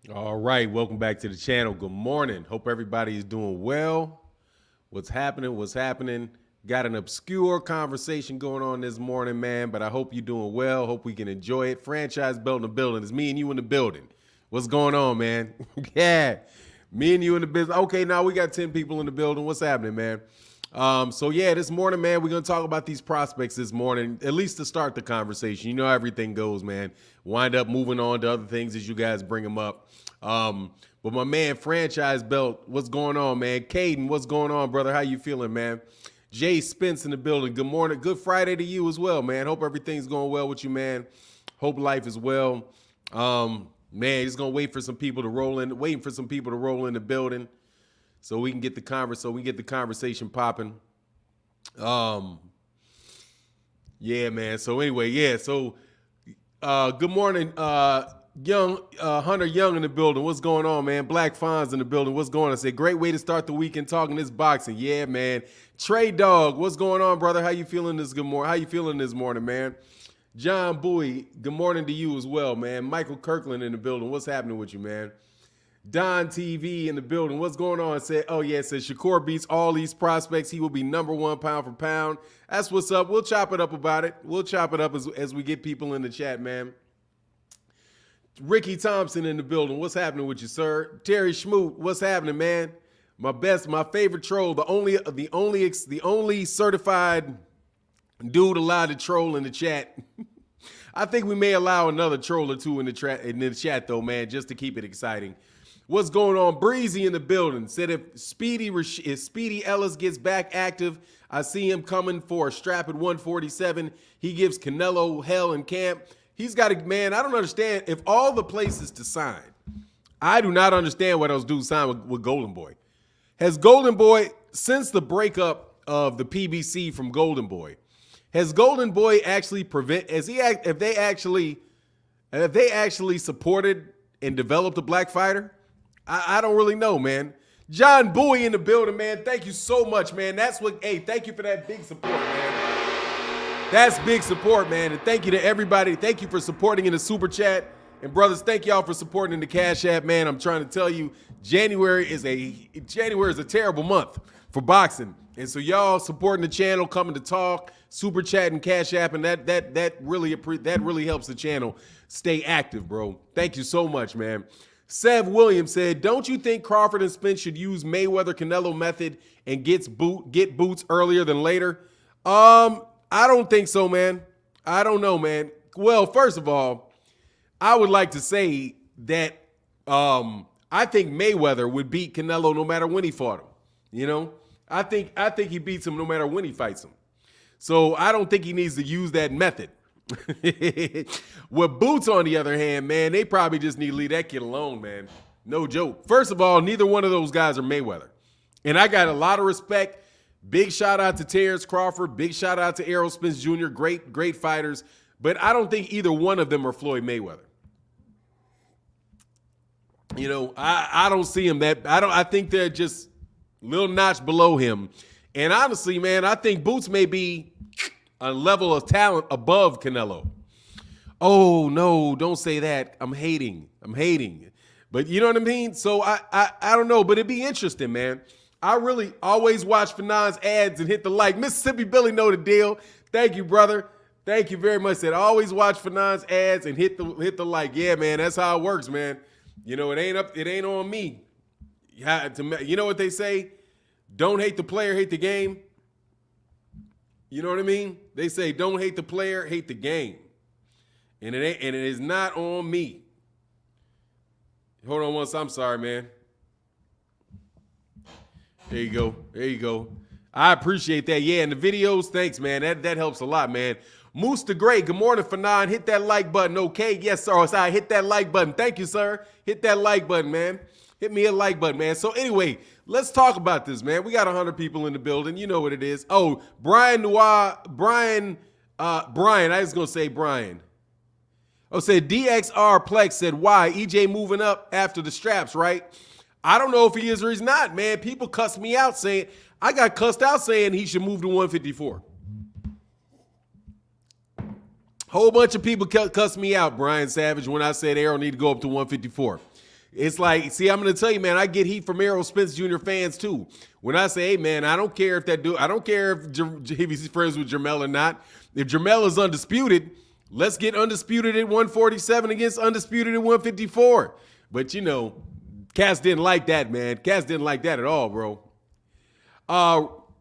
All right, welcome back to the channel. Good morning. Hope everybody is doing well. What's happening? What's happening? Got an obscure conversation going on this morning, man, but I hope you're doing well. Hope we can enjoy it. Franchise belt in the building. It's me and you in the building. What's going on, man? Yeah, me and you in the business. Okay, now we got 10 people in the building. What's happening, man? So yeah, this morning, man, we're gonna talk about these prospects this morning, at least to start the conversation. You know how everything goes, man. Wind up moving on to other things as you guys bring them up. But my man, franchise belt, what's going on, man? Caden, what's going on, brother? How you feeling, man? Jay Spence in the building. Good morning. Good Friday to you as well, man. Hope everything's going well with you, man. Hope life is well. Man, just gonna wait for some people to roll in, waiting for some people to roll in the building so we can get the conversation popping. Yeah, man. So anyway, yeah. So good morning, Young Hunter Young in the building. What's going on, man? Black Fonz in the building. What's going on? I said, great way to start the weekend talking this boxing. Yeah, man. Trey Dog, what's going on, brother? How you feeling this good morning? How you feeling this morning, man? John Bowie, good morning to you as well, man. Michael Kirkland in the building. What's happening with you, man? Don TV in the building. What's going on? Said, oh yeah, says Shakur beats all these prospects. He will be #1 pound for pound. That's what's up. We'll chop it up about it. We'll chop it up as we get people in the chat, man. Ricky Thompson in the building. What's happening with you, sir? Terry Schmoot, what's happening, man? My favorite troll, the only certified dude allowed to troll in the chat. I think we may allow another troll or two in the chat though, man, just to keep it exciting. What's going on? Breezy in the building said if Speedy Ellis gets back active, I see him coming for a strap at 147. He gives Canelo hell in camp. He's got a man. I don't understand if all the places to sign. I do not understand why those dudes sign with Golden Boy. Has Golden Boy, since the breakup of the PBC from Golden Boy, has Golden Boy actually if they actually supported and developed a black fighter? I don't really know, man. John Bowie in the building, man. Thank you so much, man. Thank you for that big support, man. That's big support, man. And thank you to everybody. Thank you for supporting in the super chat. And brothers, thank y'all for supporting in the Cash App, man. I'm trying to tell you, January is a terrible month for boxing. And so y'all supporting the channel, coming to talk, super chat and Cash App, and that really helps the channel stay active, bro. Thank you so much, man. Sev Williams said, don't you think Crawford and Spence should use Mayweather-Canelo method and get boots earlier than later? I don't think so, man. I don't know, man. Well, first of all, I would like to say that I think Mayweather would beat Canelo no matter when he fought him. You know, I think he beats him no matter when he fights him. So I don't think he needs to use that method. With Boots, on the other hand, man, they probably just need to leave that kid alone, man. No joke. First of all, neither one of those guys are Mayweather. And I got a lot of respect. Big shout out to Terrence Crawford. Big shout out to Errol Spence Jr. Great fighters. But I don't think either one of them are Floyd Mayweather. You know, I don't see him I think they're just a little notch below him. And honestly, man, I think Boots may be a level of talent above Canelo. Oh, no, don't say that. I'm hating. But you know what I mean? So I don't know, but it'd be interesting, man. I really always watch Fanon's ads and hit the like. Mississippi Billy know the deal. Thank you, brother. Thank you very much. Said I always watch Fanon's ads and hit the like. Yeah, man, that's how it works, man. You know, it ain't on me. You know what they say? Don't hate the player, hate the game. You know what I mean? They say don't hate the player, hate the game. And it is not on me. Hold on once. I'm sorry, man. There you go. I appreciate that. Yeah, and the videos, thanks, man. That helps a lot, man. Moose the Great, good morning, Fanon. Hit that like button, okay? Yes, sir. Sorry, hit that like button. Thank you, sir. Hit that like button, man. Hit me a like button, man. So anyway, let's talk about this, man. We got 100 people in the building. You know what it is. Oh, Brian, I was going to say Brian. Oh, said DXR Plex said, why? EJ moving up after the straps, right? I don't know if he is or he's not, man. People cussed me out saying, I got cussed out saying he should move to 154. Whole bunch of people cussed me out, Brian Savage, when I said Arrow need to go up to 154. It's like, see, I'm going to tell you, man, I get heat from Errol Spence Jr. fans too. When I say, hey, man, I don't care if he's friends with Jermell or not. If Jermell is undisputed, let's get undisputed at 147 against undisputed at 154. But, you know, Cass didn't like that, man. Cass didn't like that at all, bro.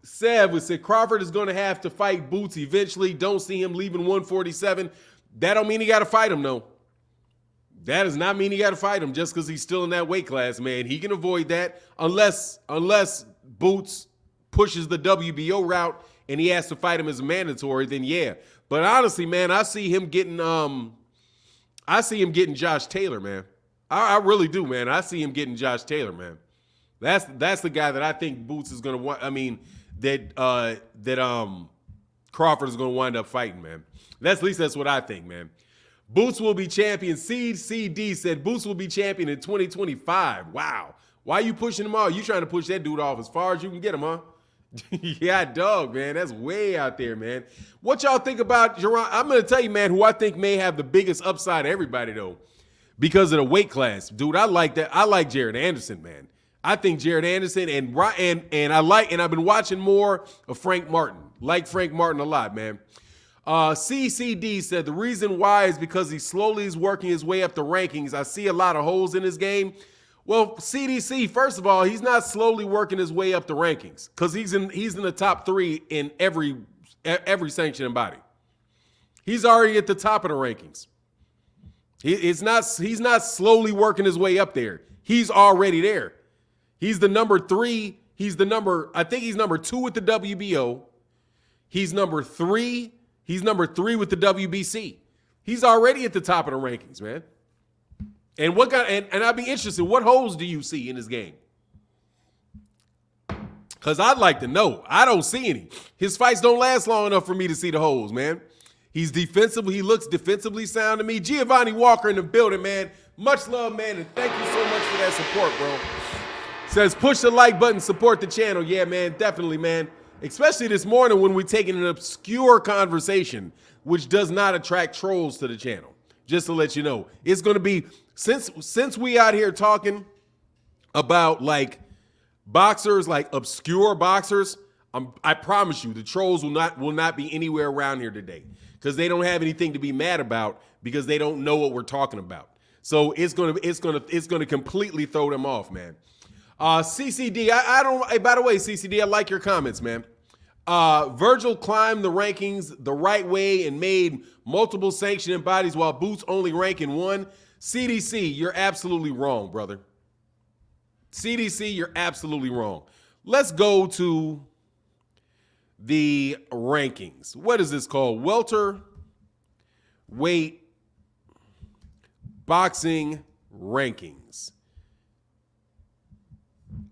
Sev would say Crawford is going to have to fight Boots eventually. Don't see him leaving 147. That don't mean he got to fight him, though. That does not mean he got to fight him just because he's still in that weight class, man. He can avoid that unless Boots pushes the WBO route and he has to fight him as a mandatory, then yeah. But honestly, man, I see him getting Josh Taylor, man. I really do, man. I see him getting Josh Taylor, man. That's the guy that I think Boots is going to want. I mean, that Crawford is going to wind up fighting, man. At least that's what I think, man. Boots will be champion. CCD said Boots will be champion in 2025. Wow. Why are you pushing him off? You trying to push that dude off as far as you can get him, huh? Yeah, dog, man. That's way out there, man. What y'all think about Jaron? I'm going to tell you, man, who I think may have the biggest upside of everybody, though, because of the weight class. Dude, I like that. I like Jaron Anderson, man. I think Jaron Anderson and I've been watching more of Frank Martin. Like Frank Martin a lot, man. CCD said the reason why is because he slowly is working his way up the rankings. I see a lot of holes in his game. Well, CDC, first of all, he's not slowly working his way up the rankings because he's in the top 3 in every sanctioning body. He's already at the top of the rankings. He's not slowly working his way up there. He's already there. He's the number 3. I think he's number 2 with the WBO. He's number 3. He's number 3 with the WBC. He's already at the top of the rankings, man. And and I'd be interested, what holes do you see in his game? Because I'd like to know. I don't see any. His fights don't last long enough for me to see the holes, man. He's defensive. He looks defensively sound to me. Giovanni Walker in the building, man. Much love, man, and thank you so much for that support, bro. Says push the like button, support the channel. Yeah, man, definitely, man. Especially this morning when we're taking an obscure conversation, which does not attract trolls to the channel. Just to let you know, it's going to be, since we out here talking about like boxers, like obscure boxers, I promise you the trolls will not be anywhere around here today because they don't have anything to be mad about because they don't know what we're talking about. So it's going to completely throw them off, man. CCD, by the way, CCD, I like your comments, man. Virgil climbed the rankings the right way and made multiple sanctioning bodies while Boots only rank in 1. CDC, you're absolutely wrong, brother. CDC, you're absolutely wrong. Let's go to the rankings. What is this called? Welter weight boxing rankings.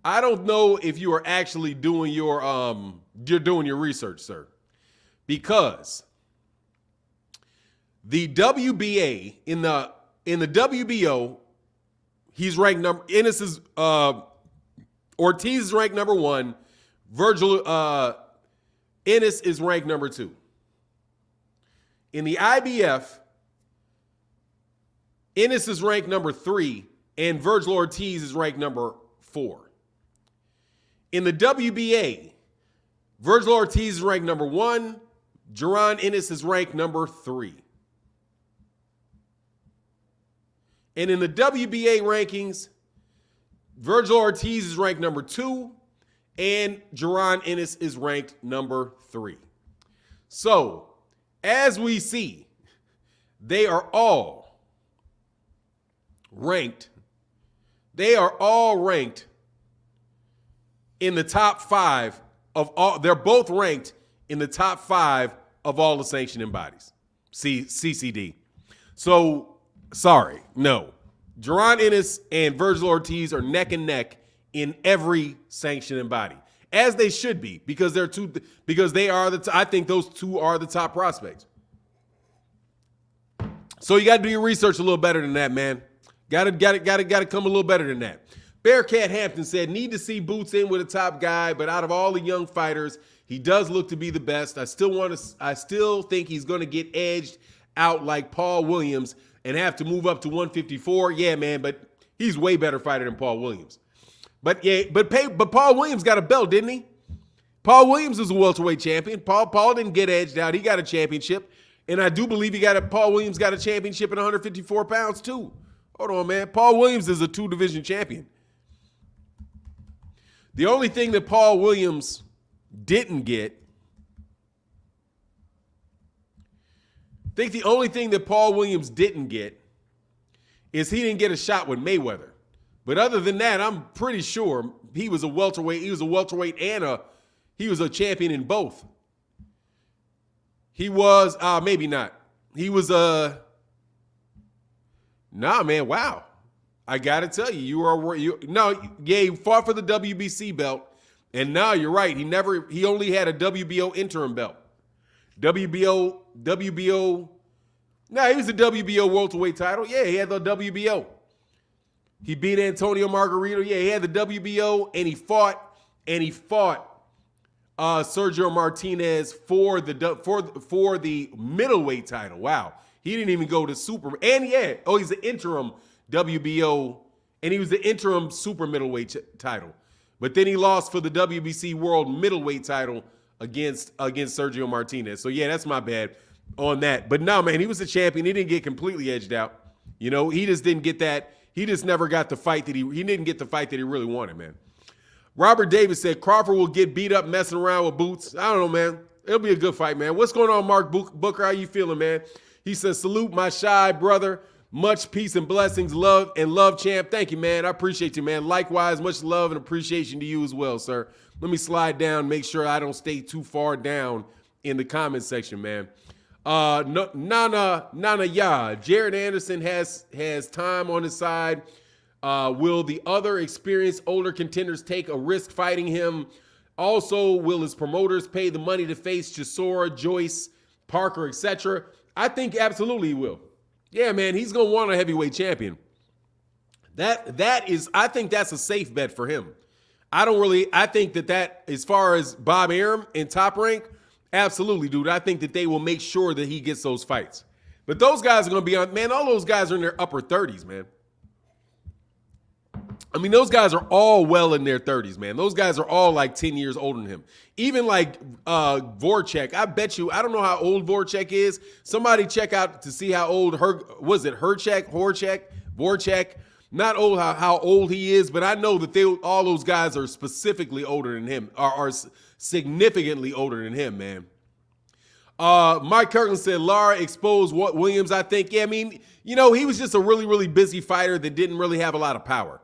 I don't know if you are actually doing your research, sir, because the WBA in the WBO, he's ranked number. Ennis is Ortiz is ranked number 1. Virgil Ennis is ranked number 2. In the IBF, Ennis is ranked number 3, and Virgil Ortiz is ranked number 4. In the WBA, Virgil Ortiz is ranked number 1. Jaron Ennis is ranked number 3. And in the WBA rankings, Virgil Ortiz is ranked number 2, and Jaron Ennis is ranked number 3. So, as we see, they are all ranked. They are all ranked in the top 5 of all. They're both ranked in the top 5 of all the sanctioning bodies. CCD. So, sorry, no. Jaron Ennis and Virgil Ortiz are neck and neck in every sanctioning body, as they should be, because they're two. Because they are the. I think those two are the top prospects. So you got to do your research a little better than that, man. Got to come a little better than that. Bearcat Hampton said, need to see Boots in with a top guy, but out of all the young fighters, he does look to be the best. I still think he's going to get edged out like Paul Williams and have to move up to 154. Yeah, man, but He's way better fighter than Paul Williams. But Paul Williams got a belt, didn't he? Paul Williams is a welterweight champion. Paul didn't get edged out. He got a championship. And I do believe Paul Williams got a championship at 154 pounds too. Hold on, man. Paul Williams is a 2-division champion. The only thing that Paul Williams didn't get, I think the only thing that Paul Williams didn't get is he didn't get a shot with Mayweather. But other than that, I'm pretty sure he was a welterweight. He was a welterweight and he was a champion in both. He was, maybe not. He was nah, man, wow. I got to tell you, he fought for the WBC belt. And now you're right. He only had a WBO interim belt. WBO, he was the WBO welterweight title. Yeah, he had the WBO. He beat Antonio Margarito. Yeah, he had the WBO, and he fought Sergio Martinez for the middleweight title. Wow. He didn't even go to super. And he's the interim WBO, and he was the interim super middleweight title. But then he lost for the WBC world middleweight title against Sergio Martinez. So yeah, that's my bad on that. But no, man, he was the champion. He didn't get completely edged out. You know, he just didn't get that. He just never got the fight that he didn't get the fight that he really wanted, man. Robert Davis said Crawford will get beat up messing around with boots. I don't know, man. It'll be a good fight, man. What's going on, Mark Booker? How you feeling, man? He says, salute my shy brother. Much peace and blessings, love, champ. Thank you, man. I appreciate you, man. Likewise, much love and appreciation to you as well, sir. Let me slide down, make sure I don't stay too far down in the comment section, man. Nana, Jaron Anderson has time on his side. Will the other experienced older contenders take a risk fighting him? Also, will his promoters pay the money to face Chisora, Joyce, Parker, etc.? I think absolutely he will. Yeah, man, he's gonna want a heavyweight champion. I think that's a safe bet for him. I think that as far as Bob Arum in Top Rank, absolutely, dude. I think that they will make sure that he gets those fights. But those guys are gonna be on, man, all those guys are in their upper 30s, man. I mean, those guys are all well in their 30s, man. Those guys are all like 10 years older than him. Even like Voracek, I bet you, I don't know how old Voracek is. Somebody check out to see how old Voracek. Not old how old he is, but I know that all those guys are specifically older than him, are significantly older than him, man. Mike Kirkland said Lara exposed Williams, I think. Yeah, I mean, you know, he was just a really, really busy fighter that didn't really have a lot of power.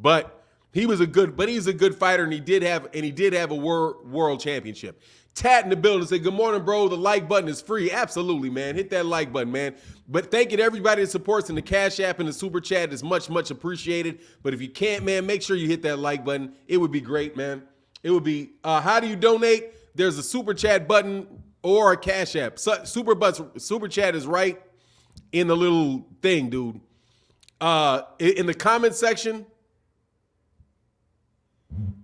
But he's a good fighter, and he did have a world championship. Tat in the building said, good morning, bro. The like button is free. Absolutely, man. Hit that like button, man. But thank you to everybody that supports in the Cash App and the Super Chat. It's much, much appreciated. But if you can't, man, make sure you hit that like button. It would be great, man. It would be, how do you donate? There's a Super Chat button or a Cash App. Super Chat is right in the little thing, dude. In the comment section,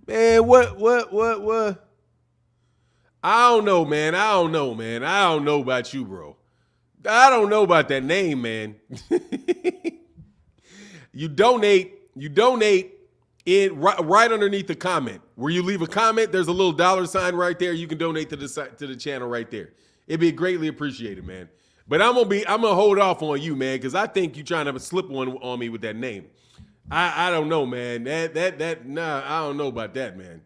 man, what? I don't know, man. I don't know about you, bro. I don't know about that name, man. You donate in right underneath the comment. Where you leave a comment, there's a little $ right there. You can donate to the channel right there. It'd be greatly appreciated, man. But I'm gonna hold off on you, man, because I think you're trying to slip one on me with that name. I don't know, man. Nah, I don't know about that, man.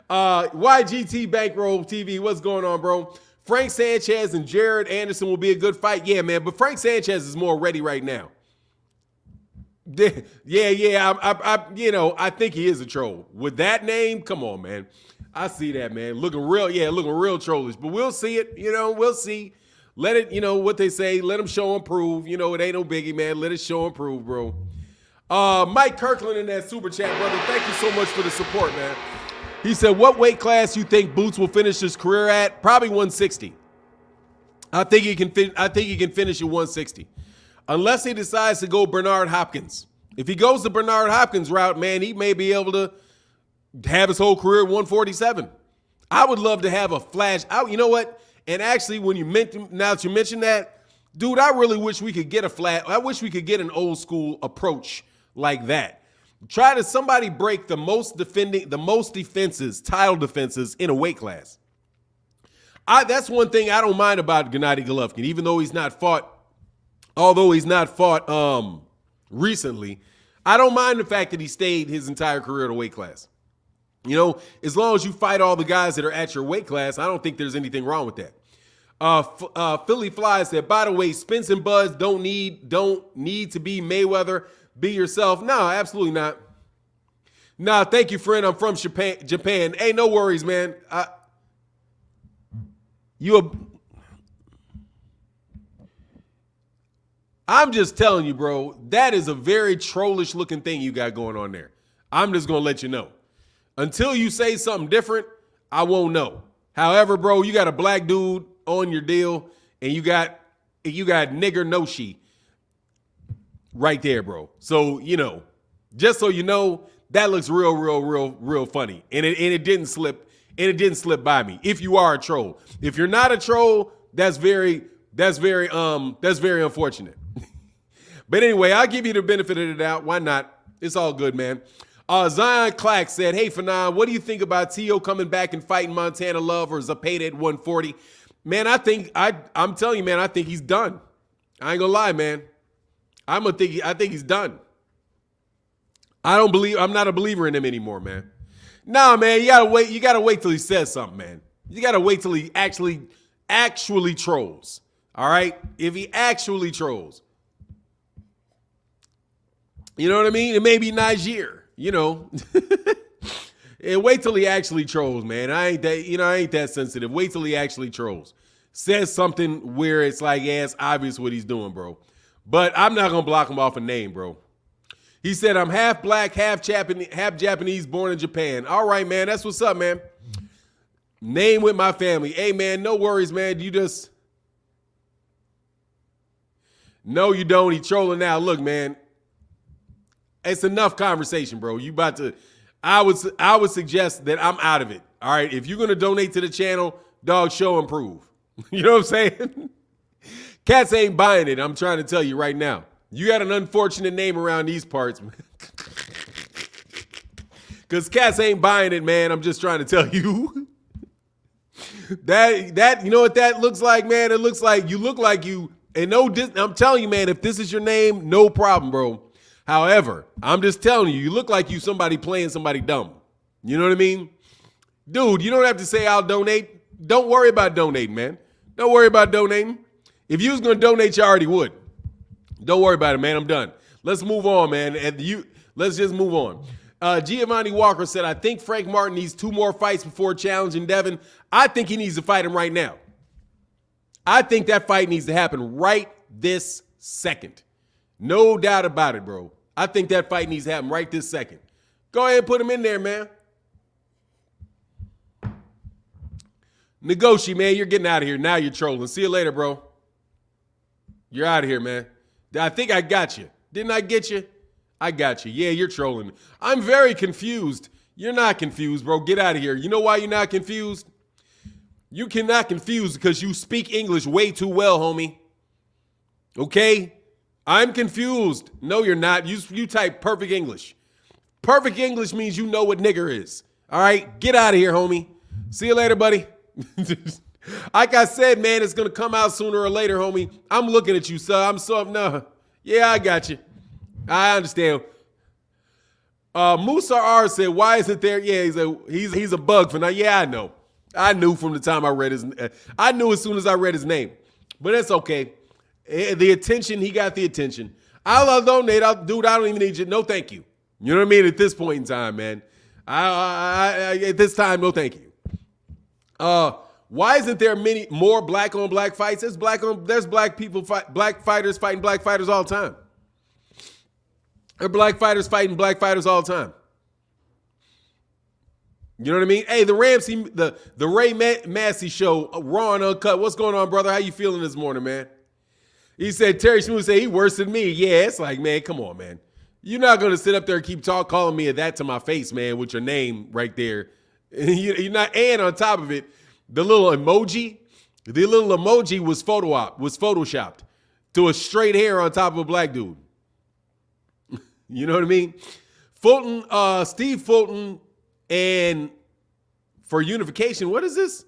YGT Bankroll TV, what's going on, bro? Frank Sanchez and Jaron Anderson will be a good fight. Yeah, man, but Frank Sanchez is more ready right now. Yeah, I think he is a troll. With that name, come on, man. I see that, man. Looking real trollish. But we'll see it, we'll see. Let it, what they say, let them show and prove. It ain't no biggie, man. Let it show and prove, bro. Mike Kirkland in that super chat, brother. Thank you so much for the support, man. He said, what weight class you think Boots will finish his career at? Probably 160. I think he can finish at 160. Unless he decides to go Bernard Hopkins. If he goes the Bernard Hopkins route, man, he may be able to have his whole career at 147. I would love to have a flash. You know what? And actually, now that you mention that, dude, I really wish we could get I wish we could get an old school approach like that. Try to somebody break the most defenses, title defenses in a weight class. That's one thing I don't mind about Gennady Golovkin, even though he's not fought, recently. I don't mind the fact that he stayed his entire career at a weight class. You know, as long as you fight all the guys that are at your weight class, I don't think there's anything wrong with that. Philly Fly said, by the way, Spence and Buzz don't need to be Mayweather. Be yourself. No, absolutely not. Nah, thank you, friend. I'm from Japan. Hey, no worries, man. I'm just telling you, bro, that is a very trollish looking thing you got going on there. I'm just going to let you know. Until you say something different, I won't know. However, bro, you got a black dude on your deal, and you got nigger Noshi right there, bro. So, you know, just so you know, that looks real funny. And it didn't slip by me. If you are a troll. If you're not a troll, that's very unfortunate. But anyway, I'll give you the benefit of the doubt. Why not? It's all good, man. Zion Clack said, hey, Fanon, what do you think about Teo coming back and fighting Montana Love or Zapata at 140? Man, I'm telling you, man, I think he's done. I ain't gonna lie, man. I think he's done. I'm not a believer in him anymore, man. Nah, man, you gotta wait till he says something, man. You gotta wait till he actually trolls. All right? If he actually trolls. You know what I mean? It may be Niger, you know. And wait till he actually trolls, man. I ain't that sensitive. Wait till he actually trolls. Says something where it's like, yeah, it's obvious what he's doing, bro. But I'm not gonna block him off a name, bro. He said, I'm half black, half Japanese, born in Japan. All right, man. That's what's up, man. Name with my family. Hey, man, no worries, man. No, you don't. He trolling now. Look, man. It's enough conversation, bro. I would suggest that I'm out of it. All right. If you're going to donate to the channel, dog, show and prove. You know what I'm saying? Cats ain't buying it. I'm trying to tell you right now. You got an unfortunate name around these parts. Because cats ain't buying it, man. I'm just trying to tell you. that you know what that looks like, man? It looks like you look like you. And I'm telling you, man, if this is your name, no problem, bro. However, I'm just telling you, you look like you somebody playing somebody dumb. You know what I mean? Dude, you don't have to say I'll donate. Don't worry about donating, man. Don't worry about donating. If you was going to donate, you already would. Don't worry about it, man. I'm done. Let's move on, man. Let's just move on. Giovanni Walker said, I think Frank Martin needs 2 more fights before challenging Devin. I think he needs to fight him right now. I think that fight needs to happen right this second. No doubt about it, bro. I think that fight needs to happen right this second. Go ahead and put him in there, man. Negotiate, man. You're getting out of here. Now you're trolling. See you later, bro. You're out of here, man. I think I got you. Didn't I get you? I got you. Yeah, you're trolling. I'm very confused. You're not confused, bro. Get out of here. You know why you're not confused? You cannot confuse because you speak English way too well, homie. Okay? I'm confused. No, you're not. You type perfect English. Perfect English means you know what nigger is. All right? Get out of here, homie. See you later, buddy. Like I said, man, it's going to come out sooner or later, homie. I'm looking at you, son. No. Yeah, I got you. I understand. Musa R said, why isn't there? Yeah, he's a bug for now. Yeah, I know. I knew from the time I read I knew as soon as I read his name. But it's okay. The attention, he got the attention. I'll donate. Dude, I don't even need you. No, thank you. You know what I mean? At this point in time, man. At this time, no, thank you. Why isn't there many more black on black fights? There's black fighters fighting black fighters all the time. There are black fighters fighting black fighters all the time. You know what I mean? Hey, the Ray Massey show, Raw and Uncut. What's going on, brother? How you feeling this morning, man? He said, Terry Smooth said he worse than me. Yeah, it's like, man, come on, man. You're not going to sit up there and keep calling me that to my face, man, with your name right there. You're not, and on top of it, the little emoji was photoshopped to a straight hair on top of a black dude. You know what I mean? Fulton, Steve Fulton, and for unification, what is this?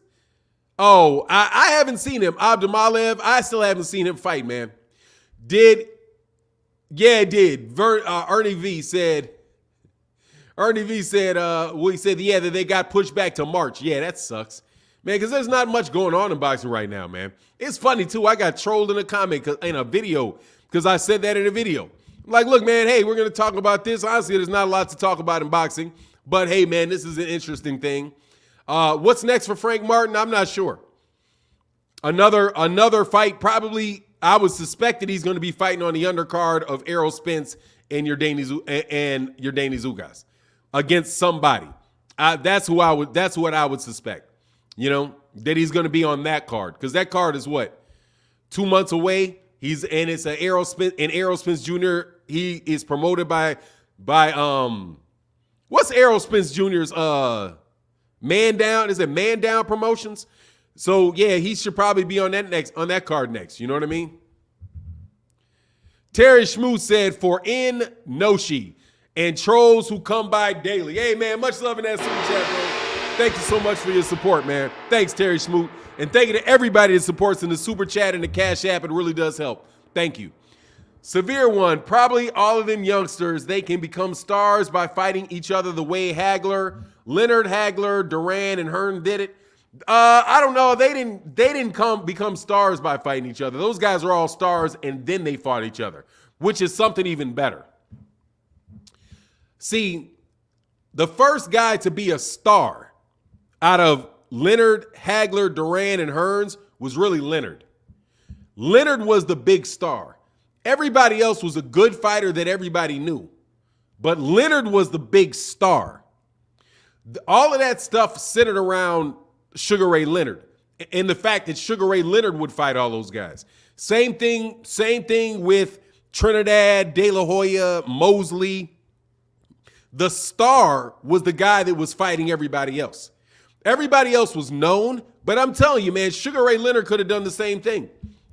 Oh, I haven't seen him. Abdumalev, I still haven't seen him fight, man. Yeah, it did. Ernie V said, he said, yeah, that they got pushed back to March. Yeah, that sucks. Man, because there's not much going on in boxing right now, man. It's funny, too. I got trolled in a comment in a video because I said that in a video. Like, look, man, hey, we're going to talk about this. Honestly, there's not a lot to talk about in boxing. But, hey, man, this is an interesting thing. What's next for Frank Martin? I'm not sure. Another fight, probably, I would suspect that he's going to be fighting on the undercard of Errol Spence and your Ugas against somebody. That's what I would suspect. You know, that he's going to be on that card. Because that card is what? 2 months away. It's an Errol Spence Jr. He is promoted by what's Errol Spence Jr.'s Man Down? Is it Man Down Promotions? So yeah, he should probably be on that card next. You know what I mean? Terry Schmoo said for in Noshi and trolls who come by daily. Hey man, much love in that super chat, bro. Thank you so much for your support, man. Thanks, Terry Schmoot. And thank you to everybody that supports in the Super Chat and the Cash App. It really does help. Thank you. Severe one. Probably all of them youngsters, they can become stars by fighting each other the way Leonard Hagler, Duran, and Hearn did it. I don't know. They didn't become stars by fighting each other. Those guys are all stars, and then they fought each other, which is something even better. See, the first guy to be a star out of Leonard, Hagler, Duran, and Hearns was really Leonard. Leonard was the big star. Everybody else was a good fighter that everybody knew. But Leonard was the big star. All of that stuff centered around Sugar Ray Leonard and the fact that Sugar Ray Leonard would fight all those guys. Same thing with Trinidad, De La Hoya, Mosley. The star was the guy that was fighting everybody else. Everybody else was known, but I'm telling you, man, Sugar Ray Leonard could have done the same thing.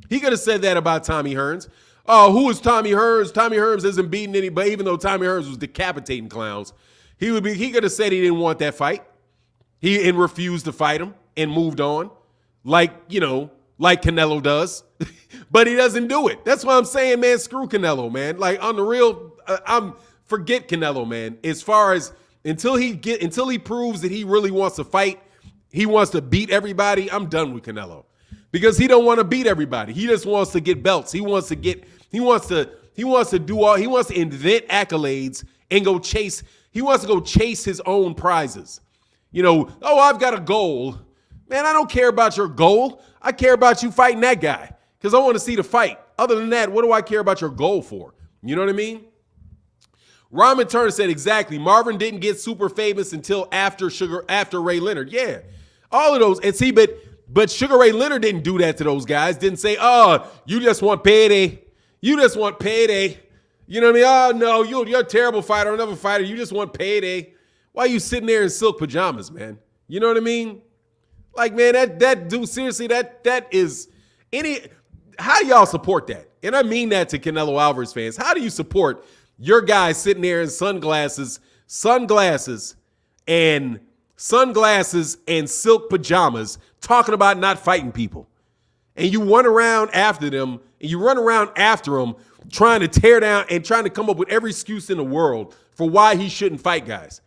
He could have said that about Tommy Hearns. Oh, who is Tommy Hearns? Tommy Hearns isn't beating anybody, even though Tommy Hearns was decapitating clowns. He could have said he didn't want that fight. He refused to fight him and moved on, like Canelo does. But he doesn't do it. That's why I'm saying, man, screw Canelo, man. Like on the real, forget Canelo, man. As far as until he proves that he really wants to fight, he wants to beat everybody, I'm done with Canelo. Because he don't want to beat everybody. He just wants to get belts. He wants to invent accolades and go chase. He wants to go chase his own prizes. You know, oh, I've got a goal. Man, I don't care about your goal. I care about you fighting that guy because I want to see the fight. Other than that, what do I care about your goal for? You know what I mean? Ramen Turner said exactly. Marvin didn't get super famous until after Ray Leonard. Yeah, all of those. And see, but Sugar Ray Leonard didn't do that to those guys. Didn't say, oh, you just want payday. You just want payday. You know what I mean? Oh, no, you're a terrible fighter, another fighter. You just want payday. Why are you sitting there in silk pajamas, man? You know what I mean? Like, man, that dude, seriously, that is how do y'all support that? And I mean that to Canelo Alvarez fans. How do you support your guy sitting there in sunglasses and silk pajamas talking about not fighting people? And you run around after them, trying to tear down and trying to come up with every excuse in the world for why he shouldn't fight guys.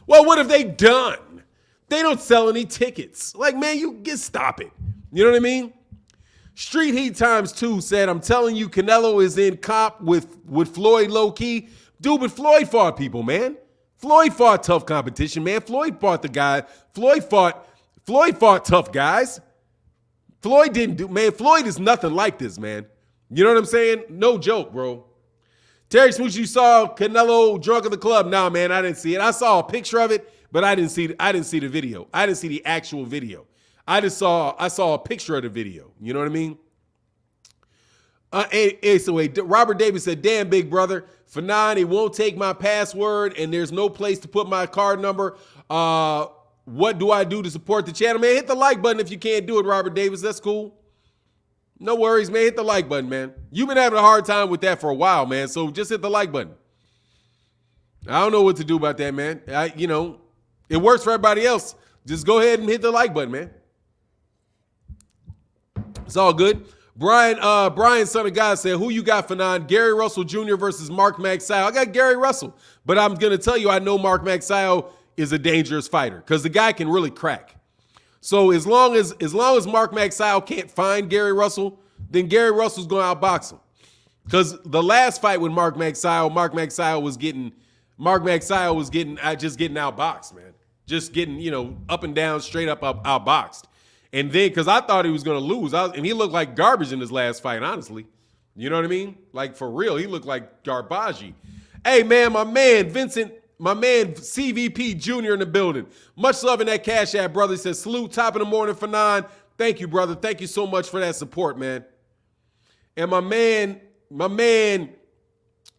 Well, what have they done? They don't sell any tickets. Like, man, stop it. You know what I mean? Street Heat ×2 said, I'm telling you, Canelo is in comp with Floyd low-key. Dude, but Floyd fought people, man. Floyd fought tough competition, man. Floyd fought the guy. Floyd fought tough guys. Floyd is nothing like this, man. You know what I'm saying? No joke, bro. Terry Smooch, you saw Canelo drunk at the club? Nah, man, I didn't see it. I saw a picture of it, but I didn't see the video. I didn't see the actual video. I saw a picture of the video. You know what I mean? Robert Davis said, damn, big brother. For 9, it won't take my password, and there's no place to put my card number. What do I do to support the channel? Man, hit the like button if you can't do it, Robert Davis. That's cool. No worries, man. Hit the like button, man. You've been having a hard time with that for a while, man, so just hit the like button. I don't know what to do about that, man. It works for everybody else. Just go ahead and hit the like button, man. It's all good. Brian, son of God, said, who you got for nine? Gary Russell Jr. versus Mark Magsayo. I got Gary Russell, but I'm going to tell you, I know Mark Magsayo is a dangerous fighter because the guy can really crack. So as long as Mark Magsayo can't find Gary Russell, then Gary Russell's going to outbox him. Because the last fight with Mark Magsayo was getting just getting outboxed, man. Just getting, up and down, straight up outboxed. And then, because I thought he was going to lose, and he looked like garbage in his last fight, honestly. You know what I mean? Like, for real, he looked like garbage. Hey, man, my man CVP Jr. in the building. Much love in that Cash App, brother. He says, salute, top of the morning for 9. Thank you, brother. Thank you so much for that support, man. And my man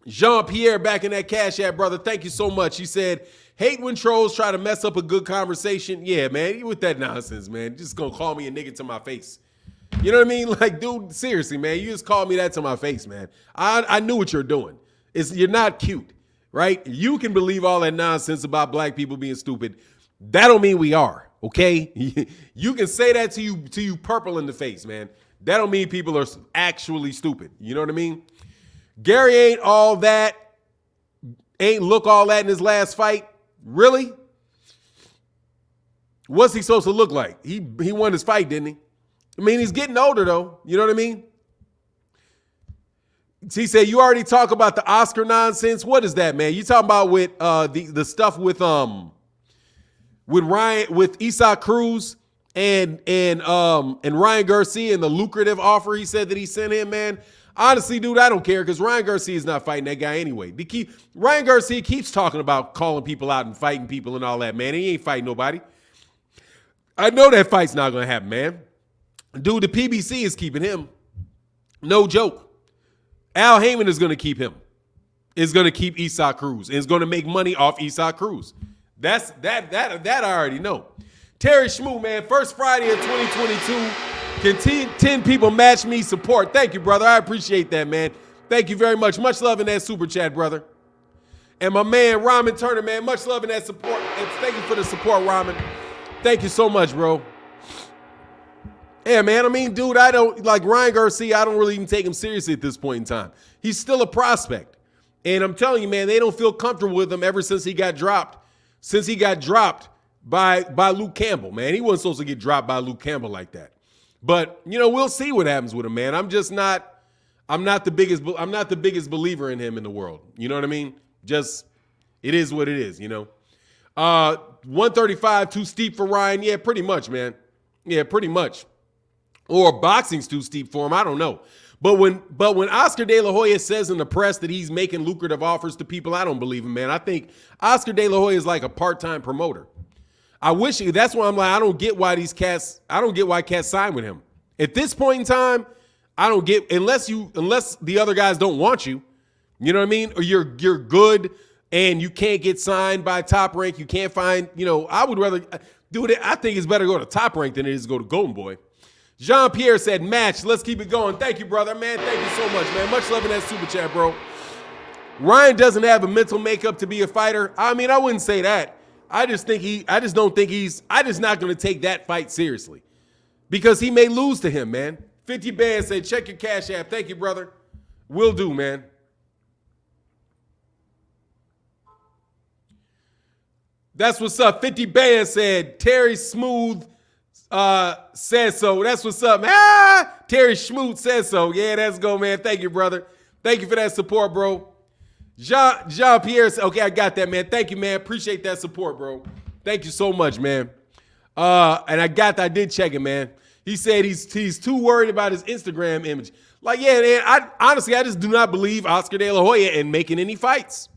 Jean-Pierre back in that Cash App, brother. Thank you so much. He said, hate when trolls try to mess up a good conversation. Yeah, man, you with that nonsense, man. Just gonna call me a nigga to my face. You know what I mean? Like, dude, seriously, man, you just called me that to my face, man. I knew what you're doing. You're not cute, right? You can believe all that nonsense about black people being stupid. That don't mean we are, okay? You can say that to you purple in the face, man. That don't mean people are actually stupid. You know what I mean? Gary ain't look all that in his last fight. Really? What's he supposed to look like? He won his fight, didn't he? I mean, he's getting older, though. You know what I mean? He said, you already talk about the Oscar nonsense. What is that, man? You talking about with the stuff with Isaac Cruz and Ryan Garcia and the lucrative offer he said that he sent him, man? Honestly, dude, I don't care because Ryan Garcia is not fighting that guy anyway. Ryan Garcia keeps talking about calling people out and fighting people and all that, man. He ain't fighting nobody. I know that fight's not going to happen, man. Dude, the PBC is keeping him. No joke. Al Heyman is going to keep him. Is going to keep Isaac Cruz. And is going to make money off Isaac Cruz. That I already know. Terry Schmoo, man, first Friday of 2022. Can 10 people match me support? Thank you, brother. I appreciate that, man. Thank you very much. Much love in that super chat, brother. And my man, Ramen Turner, man, much love in that support. And thank you for the support, Ramen. Thank you so much, bro. Yeah, man, I mean, dude, I don't, like Ryan Garcia, I don't really even take him seriously at this point in time. He's still a prospect. And I'm telling you, man, they don't feel comfortable with him ever since he got dropped. Since he got dropped by Luke Campbell, man. He wasn't supposed to get dropped by Luke Campbell like that. But, we'll see what happens with him, man. I'm not the biggest believer in him in the world. You know what I mean? Just, it is what it is, 135, too steep for Ryan. Yeah, pretty much, man. Yeah, pretty much. Or boxing's too steep for him. I don't know. But when Oscar De La Hoya says in the press that he's making lucrative offers to people, I don't believe him, man. I think Oscar De La Hoya is like a part-time promoter. That's why I'm like, I don't get why cats sign with him. At this point in time, I don't get, unless the other guys don't want you, you know what I mean? Or you're good and you can't get signed by Top Rank. You can't find, I would rather do it. I think it's better to go to Top Rank than it is to go to Golden Boy. Jean-Pierre said, match. Let's keep it going. Thank you, brother. Man, thank you so much, man. Much love in that super chat, bro. Ryan doesn't have a mental makeup to be a fighter. I mean, I wouldn't say that. I'm just not going to take that fight seriously because he may lose to him, man. 50 Bands said, check your Cash App. Thank you, brother. Will do, man. That's what's up. 50 Bands said, Terry Smooth says so. That's what's up, man. Terry Schmoot says so. Yeah, let's go, man. Thank you, brother. Thank you for that support, bro. Jean-Pierre said, okay, I got that, man. Thank you, man. Appreciate that support, bro. Thank you so much, man. And I did check it, man. He said he's too worried about his Instagram image. Like, yeah, man, I just do not believe Oscar De La Hoya in making any fights.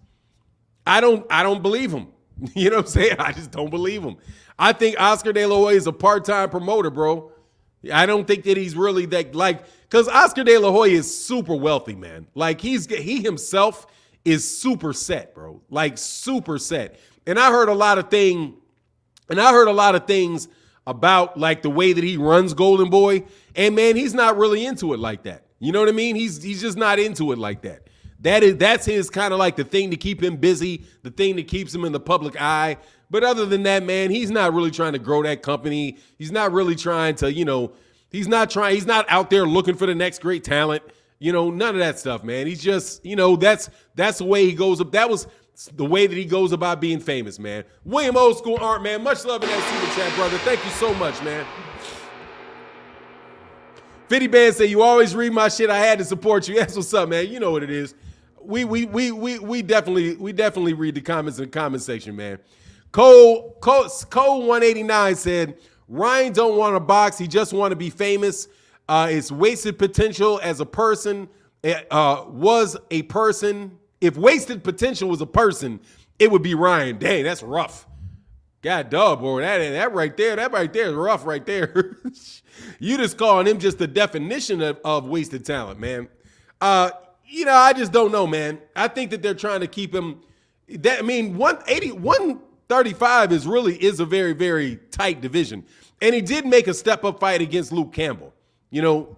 I don't believe him. You know what I'm saying? I just don't believe him. I think Oscar De La Hoya is a part-time promoter, bro. I don't think that he's really that, because Oscar De La Hoya is super wealthy, man. Like, he himself is super set, bro. Like, super set. And I heard a lot of things about, like, the way that he runs Golden Boy. And, man, he's not really into it like that. You know what I mean? He's just not into it like that. That's his kind of like the thing to keep him busy, the thing that keeps him in the public eye. But other than that, man, he's not really trying to grow that company. He's not really trying to, he's not out there looking for the next great talent. None of that stuff, man. He's just, that's the way he goes up. That was the way that he goes about being famous, man. William Old School Art, man. Much love in that super chat, brother. Thank you so much, man. 50 Band said, you always read my shit. I had to support you. That's what's up, man. You know what it is. We definitely read the comments in the comment section, man. Cole 189 said, Ryan don't want to box. He just want to be famous. It's wasted potential as a person. Was a person. If wasted potential was a person, it would be Ryan. Dang, that's rough. God dog, boy. That right there is rough right there. You just calling him just the definition of wasted talent, man. I just don't know, man. I think that they're trying to keep him. 135 is a very, very tight division. And he did make a step-up fight against Luke Campbell.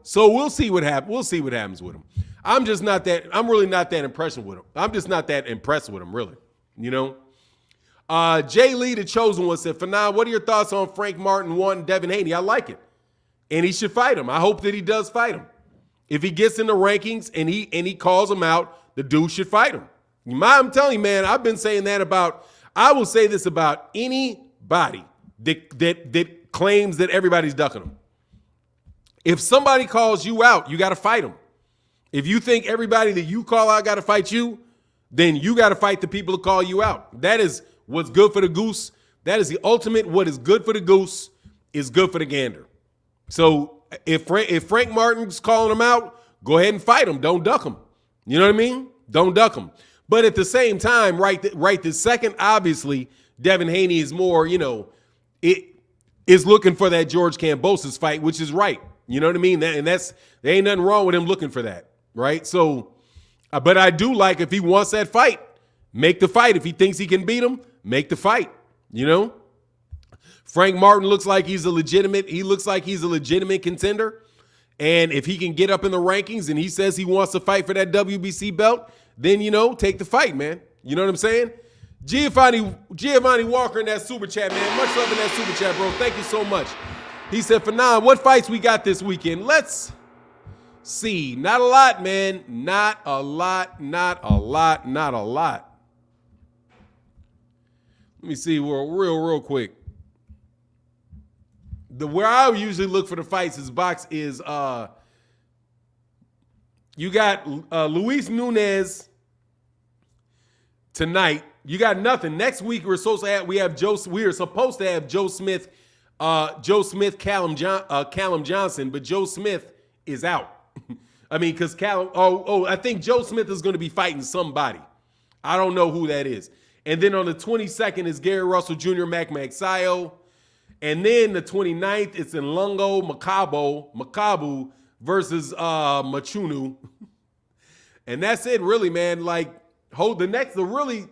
So we'll see what happens. We'll see what happens with him. I'm really not that impressed with him. I'm just not that impressed with him, really. Jay Lee, the chosen one, said, Fanan, what are your thoughts on Frank Martin wanting Devin Haney? I like it. And he should fight him. I hope that he does fight him. If he gets in the rankings and he calls him out, the dude should fight him. I'm telling you, man, I've been saying that I will say this about anybody that claims that everybody's ducking them. If somebody calls you out, you got to fight them. If you think everybody that you call out got to fight you, then you got to fight the people who call you out. That is what's good for the goose. That is the ultimate. What is good for the goose is good for the gander. So if Frank Martin's calling him out, go ahead and fight him. Don't duck him. You know what I mean? Don't duck him. But at the same time, right this second, obviously, Devin Haney is more, is looking for that George Kambosos fight, which is right. You know what I mean? There ain't nothing wrong with him looking for that, right? So, but I do like if he wants that fight, make the fight. If he thinks he can beat him, make the fight, Frank Martin looks like he's a legitimate contender. And if he can get up in the rankings and he says he wants to fight for that WBC belt, then, take the fight, man. You know what I'm saying? Giovanni Walker in that super chat, man. Much love in that super chat, bro. Thank you so much. He said, Fanan, what fights we got this weekend? Let's see. Not a lot, man. Not a lot. Let me see real quick. Where I usually look for the fights is you got Luis Nunes tonight. You got nothing. Next week we are supposed to have Joe Smith, Callum Johnson, but Joe Smith is out. I mean, because I think Joe Smith is going to be fighting somebody. I don't know who that is. And then on the 22nd is Gary Russell Jr., Mac Magsayo. And then the 29th, it's in Lungo Makabu versus Machunu. And that's it, really, man. Like, February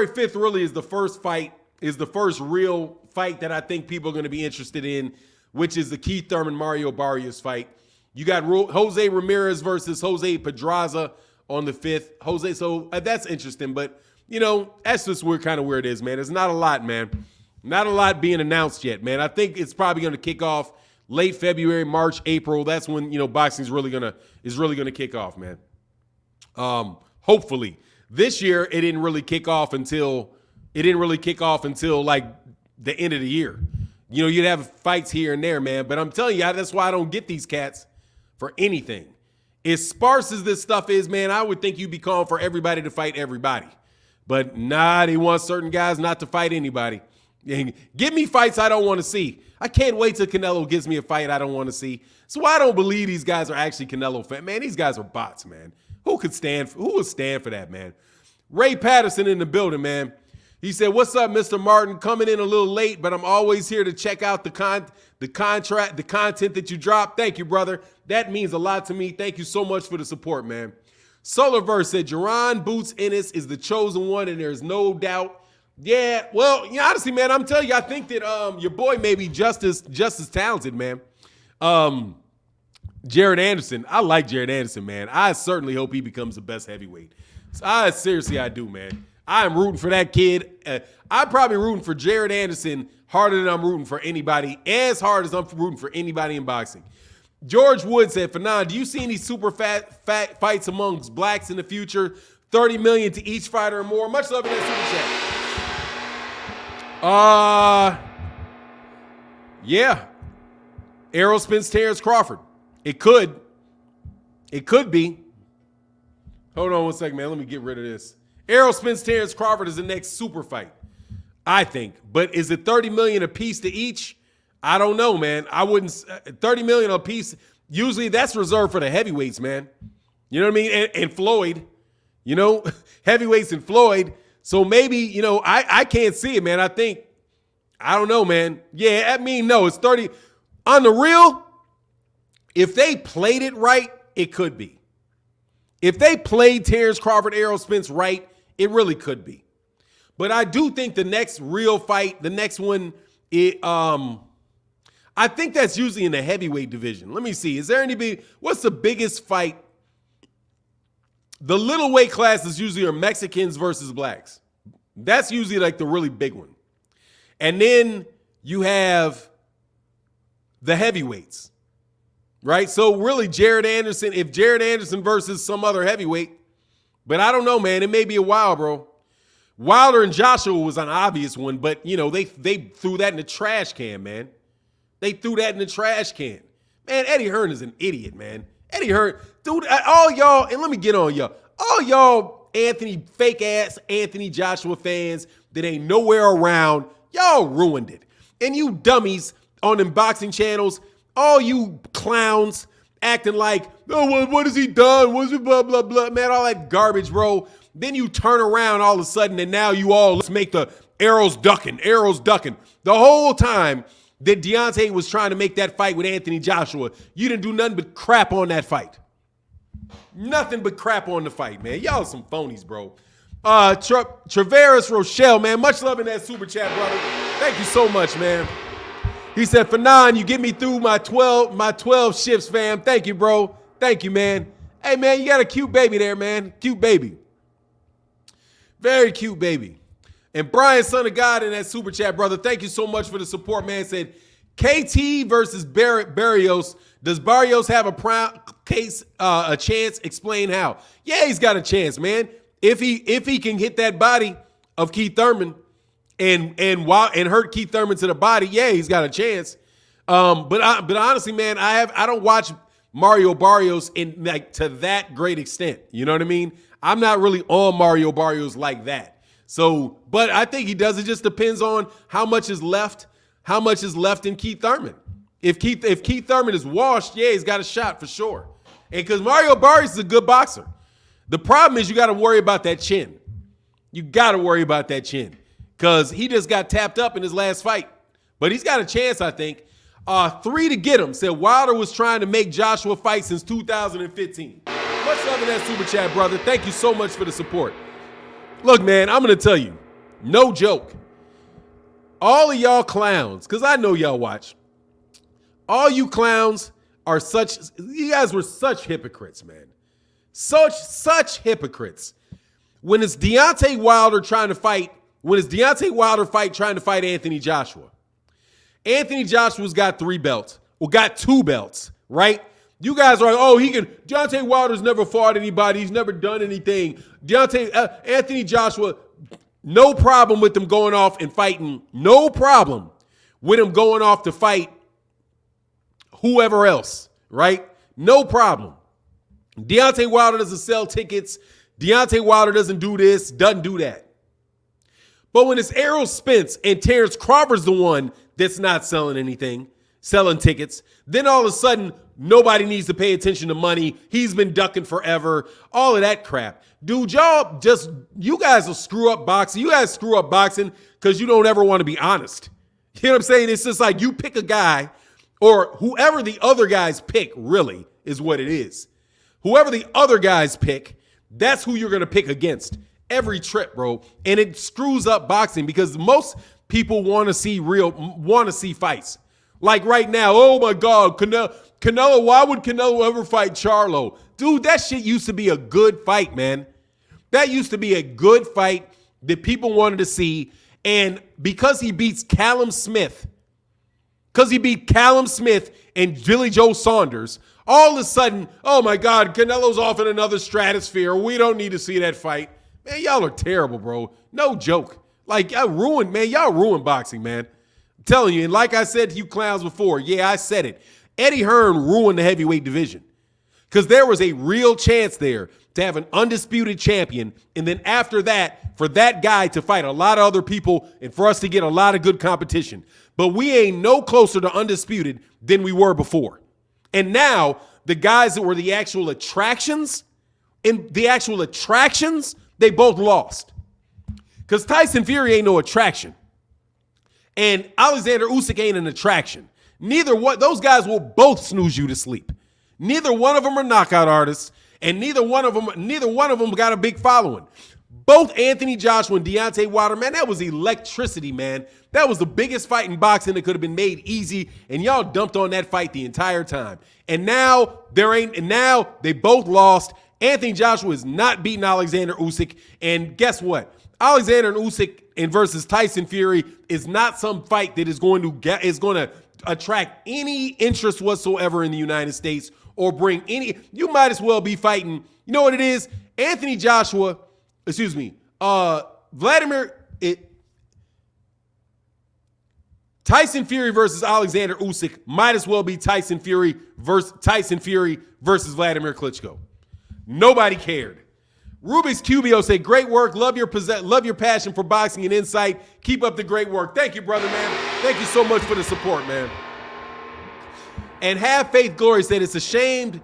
5th really is the first fight, is the first real fight that I think people are going to be interested in, which is the Keith Thurman Mario Barrios fight. You got Jose Ramirez versus Jose Pedraza on the 5th. So that's interesting, but that's just kind of where it is, man. There's not a lot, man. Not a lot being announced yet, man. I think it's probably going to kick off late February, March, April. That's when boxing is really gonna kick off, man. Hopefully, this year it didn't really kick off until like the end of the year. You'd have fights here and there, man. But I'm telling you, that's why I don't get these cats for anything. As sparse as this stuff is, man, I would think you'd be calling for everybody to fight everybody. But they want certain guys not to fight anybody. And give me fights I don't want to see. I can't wait till Canelo gives me a fight I don't want to see. So I don't believe these guys are actually Canelo fans. Man, these guys are bots, man. Who would stand for that, man? Ray Patterson in the building, man. He said, what's up, Mr. Martin? Coming in a little late, but I'm always here to check out the content that you drop. Thank you, brother. That means a lot to me. Thank you so much for the support, man. Solarverse said, Jaron Boots Ennis is the chosen one, and there's no doubt. Yeah, well, honestly, man, I'm telling you, I think that your boy may be just as talented, man. Jaron Anderson. I like Jaron Anderson, man. I certainly hope he becomes the best heavyweight. Seriously, I do, man. I'm rooting for that kid. I'm probably rooting for Jaron Anderson harder than I'm rooting for anybody, as hard as I'm rooting for anybody in boxing. George Wood said, Fanon, do you see any super fat fights amongst blacks in the future? $30 million to each fighter or more. Much love in that super chat. Yeah. Errol Spence, Terrence Crawford. It could. It could be. Hold on one second, man. Let me get rid of this. Errol Spence, Terrence Crawford is the next super fight, I think. But is it $30 million a piece to each? I don't know, man. I wouldn't. $30 million a piece. Usually that's reserved for the heavyweights, man. You know what I mean? And Floyd, you know, heavyweights and Floyd. So maybe, you know, I can't see it, man. I don't know, man. Yeah, I mean, no, it's 30. On the real, if they played it right, it could be. If they played Terrence Crawford, Errol Spence right, it really could be. But I do think the next real fight, the next one, I think that's usually in the heavyweight division. Let me see. Is there any big, what's the biggest fight? The little weight classes usually are Mexicans versus blacks. That's usually like the really big one. And then you have the heavyweights, right? So really Jared Anderson, if Jared Anderson versus some other heavyweight, but I don't know, man. It may be a while, bro. Wilder and Joshua was an obvious one, but, you know, they threw that in the trash can, man. They threw that in the trash can. Man, Eddie Hearn is an idiot, man. Eddie Hearn, dude, all y'all, and let me get on y'all. All y'all fake-ass Anthony Joshua fans that ain't nowhere around, y'all ruined it. And you dummies on them boxing channels, all you clowns acting like, oh, what has he done? What's it, blah, blah, blah. Man, all that garbage, bro. Then you turn around all of a sudden and now you all, let's make the arrows ducking. The whole time that Deontay was trying to make that fight with Anthony Joshua, you didn't do nothing but crap on that fight. Nothing but crap on the fight, man. Y'all some phonies, bro. Traveris Rochelle, man, much love in that super chat, brother. Thank you so much, man. He said, Fanon, you get me through my 12 shifts, fam. Thank you, bro. Thank you, man. Hey, man, you got a cute baby there, man. Cute baby. Very cute baby. And Brian, son of God, in that super chat, brother, thank you so much for the support, man. Said, KT versus Barrios. Does Barrios have a chance? Explain how. Yeah, he's got a chance, man. If he can hit that body of Keith Thurman and hurt Keith Thurman to the body, yeah, he's got a chance. But honestly, man, I don't watch Mario Barrios in like to that great extent. You know what I mean? I'm not really on Mario Barrios like that. So, but I think he does. It just depends on how much is left in Keith Thurman. If Keith Thurman is washed, yeah, he's got a shot for sure. And because Mario Barrios is a good boxer. The problem is you got to worry about that chin. You got to worry about that chin because he just got tapped up in his last fight. But he's got a chance, I think. 3 to get him. Said Wilder was trying to make Joshua fight since 2015. Much love in that super chat, brother. Thank you so much for the support. Look, man, I'm going to tell you, no joke. All of y'all clowns, because I know y'all watch. All you clowns are you guys were such hypocrites, man. Such hypocrites. When it's Deontay Wilder trying to fight Anthony Joshua. Anthony Joshua's got 3 belts, or got 2 belts, right? You guys are like, oh, Deontay Wilder's never fought anybody. He's never done anything. Anthony Joshua, no problem with him going off and fighting. No problem with him going off to fight whoever else, right? No problem. Deontay Wilder doesn't sell tickets. Deontay Wilder doesn't do this, doesn't do that. But when it's Errol Spence and Terrence Crawford's the one that's not selling anything, selling tickets, then all of a sudden, nobody needs to pay attention to money. He's been ducking forever. All of that crap. Dude, you guys will screw up boxing. You guys screw up boxing because you don't ever want to be honest. You know what I'm saying? It's just like you pick a guy or whoever the other guys pick really is what it is. Whoever the other guys pick, that's who you're going to pick against every trip, bro. And it screws up boxing because most people want to see fights. Like right now, oh my God, Canelo, why would Canelo ever fight Charlo? Dude, that shit used to be a good fight, man. That used to be a good fight that people wanted to see. And because he beats Callum Smith, and Billy Joe Saunders, all of a sudden, oh my God, Canelo's off in another stratosphere. We don't need to see that fight. Man, y'all are terrible, bro. No joke. Like, y'all ruined boxing, man. I'm telling you, and like I said to you clowns before, yeah, I said it. Eddie Hearn ruined the heavyweight division because there was a real chance there to have an undisputed champion, and then after that, for that guy to fight a lot of other people and for us to get a lot of good competition. But we ain't no closer to undisputed than we were before. And now, the guys that were the actual attractions, they both lost. Because Tyson Fury ain't no attraction. And Alexander Usyk ain't an attraction. Those guys will both snooze you to sleep. Neither one of them are knockout artists, and neither one of them got a big following. Both Anthony Joshua and Deontay Wilder, man, that was electricity, man. That was the biggest fight in boxing that could have been made easy, and y'all dumped on that fight the entire time. And now they both lost. Anthony Joshua is not beating Alexander Usyk, and guess what? Alexander Usyk versus Tyson Fury is not some fight that is going to attract any interest whatsoever in the United States or bring any. You might as well be fighting. You know what it is? Tyson Fury versus Alexander Usyk might as well be Tyson Fury versus Vladimir Klitschko. Nobody cared. Rubik's Cubio said, great work. Love your passion for boxing and insight. Keep up the great work. Thank you, brother, man. Thank you so much for the support, man. And Have Faith Glory said, it's a shame.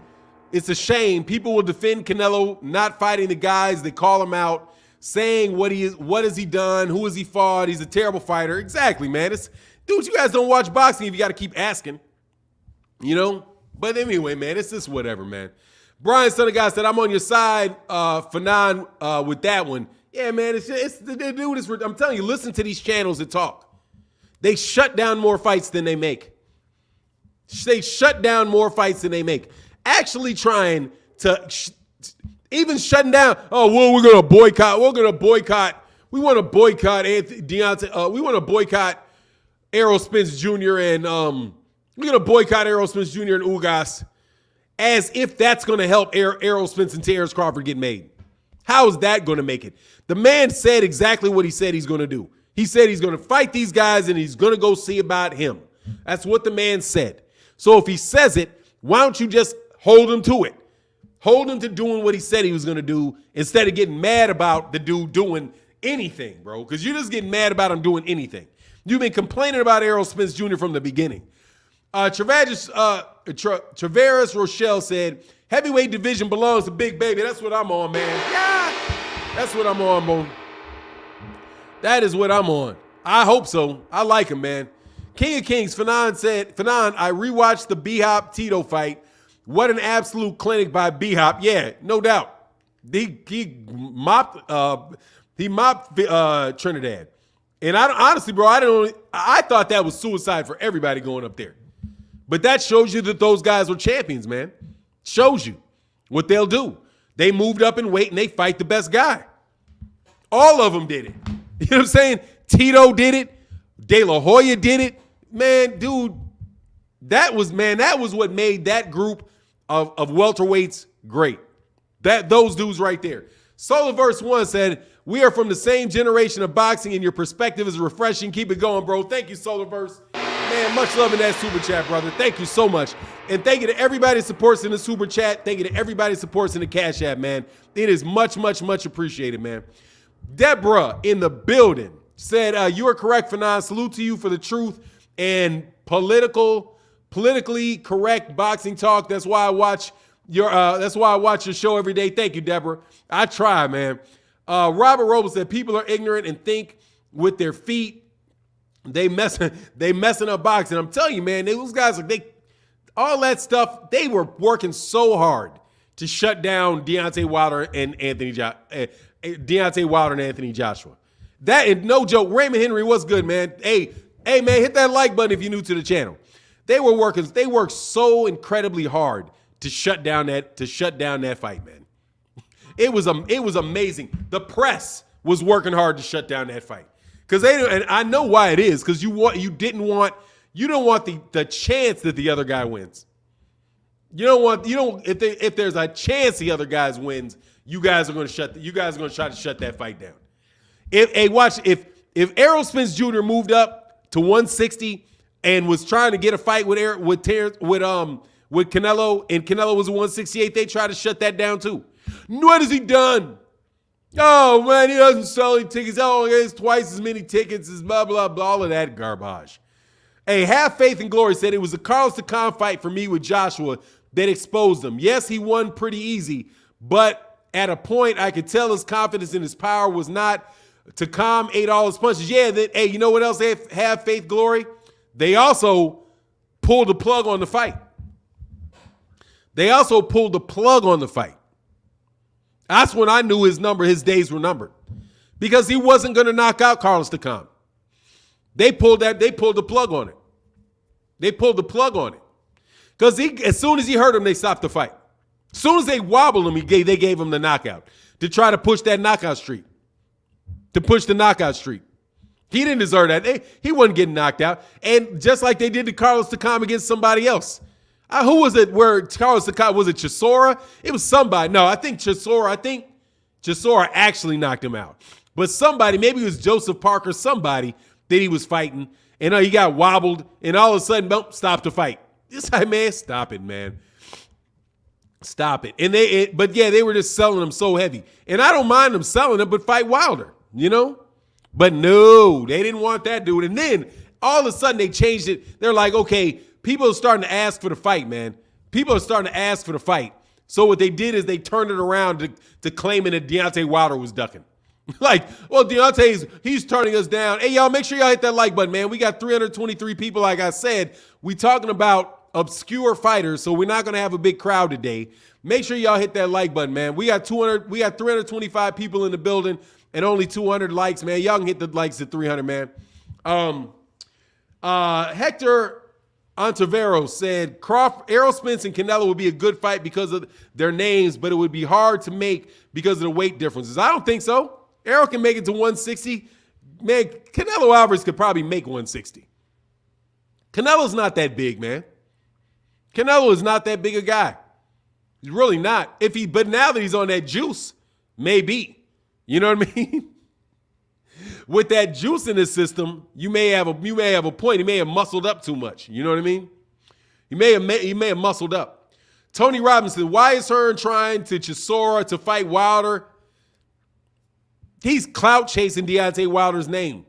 It's a shame. People will defend Canelo not fighting the guys that call him out, saying what has he done? Who has he fought? He's a terrible fighter. Exactly, man. Dude, you guys don't watch boxing if you got to keep asking, you know? But anyway, man, it's just whatever, man. Brian Son of God said, I'm on your side, Fanon, with that one. Yeah, man, I'm telling you, listen to these channels that talk. They shut down more fights than they make. Actually trying to, even shutting down, we're going to boycott. We want to boycott Deontay. We want to boycott Errol Spence Jr. and we're going to boycott Errol Spence Jr. and Ugas. As if that's going to help Errol Spence and Terrence Crawford get made. How is that going to make it? The man said exactly what he said he's going to do. He said he's going to fight these guys and he's going to go see about him. That's what the man said. So if he says it, why don't you just hold him to it? Hold him to doing what he said he was going to do instead of getting mad about the dude doing anything, bro. Because you're just getting mad about him doing anything. You've been complaining about Errol Spence Jr. from the beginning. Travaris Rochelle said, heavyweight division belongs to Big Baby. That's what I'm on, man. Yeah, that's what I'm on, bro. That is what I'm on. I hope so. I like him, man. King of Kings, Fanon said, I rewatched the B-Hop Tito fight. What an absolute clinic by B-Hop. Yeah, no doubt. He mopped Trinidad. And honestly, bro, I thought that was suicide for everybody going up there. But that shows you that those guys were champions, man. Shows you what they'll do. They moved up in weight and they fight the best guy. All of them did it. You know what I'm saying? Tito did it. De La Hoya did it. Man, dude, that was what made that group of welterweights great. Those dudes right there. Solarverse 1 said, we are from the same generation of boxing and your perspective is refreshing. Keep it going, bro. Thank you, Solarverse. Man, much love in that super chat, brother. Thank you so much. And thank you to everybody that supports in the super chat. Thank you to everybody that supports in the Cash App, man. It is much, much, much appreciated, man. Deborah in the building said, you are correct, Fanon. Salute to you for the truth and politically correct boxing talk. That's why I watch your show every day. Thank you, Deborah. I try, man. Robert Robles said, people are ignorant and think with their feet. They messing up boxing. I'm telling you, man, those guys, all that stuff, they were working so hard to shut down Deontay Wilder and Anthony Joshua. That, and no joke, Raymond Henry, what's good, man? Hey, man, hit that like button if you're new to the channel. They worked so incredibly hard to shut down that fight, man. It was amazing. The press was working hard to shut down that fight. And I know why it is, because you don't want the chance that the other guy wins. If there's a chance the other guy wins, you guys are going to try to shut that fight down. If Errol Spence Jr. moved up to 160 and was trying to get a fight with Canelo, and Canelo was at 168, they tried to shut that down too. What has he done? Oh man, he doesn't sell any tickets. Oh, he has twice as many tickets as blah blah blah. All of that garbage. Hey, Have Faith and Glory said it was the Carlos Takam fight for me with Joshua that exposed him. Yes, he won pretty easy, but at a point I could tell his confidence in his power was not. Takam ate all his punches. Yeah, hey, you know what else they Have Faith, Glory? They also pulled the plug on the fight. That's when I knew his days were numbered, because he wasn't going to knock out Carlos Takam. They pulled the plug on it. Because as soon as he hurt him, they stopped the fight. As soon as they wobbled him, they gave him the knockout to try to push that knockout streak. He didn't deserve that. He wasn't getting knocked out. And just like they did to Carlos Takam against somebody else. Who was it where Carlos Takam, was it Chisora? It was somebody. No, I think Chisora actually knocked him out. But somebody, maybe it was Joseph Parker, somebody that he was fighting, and he got wobbled, and all of a sudden, nope, stop the fight. This guy, man, stop it, man. Stop it. And they were just selling him so heavy. And I don't mind them selling him, but fight Wilder, But no, they didn't want that dude. And then all of a sudden they changed it. They're like, okay, people are starting to ask for the fight, man. So what they did is they turned it around to claiming that Deontay Wilder was ducking. Like, well, he's turning us down. Hey, y'all, make sure y'all hit that like button, man. We got 323 people, like I said. We talking about obscure fighters, so we're not going to have a big crowd today. Make sure y'all hit that like button, man. We got 325 people in the building and only 200 likes, man. Y'all can hit the likes at 300, man. Hector Ontiveros said Errol Spence and Canelo would be a good fight because of their names, but it would be hard to make because of the weight differences. I don't think so. Errol can make it to 160. Man, Canelo Alvarez could probably make 160. Canelo's not that big, man. Canelo is not that big a guy. He's really not. But now that he's on that juice, maybe. You know what I mean? With that juice in his system, you may have a point. He may have muscled up too much. You know what I mean? He may have muscled up. Tony Robinson, why is Hearn trying to Chisora to fight Wilder? He's clout chasing Deontay Wilder's name.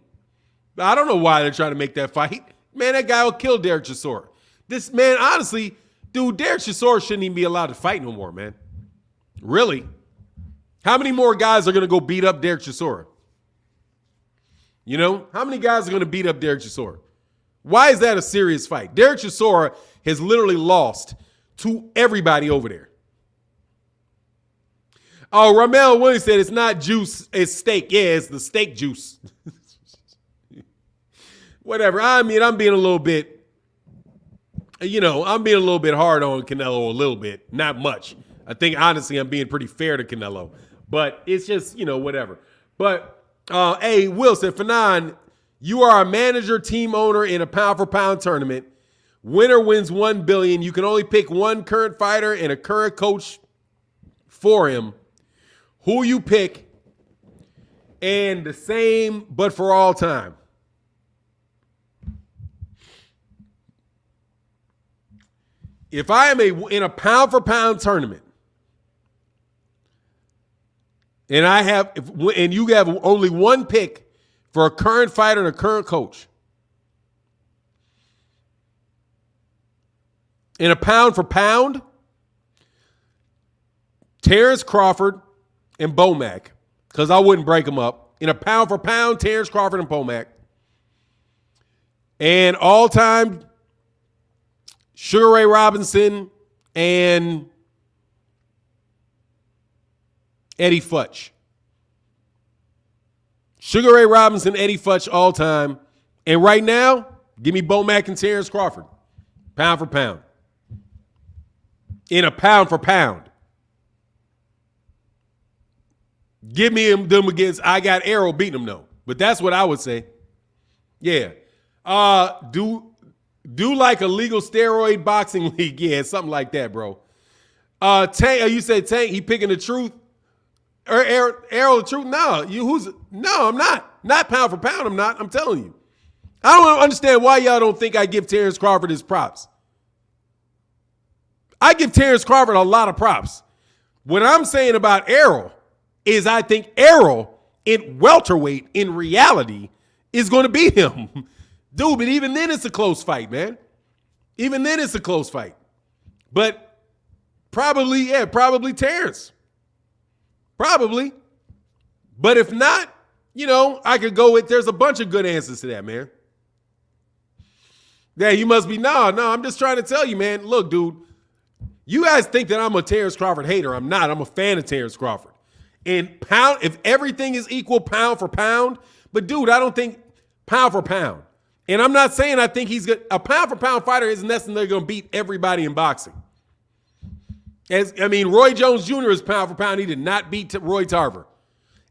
I don't know why they're trying to make that fight. Man, that guy will kill Derek Chisora. This man, honestly, dude, Derek Chisora shouldn't even be allowed to fight no more, man. Really? How many more guys are going to go beat up Derek Chisora? How many guys are going to beat up Derek Chisora? Why is that a serious fight? Derek Chisora has literally lost to everybody over there. Oh, Ramel Williams said it's not juice, it's steak. Yeah, it's the steak juice. Whatever. I mean, I'm being a little bit hard on Canelo a little bit. Not much. I think, honestly, I'm being pretty fair to Canelo. But it's just, whatever. But, hey, Will said, Fanon, you are a manager, team owner in a pound-for-pound tournament. Winner wins $1 billion. You can only pick one current fighter and a current coach for him. Who you pick, and the same, but for all time. If I am in a pound-for-pound tournament, and you have only one pick for a current fighter and a current coach, in a pound-for-pound, Terrence Crawford and Bomac, because I wouldn't break them up. In a pound-for-pound, Terrence Crawford and Bomac. And all-time, Sugar Ray Robinson and Eddie Futch. Sugar Ray Robinson, Eddie Futch, all-time. And right now, give me Bomac and Terrence Crawford. Pound for pound. In a pound for pound. Give me them against, I got Errol beating them though. But that's what I would say. Yeah. Do like a legal steroid boxing league. Yeah, something like that, bro. Tank, you said Tank, he picking the truth? Errol the truth? No, I'm not. Not pound for pound, I'm not. I'm telling you. I don't understand why y'all don't think I give Terrence Crawford his props. I give Terrence Crawford a lot of props. What I'm saying about Errol is I think Errol in welterweight in reality is going to beat him. Dude, but even then it's a close fight, man. Even then it's a close fight. But probably Terrence. Probably. But if not, I could go with, there's a bunch of good answers to that, man. Yeah, you must be, no, I'm just trying to tell you, man. Look, dude, you guys think that I'm a Terrence Crawford hater. I'm not. I'm a fan of Terrence Crawford. And if everything is equal pound for pound, but dude, I don't think pound for pound. And I'm not saying I think he's good. A pound for pound fighter isn't necessarily going to beat everybody in boxing. Roy Jones Jr. is pound for pound. He did not beat Roy Tarver.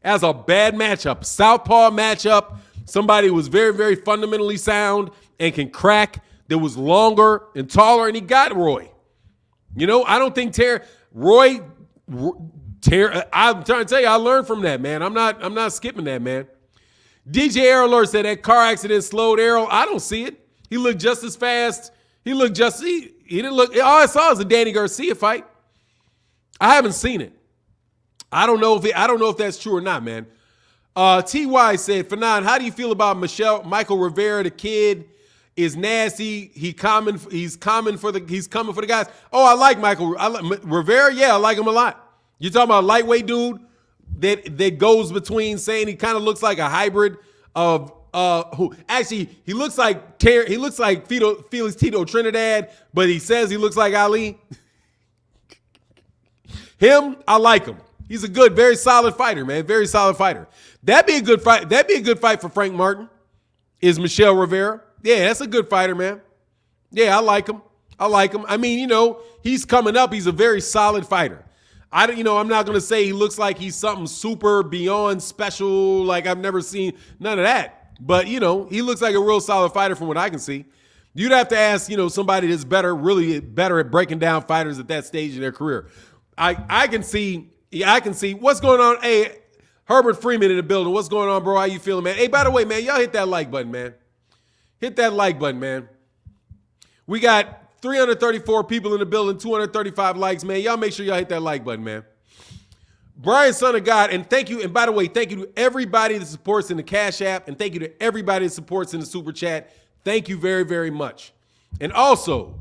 As a bad matchup, southpaw matchup, somebody who was very, very fundamentally sound and can crack, that was longer and taller, and he got Roy. I don't think I'm trying to tell you, I learned from that, man. I'm not skipping that, man. DJ Errol said that car accident slowed Errol. I don't see it. He looked just as fast. He didn't look, all I saw was a Danny Garcia fight. I haven't seen it. I don't know if that's true or not, man. TY said, Fanon, how do you feel about Michael Rivera, the kid? Is nasty. He's coming for the guys. Oh, I like Rivera. Yeah, I like him a lot. You're talking about a lightweight dude that goes between saying he kind of looks like a hybrid of who actually he looks like Felix Tito Trinidad, but he says he looks like Ali. Him, I like him. He's a good, very solid fighter, man. Very solid fighter. That'd be a good fight. That'd be a good fight for Frank Martin. Is Michelle Rivera. Yeah, that's a good fighter, man. Yeah, I like him. He's coming up. He's a very solid fighter. I'm not going to say he looks like he's something super beyond special, like I've never seen, none of that. But, he looks like a real solid fighter from what I can see. You'd have to ask, somebody that's really better at breaking down fighters at that stage of their career. I can see what's going on. Hey, Herbert Freeman in the building. What's going on, bro? How you feeling, man? Hey, by the way, man, y'all hit that like button, man. Hit that like button, man. We got 334 people in the building, 235 likes, man. Y'all make sure y'all hit that like button, man. Brian, son of God, and thank you. And by the way, thank you to everybody that supports in the Cash App, and thank you to everybody that supports in the Super Chat. Thank you very, very much. And also,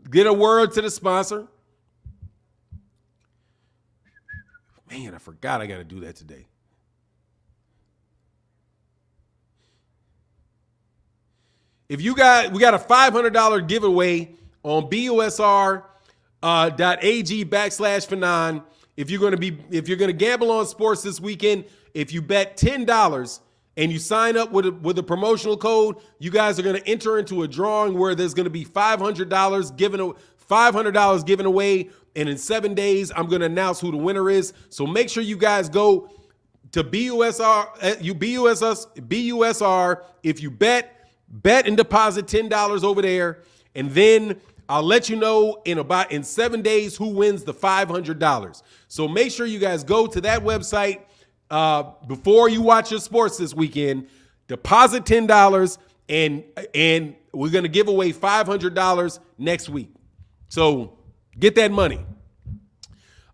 get a word to the sponsor. Man, I forgot I got to do that today. We got a $500 giveaway on busr.ag/Fanon. If you're going to gamble on sports this weekend, if you bet $10 and you sign up with a promotional code, you guys are going to enter into a drawing where there's going to be $500 given away. And in 7 days, I'm going to announce who the winner is. So make sure you guys go to BUSR. If you bet and deposit $10 over there, and then I'll let you know in 7 days who wins the $500. So make sure you guys go to that website before you watch your sports this weekend. Deposit $10, and we're going to give away $500 next week. So get that money.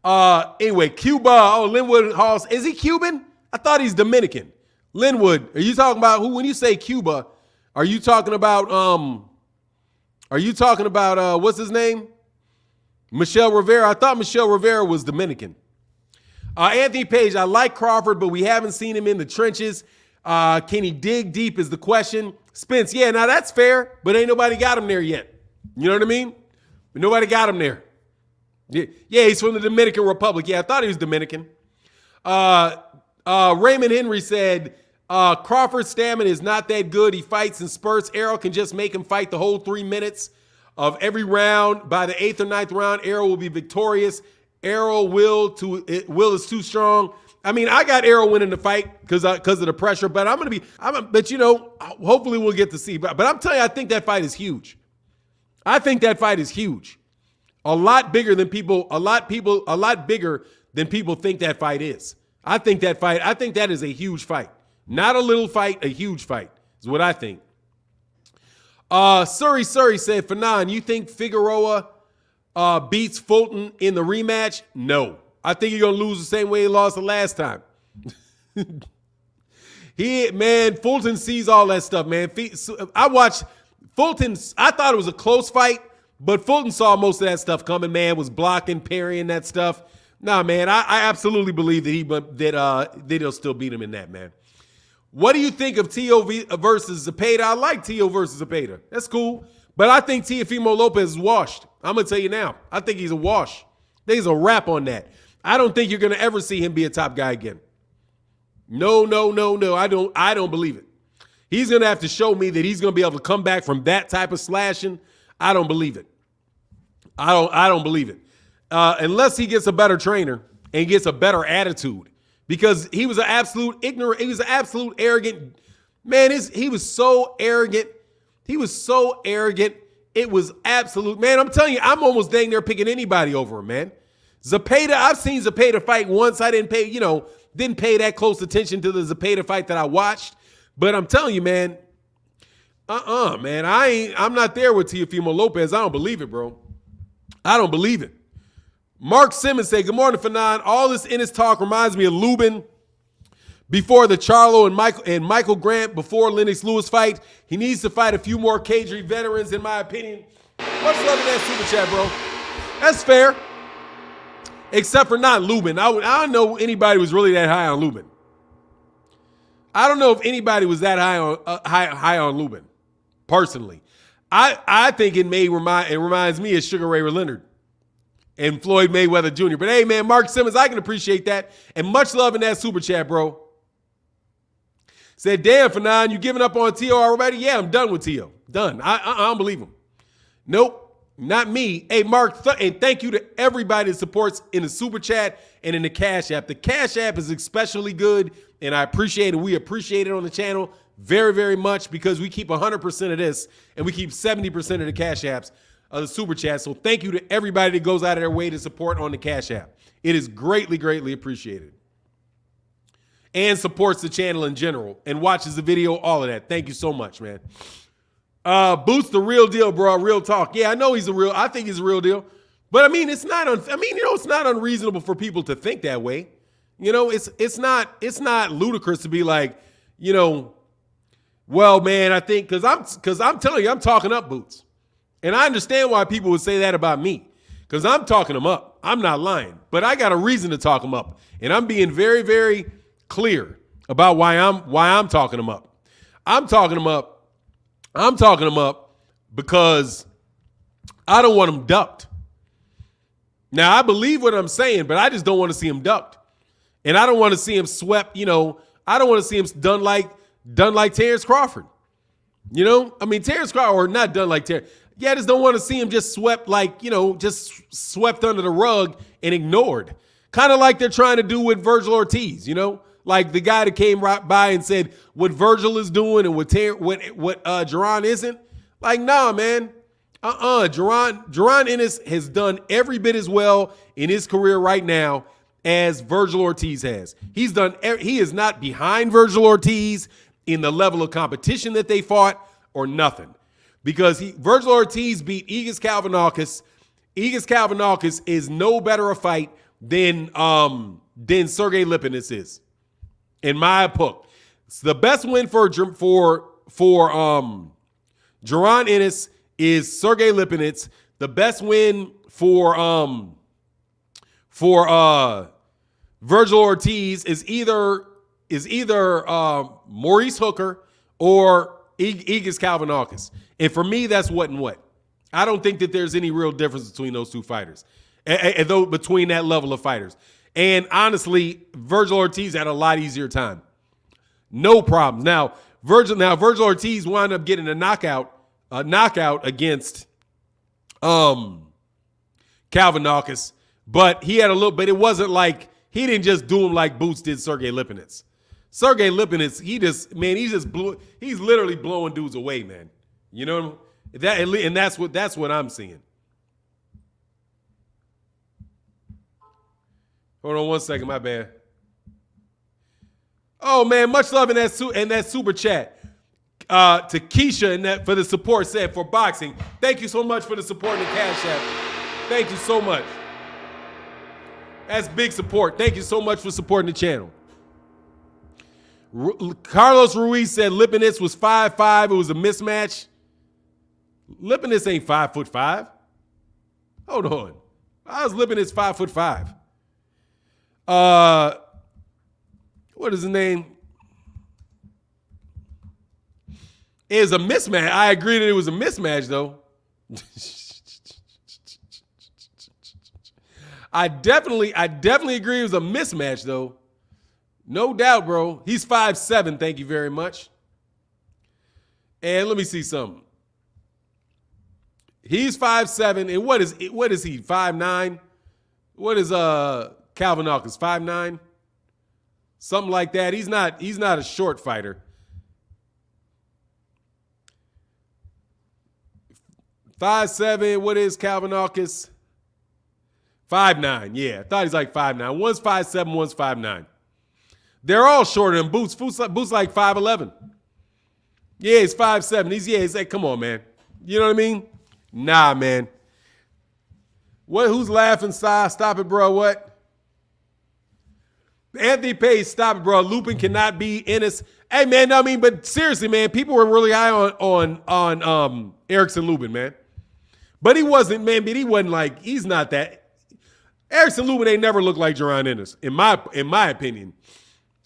Anyway, Cuba. Oh, Linwood Halls. Is he Cuban? I thought he's Dominican. Linwood, are you talking about who? When you say Cuba, are you talking about what's his name? Michelle Rivera. I thought Michelle Rivera was Dominican. Anthony Page, I like Crawford, but we haven't seen him in the trenches. Can he dig deep is the question. Spence, yeah, now that's fair, but ain't nobody got him there yet. You know what I mean? But nobody got him there. Yeah, he's from the Dominican Republic. Yeah, I thought he was Dominican. Raymond Henry said, Crawford's stamina is not that good. He fights in spurts. Errol can just make him fight the whole 3 minutes. of every round. By the 8th or 9th round, Errol will be victorious. Errol will is too strong. I mean, I got Errol winning the fight because of the pressure, but but you know, hopefully we'll get to see. But I'm telling you, I think that fight is huge. I think that fight is huge. A lot bigger than people think that fight is. I think that is a huge fight. Not a little fight, a huge fight is what I think. Surrey said, Fanon, you think Figueroa beats Fulton in the rematch? No. I think he's going to lose the same way he lost the last time. Fulton sees all that stuff, man. I watched Fulton's, I thought it was a close fight, but Fulton saw most of that stuff coming, man, was blocking, parrying that stuff. Nah, man, I absolutely believe that he'll still beat him in that, man. What do you think of Teo versus Zepeda? I like Teo versus Zepeda. That's cool. But I think Teofimo Lopez is washed. I'm going to tell you now. I think he's a wash. There's a wrap on that. I don't think you're going to ever see him be a top guy again. No. I don't believe it. He's going to have to show me that he's going to be able to come back from that type of slashing. I don't believe it. I don't believe it. Unless he gets a better trainer and gets a better attitude. Because he was an absolute ignorant, he was an absolute arrogant, man, he was so arrogant. He was so arrogant. It was absolute, man, I'm telling you, I'm almost dang near picking anybody over him, man. Zepeda, I've seen Zepeda fight once. I didn't pay that close attention to the Zepeda fight that I watched. But I'm telling you, man, man, I'm not there with Teofimo Lopez. I don't believe it, bro. I don't believe it. Mark Simmons said, good morning, Fanon. All this Ennis talk reminds me of Lubin before the Charlo and Michael Grant before Lennox Lewis fight. He needs to fight a few more cage veterans, in my opinion. Much love in that super chat, bro. That's fair. Except for not Lubin. I don't know anybody was really that high on Lubin. I don't know if anybody was that high on Lubin, personally. I think it reminds me of Sugar Ray Leonard and Floyd Mayweather Jr. But hey, man, Mark Simmons, I can appreciate that. And much love in that super chat, bro. Said, damn, Fanon, you giving up on Teo already? Yeah, I'm done with Teo. Done. I don't believe him. Nope, not me. Hey, Mark, and thank you to everybody that supports in the super chat and in the Cash App. The Cash App is especially good, and I appreciate it. We appreciate it on the channel very, very much because we keep 100% of this, and we keep 70% of the Cash Apps. Of the super chat. So thank you to everybody that goes out of their way to support on the Cash App. It is greatly, greatly appreciated. And supports the channel in general and watches the video, all of that. Thank you so much, man. Boots the real deal, bro. Real talk. Yeah, I know I think he's a real deal. But I mean, it's not unreasonable for people to think that way. You know, it's not ludicrous to be like, you know, well, man, I think because I'm telling you, I'm talking up Boots. And I understand why people would say that about me, because I'm talking them up. I'm not lying, but I got a reason to talk them up, and I'm being very, very clear about why I'm talking them up. I'm talking them up because I don't want them ducked. Now I believe what I'm saying, but I just don't want to see him ducked, and I don't want to see him swept. You know, I don't want to see him done like Terrence Crawford. You know, I mean Terrence Crawford, or not done like Terrence. Yeah, I just don't want to see him just swept swept under the rug and ignored. Kind of like they're trying to do with Virgil Ortiz, you know? Like the guy that came right by and said what Virgil is doing and what Jaron isn't. Like, nah, man. Jaron Ennis has done every bit as well in his career right now as Virgil Ortiz has. He is not behind Virgil Ortiz in the level of competition that they fought or nothing. Because Virgil Ortiz beat Egis Kalvanakis. Egis Kalvanakis is no better a fight than Sergey Lipinets is, in my book. It's the best win for Jaron Ennis is Sergey Lipinets. The best win for Virgil Ortiz is either Maurice Hooker or Egis Kalvanakis. And for me, that's what and what. I don't think that there's any real difference between those two fighters, between that level of fighters. And honestly, Virgil Ortiz had a lot easier time. No problem. Now, Virgil Ortiz wound up getting a knockout against Calvin Naukas, but he had a little, but it wasn't like, he didn't just do him like Boots did Sergey Lipinets. Sergey Lipinets, he's literally blowing dudes away, man. You know that, and that's what I'm seeing. Hold on one second, my bad. Oh man, much love in that super chat. To Keisha and that for the support, said for boxing. Thank you so much for the support in the Cash App. Thank you so much. That's big support. Thank you so much for supporting the channel. Carlos Ruiz said Lipinets was 5'5". It was a mismatch. Lipinets ain't 5'5". Hold on. How's Lipinets 5'5"? What is his name? It was a mismatch. I agree that it was a mismatch, though. I definitely agree it was a mismatch, though. No doubt, bro. He's 5'7". Thank you very much. And let me see something. He's 5'7", and what is he? 5'9"? What is Calvin Naukas? 5'9"? Something like that. He's not a short fighter. 5'7". What is Calvin Naukas? 5'9". Yeah, I thought he's like 5'9". One's 5'7", one's 5'9". They're all shorter than Boots. Boots like 5'11". Yeah, he's 5'7". He's like, come on, man. You know what I mean? Nah, man. What? Who's laughing? Stop it, bro. What? Anthony Page, stop it, bro. Lupin cannot be Ennis. Hey, man, I mean, but seriously, man, people were really high on Erickson Lubin, man. But he wasn't, man. But he wasn't like, he's not that. Erickson Lubin ain't never looked like Jaron Ennis, in my opinion.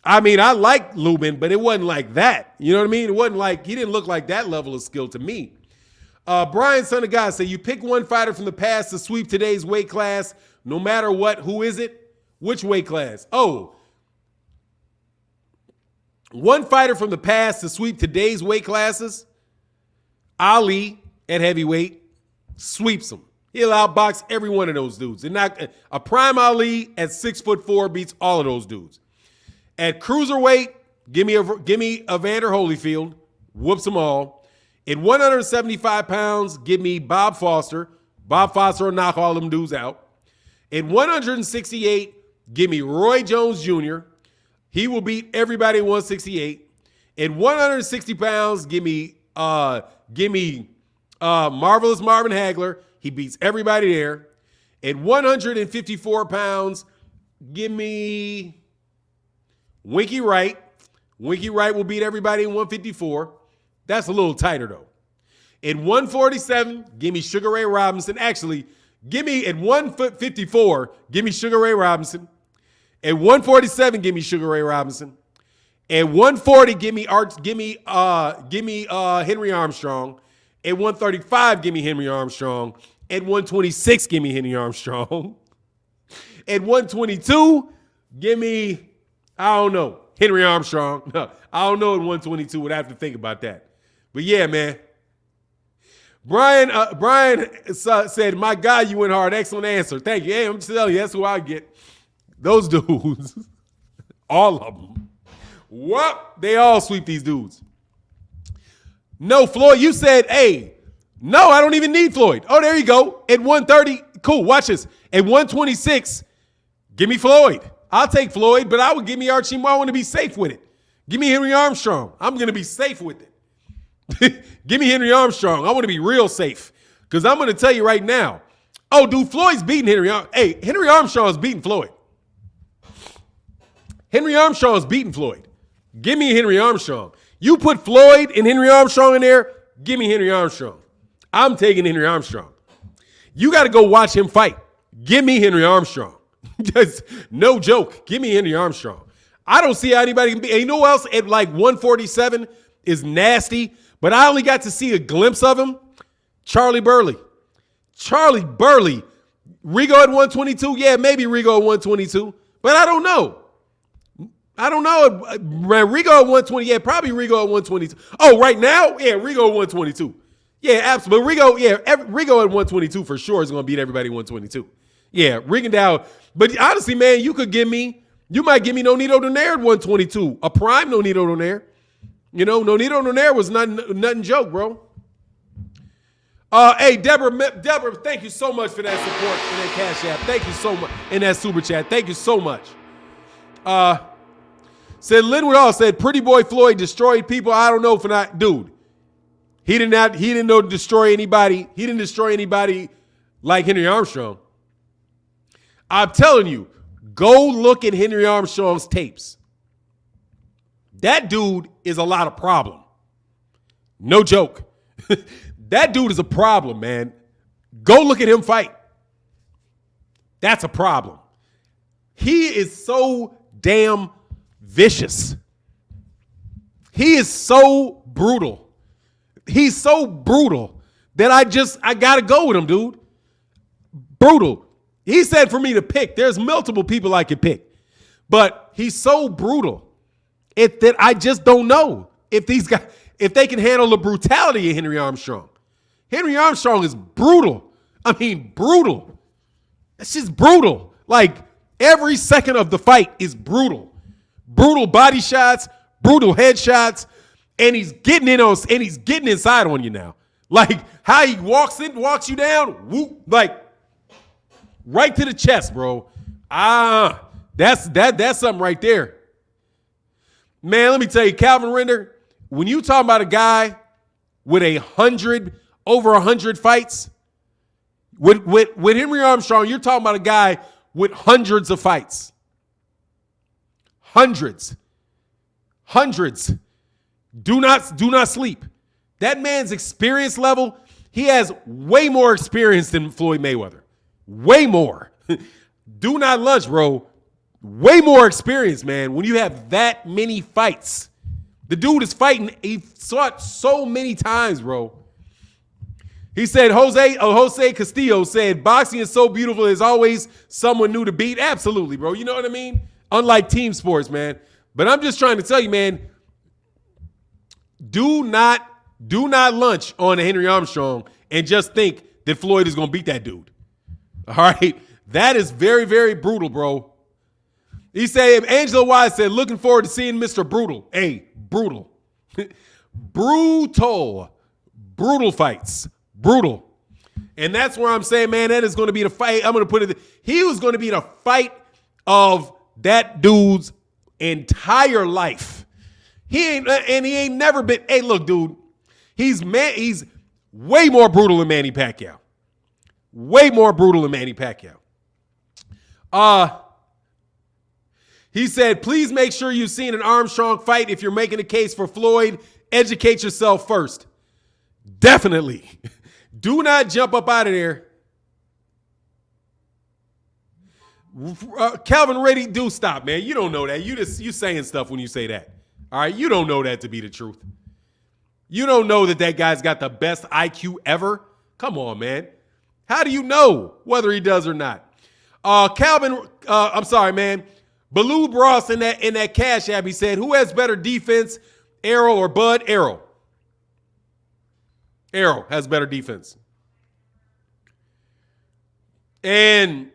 I mean, I like Lubin, but it wasn't like that. You know what I mean? It wasn't like, he didn't look like that level of skill to me. Brian, son of God, said, you pick one fighter from the past to sweep today's weight class, no matter what. Who is it? Which weight class? Oh, one fighter from the past to sweep today's weight classes. Ali at heavyweight sweeps him. He'll outbox every one of those dudes. And not a prime Ali at 6'4" beats all of those dudes. At cruiserweight, give me Evander Holyfield, whoops them all. At 175 pounds, give me Bob Foster. Bob Foster will knock all them dudes out. At 168, give me Roy Jones Jr. He will beat everybody at 168. At 160 pounds, give me Marvelous Marvin Hagler. He beats everybody there. At 154 pounds, give me Winky Wright. Winky Wright will beat everybody at 154. That's a little tighter, though. At 147, give me Sugar Ray Robinson. Actually, give me at 154, give me Sugar Ray Robinson. At 147, give me Sugar Ray Robinson. At 140, give me Henry Armstrong. At 135, give me Henry Armstrong. At 126, give me Henry Armstrong. At 122, give me, I don't know, Henry Armstrong. No, I don't know at 122. Would have to think about that. But yeah, man. Brian said, my God, you went hard. Excellent answer. Thank you. Hey, I'm just telling you, that's who I get. Those dudes, all of them. What? They all sweep these dudes. No, Floyd, you said, hey, no, I don't even need Floyd. Oh, there you go. At 130, cool, watch this. At 126, give me Floyd. I'll take Floyd, but I would give me Archie Moore. I want to be safe with it. Give me Henry Armstrong. I'm going to be safe with it. Give me Henry Armstrong. I want to be real safe because I'm going to tell you right now. Oh, dude, Floyd's beating Henry. Hey, Henry Armstrong's beating Floyd. Henry Armstrong's beating Floyd. Give me Henry Armstrong. You put Floyd and Henry Armstrong in there, give me Henry Armstrong. I'm taking Henry Armstrong. You got to go watch him fight. Give me Henry Armstrong. Just no joke. Give me Henry Armstrong. I don't see how anybody can be. And you know who else at like 147 is nasty, but I only got to see a glimpse of him? Charlie Burley. Charlie Burley. Rigo at 122? Yeah, maybe Rigo at 122, but I don't know. I don't know. Rigo at 120. Yeah, probably Rigo at 122. Oh, right now? Yeah, Rigo at 122. Yeah, absolutely. Rigo at 122 for sure is going to beat everybody at 122. Yeah, Rigondeaux. But honestly, man, you might give me Nonito Donaire at 122. A prime Nonito Donaire. You know, Nonito Donaire was nothing joke, bro. Hey, Deborah, thank you so much for that support in that Cash App. Thank you so much. In that Super Chat. Thank you so much. Said Linwood Hall said, Pretty Boy Floyd destroyed people. I don't know if not. Dude, he didn't know to destroy anybody. He didn't destroy anybody like Henry Armstrong. I'm telling you, go look at Henry Armstrong's tapes. That dude is a lot of problem. No joke. That dude is a problem, man. Go look at him fight. That's a problem. He is so damn vicious. He is so brutal. He's so brutal that I gotta go with him, dude. Brutal. He said for me to pick. There's multiple people I could pick. But he's so brutal that I just don't know if they can handle the brutality of Henry Armstrong. Henry Armstrong is brutal. I mean, brutal. It's just brutal. Like, every second of the fight is brutal. Brutal body shots, brutal headshots, and he's getting inside on you now. Like, how he walks you down, whoop, like, right to the chest, bro. That's something right there. Man, let me tell you, Calvin Render, when you talk about a guy with over 100 fights, with Henry Armstrong, you're talking about a guy with hundreds of fights. Hundreds. Do not sleep. That man's experience level, he has way more experience than Floyd Mayweather. Way more. Do not lunch, bro. Way more experience, man, when you have that many fights. The dude is fighting. He fought so many times, bro. He said, Jose Castillo said, boxing is so beautiful. There's always someone new to beat. Absolutely, bro. You know what I mean? Unlike team sports, man. But I'm just trying to tell you, man, do not lunch on Henry Armstrong and just think that Floyd is going to beat that dude. All right? That is very, very brutal, bro. He said, Angela Wise said, looking forward to seeing Mr. Brutal. Hey, brutal. Brutal fights. Brutal. And that's where I'm saying, man, that is going to be the fight. I'm going to put it, he was going to be the fight of that dude's entire life. He ain't never been, hey, look, dude, he's way more brutal than Manny Pacquiao. Way more brutal than Manny Pacquiao. He said, please make sure you've seen an Armstrong fight. If you're making a case for Floyd, educate yourself first. Definitely. Do not jump up out of there. Calvin Reddy, do stop, man. You don't know that. You saying stuff when you say that. All right? You don't know that to be the truth. You don't know that guy's got the best IQ ever. Come on, man. How do you know whether he does or not? Calvin, I'm sorry, man. Baloo Bross in that Cash App, he said, who has better defense, Errol or Bud? Errol. Errol has better defense. And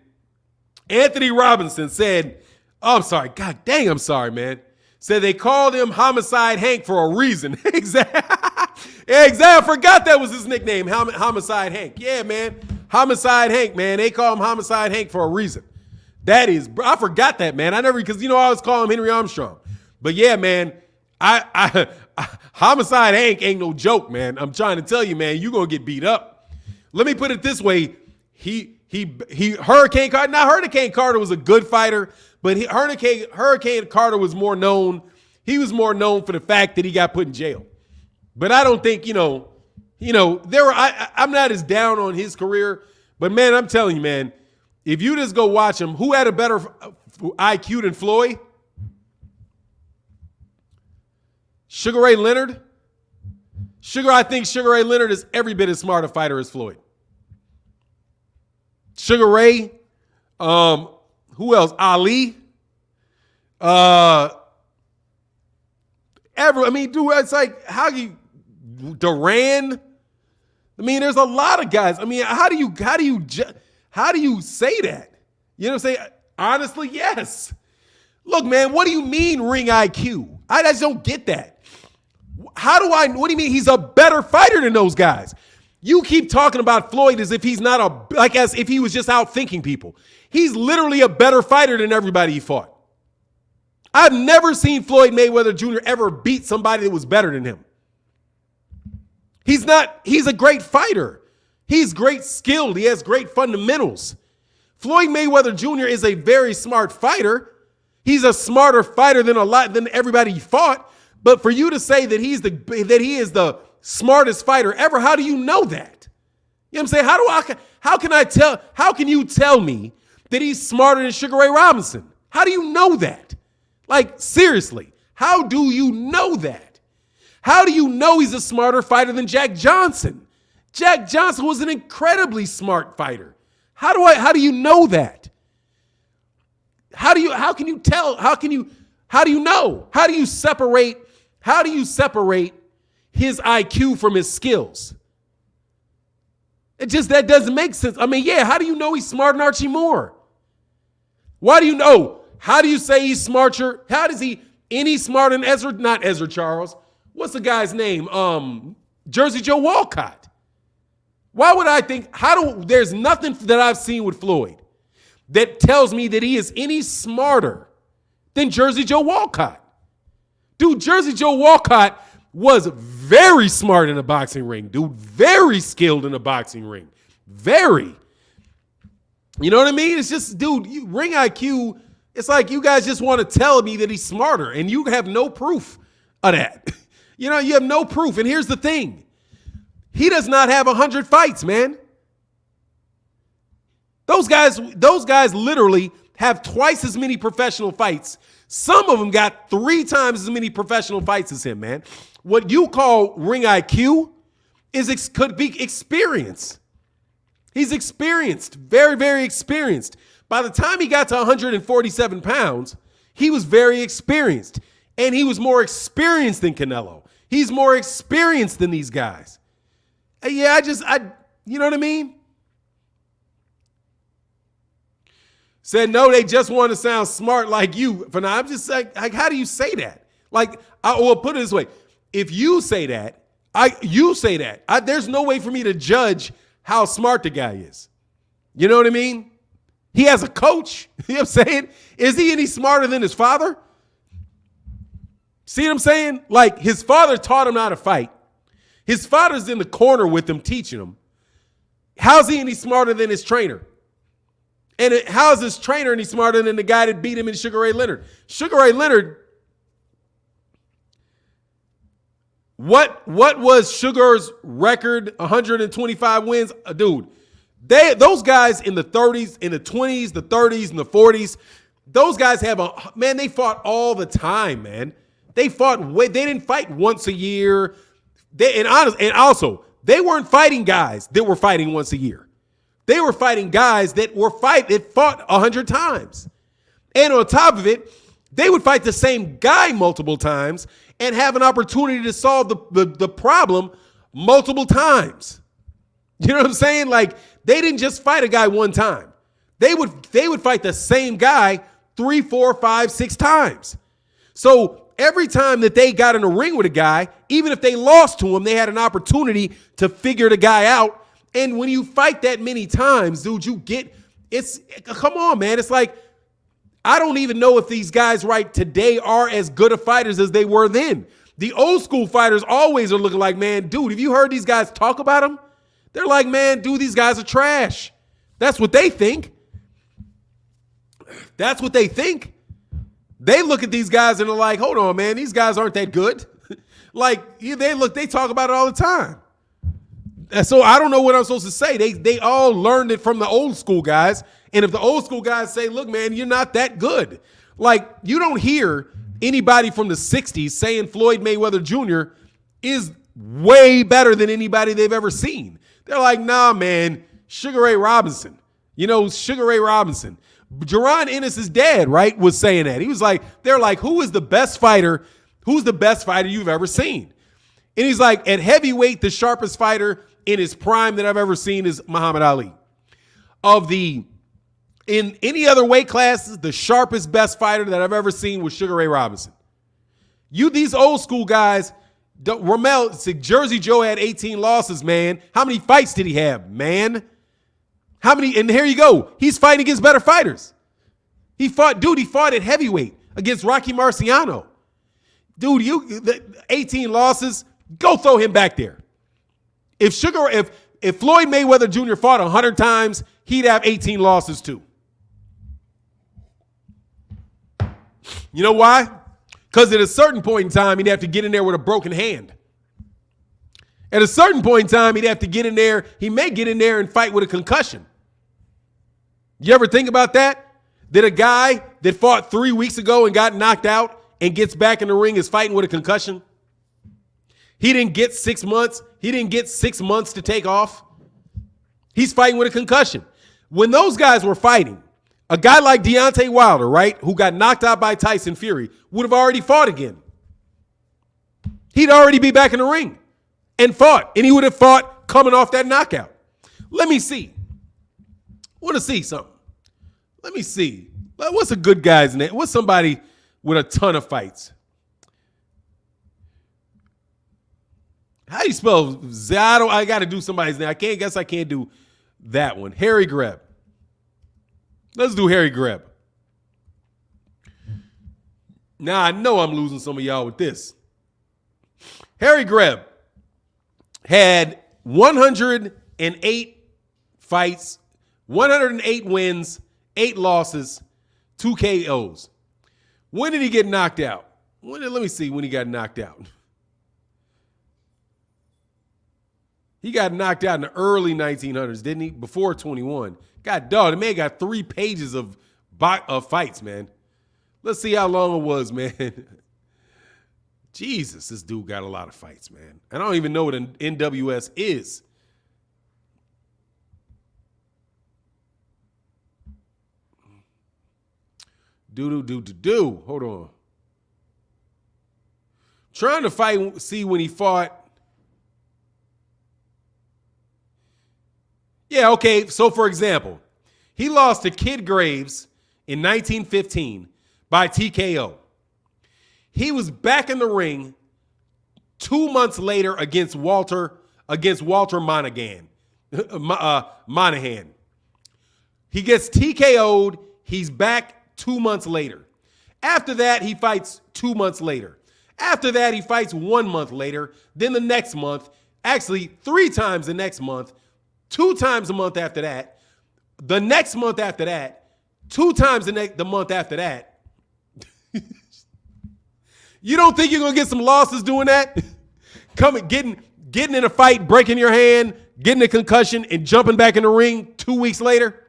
Anthony Robinson said, oh, I'm sorry. God dang, I'm sorry, man. Said they called him Homicide Hank for a reason. Exactly. I forgot that was his nickname, Homicide Hank. Yeah, man. Homicide Hank, man. They call him Homicide Hank for a reason. That is, I forgot that, man. Because I always call him Henry Armstrong. But yeah, man, Homicide Hank ain't no joke, man. I'm trying to tell you, man, you're going to get beat up. Let me put it this way. Hurricane Carter was a good fighter, but Hurricane Carter was more known. He was more known for the fact that he got put in jail. But I don't think, I'm not as down on his career, but man, I'm telling you, man, if you just go watch him, who had a better IQ than Floyd? Sugar Ray Leonard? I think Sugar Ray Leonard is every bit as smart a fighter as Floyd. Sugar Ray, who else? Ali. Dude, it's like, how you, Duran? I mean, there's a lot of guys. I mean, how do you say that? You know what I'm saying? Honestly, yes. Look, man, what do you mean ring IQ? I just don't get that. What do you mean he's a better fighter than those guys? You keep talking about Floyd as if he's not as if he was just out thinking people. He's literally a better fighter than everybody he fought. I've never seen Floyd Mayweather Jr. ever beat somebody that was better than him. He's a great fighter. He's great skilled. He has great fundamentals. Floyd Mayweather Jr. is a very smart fighter. He's a smarter fighter than everybody he fought. But for you to say that he is the smartest fighter ever, how do you know that? You know what I'm saying? How can you tell me that he's smarter than Sugar Ray Robinson? How do you know that? Like, seriously, how do you know that? How do you know he's a smarter fighter than Jack Johnson? Jack Johnson was an incredibly smart fighter. How do you know that? How do you know? How do you separate his IQ from his skills? That doesn't make sense. I mean, yeah, how do you know he's smarter than Archie Moore? Why do you know? How do you say he's smarter? How does he any smarter than not Ezra Charles? What's the guy's name? Jersey Joe Walcott. Why would I think, there's nothing that I've seen with Floyd that tells me that he is any smarter than Jersey Joe Walcott. Dude, Jersey Joe Walcott was very smart in a boxing ring, dude. Very skilled in a boxing ring. Very. You know what I mean? It's just, dude, ring IQ, it's like you guys just want to tell me that he's smarter, and you have no proof of that. You know, you have no proof. And here's the thing. He does not have 100 fights, man. Those guys literally have twice as many professional fights. Some of them got 3 times as many professional fights as him, man. What you call ring IQ could be experience. He's experienced, very, very experienced. By the time he got to 147 pounds, he was very experienced. And he was more experienced than Canelo. He's more experienced than these guys. Yeah, you know what I mean? Said, no, they just want to sound smart like you. For now, I'm just like, how do you say that? Like, I will put it this way. If you say that, there's no way for me to judge how smart the guy is. You know what I mean? He has a coach. You know what I'm saying? Is he any smarter than his father? See what I'm saying? Like, his father taught him how to fight. His father's in the corner with him, teaching him. How's he any smarter than his trainer? And how's his trainer any smarter than the guy that beat him in Sugar Ray Leonard? Sugar Ray Leonard, what was Sugar's record? 125 wins? Dude, those guys in the 30s, in the 20s, the 30s, and the 40s, those guys they fought all the time, man. They didn't fight once a year. They weren't fighting guys that were fighting once a year. They were fighting guys that fought 100 times. And on top of it, they would fight the same guy multiple times and have an opportunity to solve the problem multiple times. You know what I'm saying? Like, they didn't just fight a guy one time. They would fight the same guy 3, 4, 5, 6 times. So every time that they got in a ring with a guy, even if they lost to him, they had an opportunity to figure the guy out. And when you fight that many times, dude, come on, man. It's like, I don't even know if these guys right today are as good of fighters as they were then. The old school fighters always are looking like, man, dude, have you heard these guys talk about them? They're like, man, dude, these guys are trash. That's what they think. That's what they think. They look at these guys and they're like, hold on, man, these guys aren't that good. Like, they talk about it all the time. And so I don't know what I'm supposed to say. They all learned it from the old school guys. And if the old school guys say, look, man, you're not that good. Like, you don't hear anybody from the 60s saying Floyd Mayweather Jr. is way better than anybody they've ever seen. They're like, nah, man, Sugar Ray Robinson. You know, Sugar Ray Robinson. Jaron Ennis' dad, right, was saying that. He was like, they're like, who's the best fighter you've ever seen? And he's like, at heavyweight, the sharpest fighter in his prime that I've ever seen is Muhammad Ali. In any other weight classes, the sharpest, best fighter that I've ever seen was Sugar Ray Robinson. These old school guys, Jersey Joe had 18 losses, man. How many fights did he have, man? How many? And here you go. He's fighting against better fighters. He fought at heavyweight against Rocky Marciano. Dude, 18 losses, go throw him back there. If Floyd Mayweather Jr. fought 100 times, he'd have 18 losses too. You know why? Because at a certain point in time, he'd have to get in there with a broken hand. At a certain point in time, he'd have to get in there. He may get in there and fight with a concussion. You ever think about that? That a guy that fought 3 weeks ago and got knocked out and gets back in the ring is fighting with a concussion? He didn't get 6 months. He didn't get 6 months to take off. He's fighting with a concussion. When those guys were fighting, a guy like Deontay Wilder, right, who got knocked out by Tyson Fury, would have already fought again. He'd already be back in the ring and fought, and he would have fought coming off that knockout. Let me see. I want to see something. Let me see. What's a good guy's name? What's somebody with a ton of fights? How do you spell Zado? I got to do somebody's name. I can't do that one. Harry Greb. Let's do Harry Greb. Now, I know I'm losing some of y'all with this. Harry Greb had 108 fights, 108 wins, 8 losses, 2 KOs. When did he get knocked out? Let me see when he got knocked out. He got knocked out in the early 1900s, didn't he? Before 21. God dog, the man got 3 pages of fights, man. Let's see how long it was, man. Jesus, this dude got a lot of fights, man. I don't even know what an NWS is. Hold on. Trying to see when he fought. Yeah, okay. So, for example, he lost to Kid Graves in 1915 by TKO. He was back in the ring 2 months later against Walter Monahan. He gets TKO'd. He's back 2 months later. After that, he fights 2 months later. After that, he fights 1 month later. Then the next month, actually 3 times the next month, 2 times a month after that, the next month after that, 2 times the month after that. You don't think you're going to get some losses doing that? Getting in a fight, breaking your hand, getting a concussion, and jumping back in the ring 2 weeks later?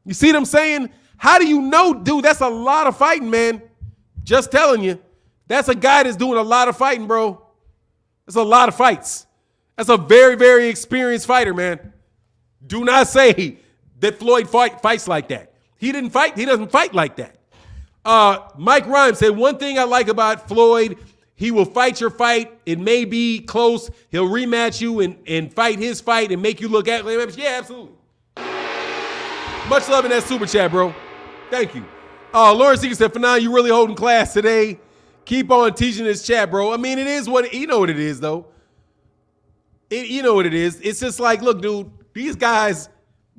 You see what I'm saying? How do you know, dude? That's a lot of fighting, man. Just telling you. That's a guy that's doing a lot of fighting, bro. That's a lot of fights. That's a very, very experienced fighter, man. Do not say that Floyd fights like that. He didn't fight. He doesn't fight like that. Mike Rhymes said, one thing I like about Floyd, he will fight your fight. It may be close. He'll rematch you and fight his fight and make you look at it. Yeah, absolutely. Much love in that super chat, bro. Thank you. Lawrence Seeger said, Fanon, you really holding class today. Keep on teaching this chat, bro. I mean, it is you know what it is, though. You know what it is. It's just like, look, dude, these guys,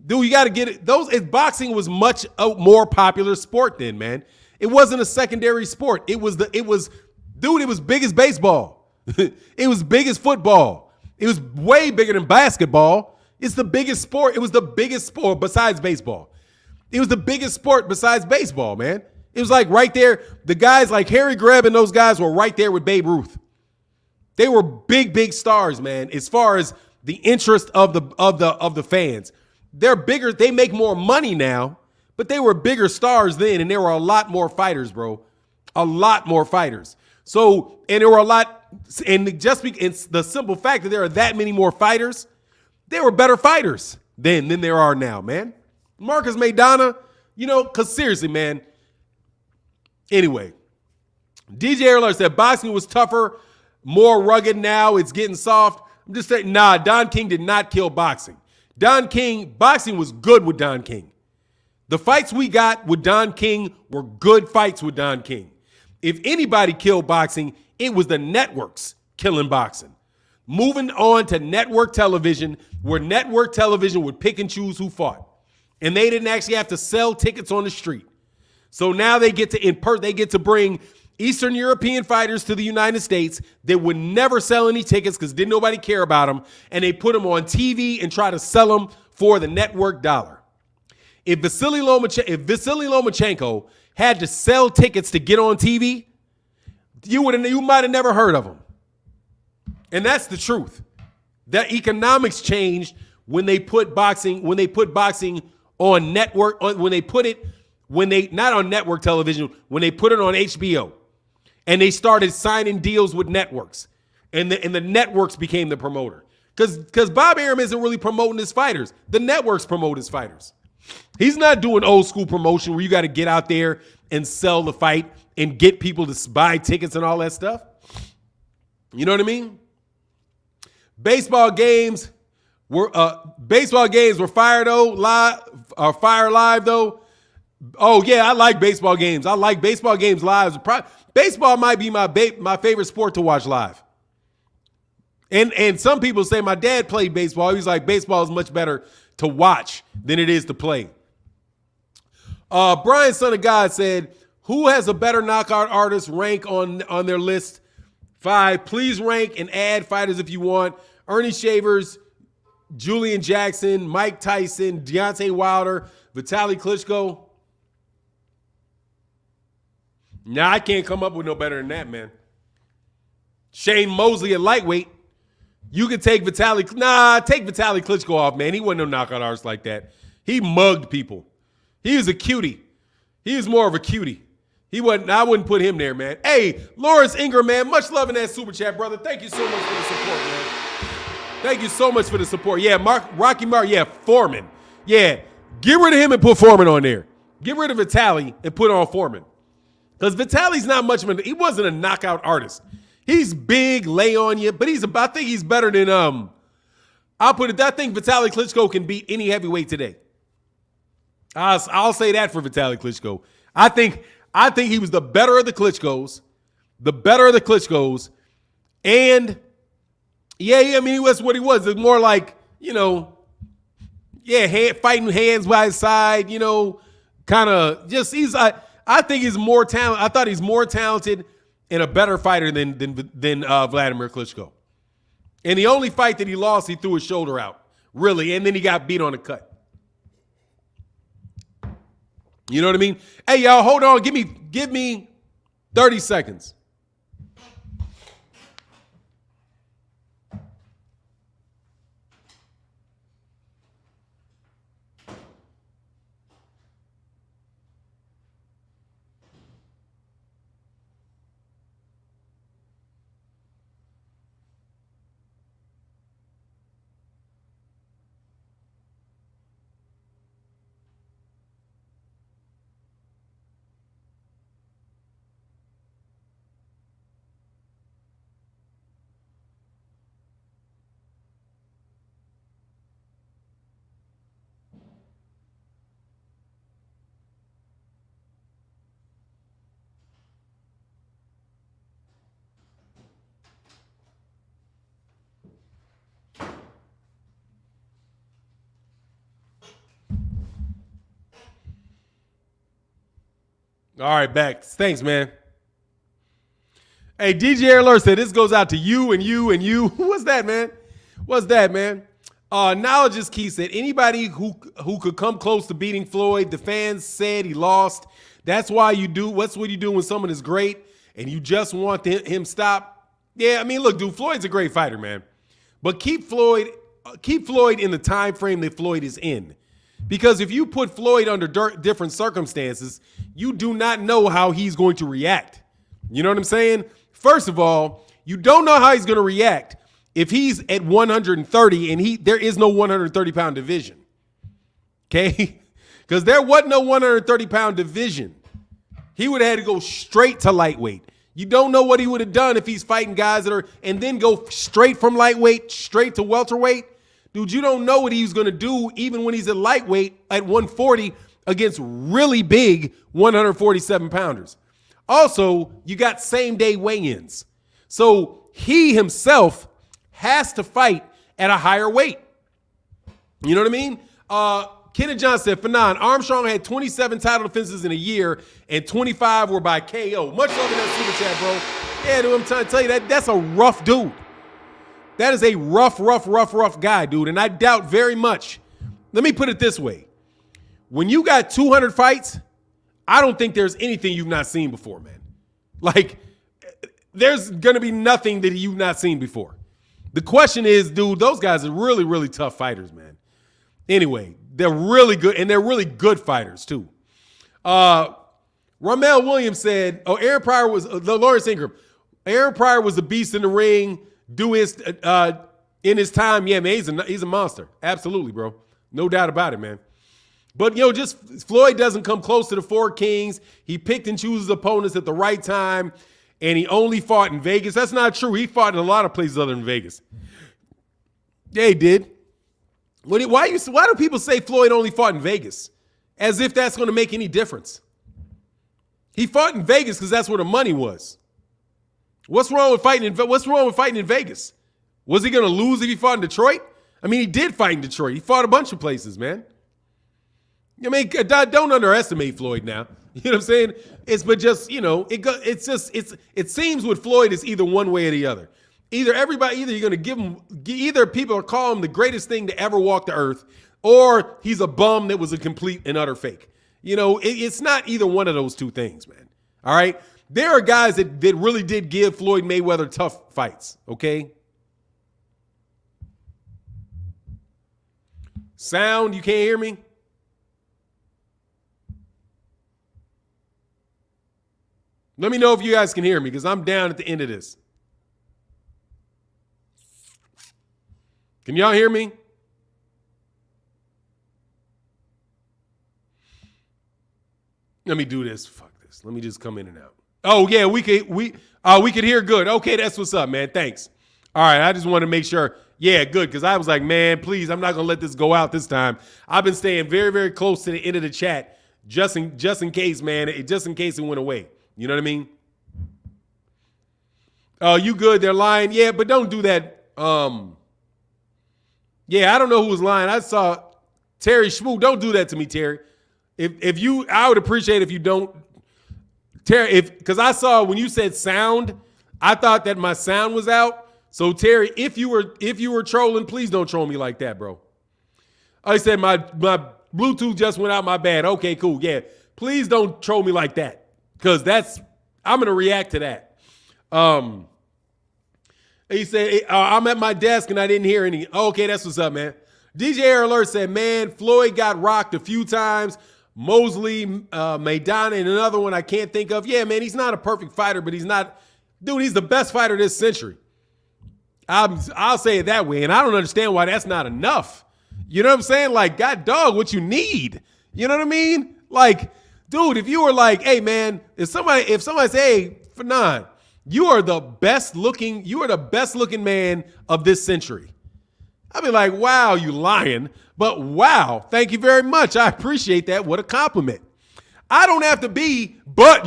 dude, you got to get it. Boxing was much a more popular sport then, man. It wasn't a secondary sport. It was big as baseball. It was big as football. It was way bigger than basketball. It's the biggest sport. It was the biggest sport besides baseball. It was the biggest sport besides baseball, man. It was like right there. The guys like Harry Greb and those guys were right there with Babe Ruth. They were big, big stars, man, as far as the interest of the fans. They're bigger. They make more money now, but they were bigger stars then, and there were a lot more fighters, bro. A lot more fighters. So, and there were a lot, and just it's the simple fact that there are that many more fighters, they were better fighters then than there are now, man. Marcus Maidana, because seriously, man. Anyway, DJ Erler said boxing was tougher, more rugged now. It's getting soft. I'm just saying, nah, Don King did not kill boxing. Boxing was good with Don King. The fights we got with Don King were good fights with Don King. If anybody killed boxing, it was the networks killing boxing. Moving on to network television, where network television would pick and choose who fought. And they didn't actually have to sell tickets on the street. So now they get to bring Eastern European fighters to the United States. They would never sell any tickets because didn't nobody care about them. And they put them on TV and try to sell them for the network dollar. If Vasily Lomachenko had to sell tickets to get on TV, you might have never heard of him. And that's the truth. That economics changed when they put boxing on network, not on network television, when they put it on HBO. And they started signing deals with networks. And the networks became the promoter. Because Bob Arum isn't really promoting his fighters. The networks promote his fighters. He's not doing old school promotion where you got to get out there and sell the fight and get people to buy tickets and all that stuff. You know what I mean? Baseball games were fire live though. Oh yeah, I like baseball games. I like baseball games live. Baseball might be my favorite sport to watch live. And some people say my dad played baseball. He's like, baseball is much better to watch than it is to play. Brian Son of God said, who has a better knockout artist rank on their list? 5. Please rank and add fighters if you want. Ernie Shavers, Julian Jackson, Mike Tyson, Deontay Wilder, Vitaly Klitschko. Nah, I can't come up with no better than that, man. Shane Mosley at lightweight. You could take Vitaly Klitschko off, man. He wasn't no knockout artist like that. He mugged people. He was a cutie. He was more of a cutie. I wouldn't put him there, man. Hey, Lawrence Ingram, man, much love in that super chat, brother. Thank you so much for the support, man. Thank you so much for the support. Yeah, Rocky Mark, yeah, Foreman. Yeah, get rid of him and put Foreman on there. Get rid of Vitaly and put on Foreman. Because Vitaly's not much of he wasn't a knockout artist. He's big, lay on you, but I think he's better than, I think Vitaly Klitschko can beat any heavyweight today. I'll say that for Vitaly Klitschko. I think he was the better of the Klitschkos. And I mean, he was what he was. It's more like, fighting hands by his side, kind of just I think he's more talented. I thought he's more talented and a better fighter than Vladimir Klitschko. And the only fight that he lost, he threw his shoulder out, really, and then he got beat on the cut. You know what I mean? Hey, y'all, hold on. Give me 30 seconds. All right, back. Thanks, man. Hey, DJ Alert said this goes out to you and you and you. What's that, man? Knowledge is key said anybody who could come close to beating Floyd, the fans said he lost. That's what you do when someone is great and you just want him stop. Yeah, I mean, look, dude, Floyd's a great fighter, man. But keep Floyd in the time frame that Floyd is in. Because if you put Floyd under different circumstances, you do not know how he's going to react. You know what I'm saying? First of all, you don't know how he's going to react if he's at 130 and there is no 130-pound division. Okay? Because there wasn't no 130-pound division. He would have had to go straight to lightweight. You don't know what he would have done if he's fighting guys that are, and then go straight from lightweight straight to welterweight. Dude, you don't know what he's going to do even when he's at lightweight at 140 against really big 147 pounders. Also, you got same day weigh-ins. So he himself has to fight at a higher weight. You know what I mean? Kenneth John said, Fanon, Armstrong had 27 title defenses in a year and 25 were by KO. Much love in that super chat, bro. Yeah, dude, I'm trying to tell you that's a rough dude. That is a rough guy, dude. And I doubt very much. Let me put it this way. When you got 200 fights, I don't think there's anything you've not seen before, man. Like, there's going to be nothing that you've not seen before. The question is, dude, those guys are really, really tough fighters, man. Anyway, they're really good, and they're really good fighters, too. Ramel Williams said, Aaron Pryor was, Lawrence Ingram, Aaron Pryor was a beast in the ring, in his time. Yeah, man, he's a monster. Absolutely, bro. No doubt about it, man. But, just Floyd doesn't come close to the Four Kings. He picked and chooses opponents at the right time, and he only fought in Vegas. That's not true. He fought in a lot of places other than Vegas. Yeah, he did. Why do people say Floyd only fought in Vegas? As if that's going to make any difference. He fought in Vegas because that's where the money was. What's wrong with fighting in Vegas? Was he going to lose if he fought in Detroit? I mean, he did fight in Detroit. He fought a bunch of places, man. I mean, don't underestimate Floyd now. You know what I'm saying? It seems with Floyd it's either one way or the other. Either you're going to give him, either people are calling him the greatest thing to ever walk the earth, or he's a bum that was a complete and utter fake. It's not either one of those two things, man. All right? There are guys that really did give Floyd Mayweather tough fights, okay? Sound, you can't hear me? Let me know if you guys can hear me, because I'm down at the end of this. Can y'all hear me? Let me do this. Fuck this. Let me just come in and out. Oh yeah, we could hear good. Okay, that's what's up, man. Thanks. All right, I just want to make sure. Yeah, good, because I was like, man, please, I'm not gonna let this go out this time. I've been staying very, very close to the end of the chat, just in case, man. Just in case it went away. You know what I mean? Oh, you good? They're lying. Yeah, but don't do that. Yeah, I don't know who was lying. I saw Terry Schmoo. Don't do that to me, Terry. I would appreciate if you don't. Terry, because I saw when you said sound, I thought that my sound was out. So Terry, if you were trolling, please don't troll me like that, bro. I said my Bluetooth just went out. My bad. Okay, cool. Yeah, please don't troll me like that, because I'm gonna react to that. He said, I'm at my desk and I didn't hear any. Okay, that's what's up, man. DJ Air Alert said, man, Floyd got rocked a few times. Mosley, Maidana, and another one I can't think of. Yeah, man, he's not a perfect fighter, but he's the best fighter this century. I'll say it that way, and I don't understand why that's not enough. You know what I'm saying? Like, God dog, what you need. You know what I mean? Like, dude, if you were like, hey, man, if somebody say, hey, Fanon, you are the best looking man of this century, I'd be like, wow, you lying. But wow, thank you very much. I appreciate that. What a compliment. I don't have to be, but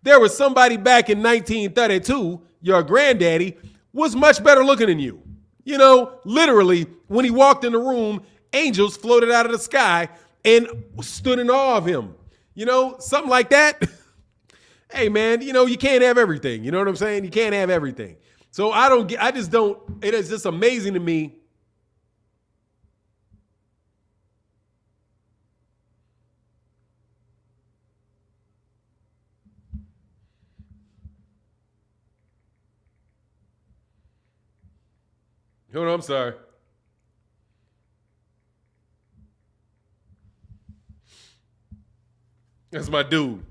there was somebody back in 1932, your granddaddy, was much better looking than you. Literally, when he walked in the room, angels floated out of the sky and stood in awe of him. Something like that. Hey, man, you can't have everything. You know what I'm saying? You can't have everything. So it is just amazing to me. Hold on, I'm sorry. That's my dude.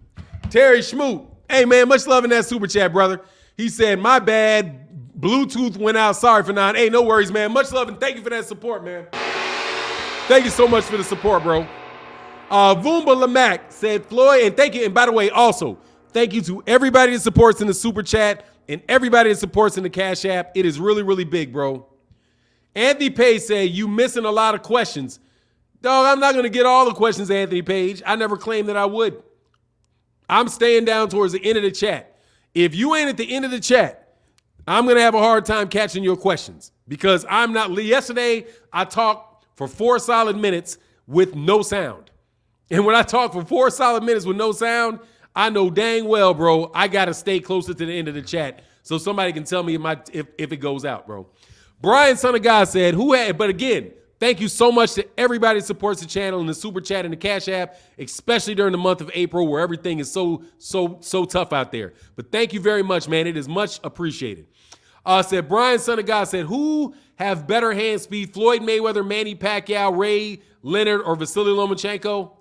Terry Schmoot. Hey, man, much love in that super chat, brother. He said, my bad. Bluetooth went out. Sorry for not. Hey, no worries, man. Much love and thank you for that support, man. Thank you so much for the support, bro. Voomba Lamac said, Floyd, and thank you. And by the way, also, Thank you to everybody that supports in the Super Chat and everybody that supports in the Cash App. It is really, really big, bro. Anthony Page said, you missing a lot of questions. Dog, I'm not going to get all the questions, Anthony Page. I never claimed that I would. I'm staying down towards the end of the chat. If you ain't at the end of the chat, I'm going to have a hard time catching your questions because I'm not. Yesterday, I talked for 4 solid minutes with no sound. And when I talk for 4 solid minutes with no sound, I know dang well, bro, I got to stay closer to the end of the chat so somebody can tell me if it goes out, bro. Brian, son of God, said, but again, thank you so much to everybody that supports the channel and the Super Chat and the Cash App, especially during the month of April where everything is so tough out there. But thank you very much, man. It is much appreciated. Said Brian, son of God, said, who have better hand speed, Floyd Mayweather, Manny Pacquiao, Ray Leonard, or Vasily Lomachenko?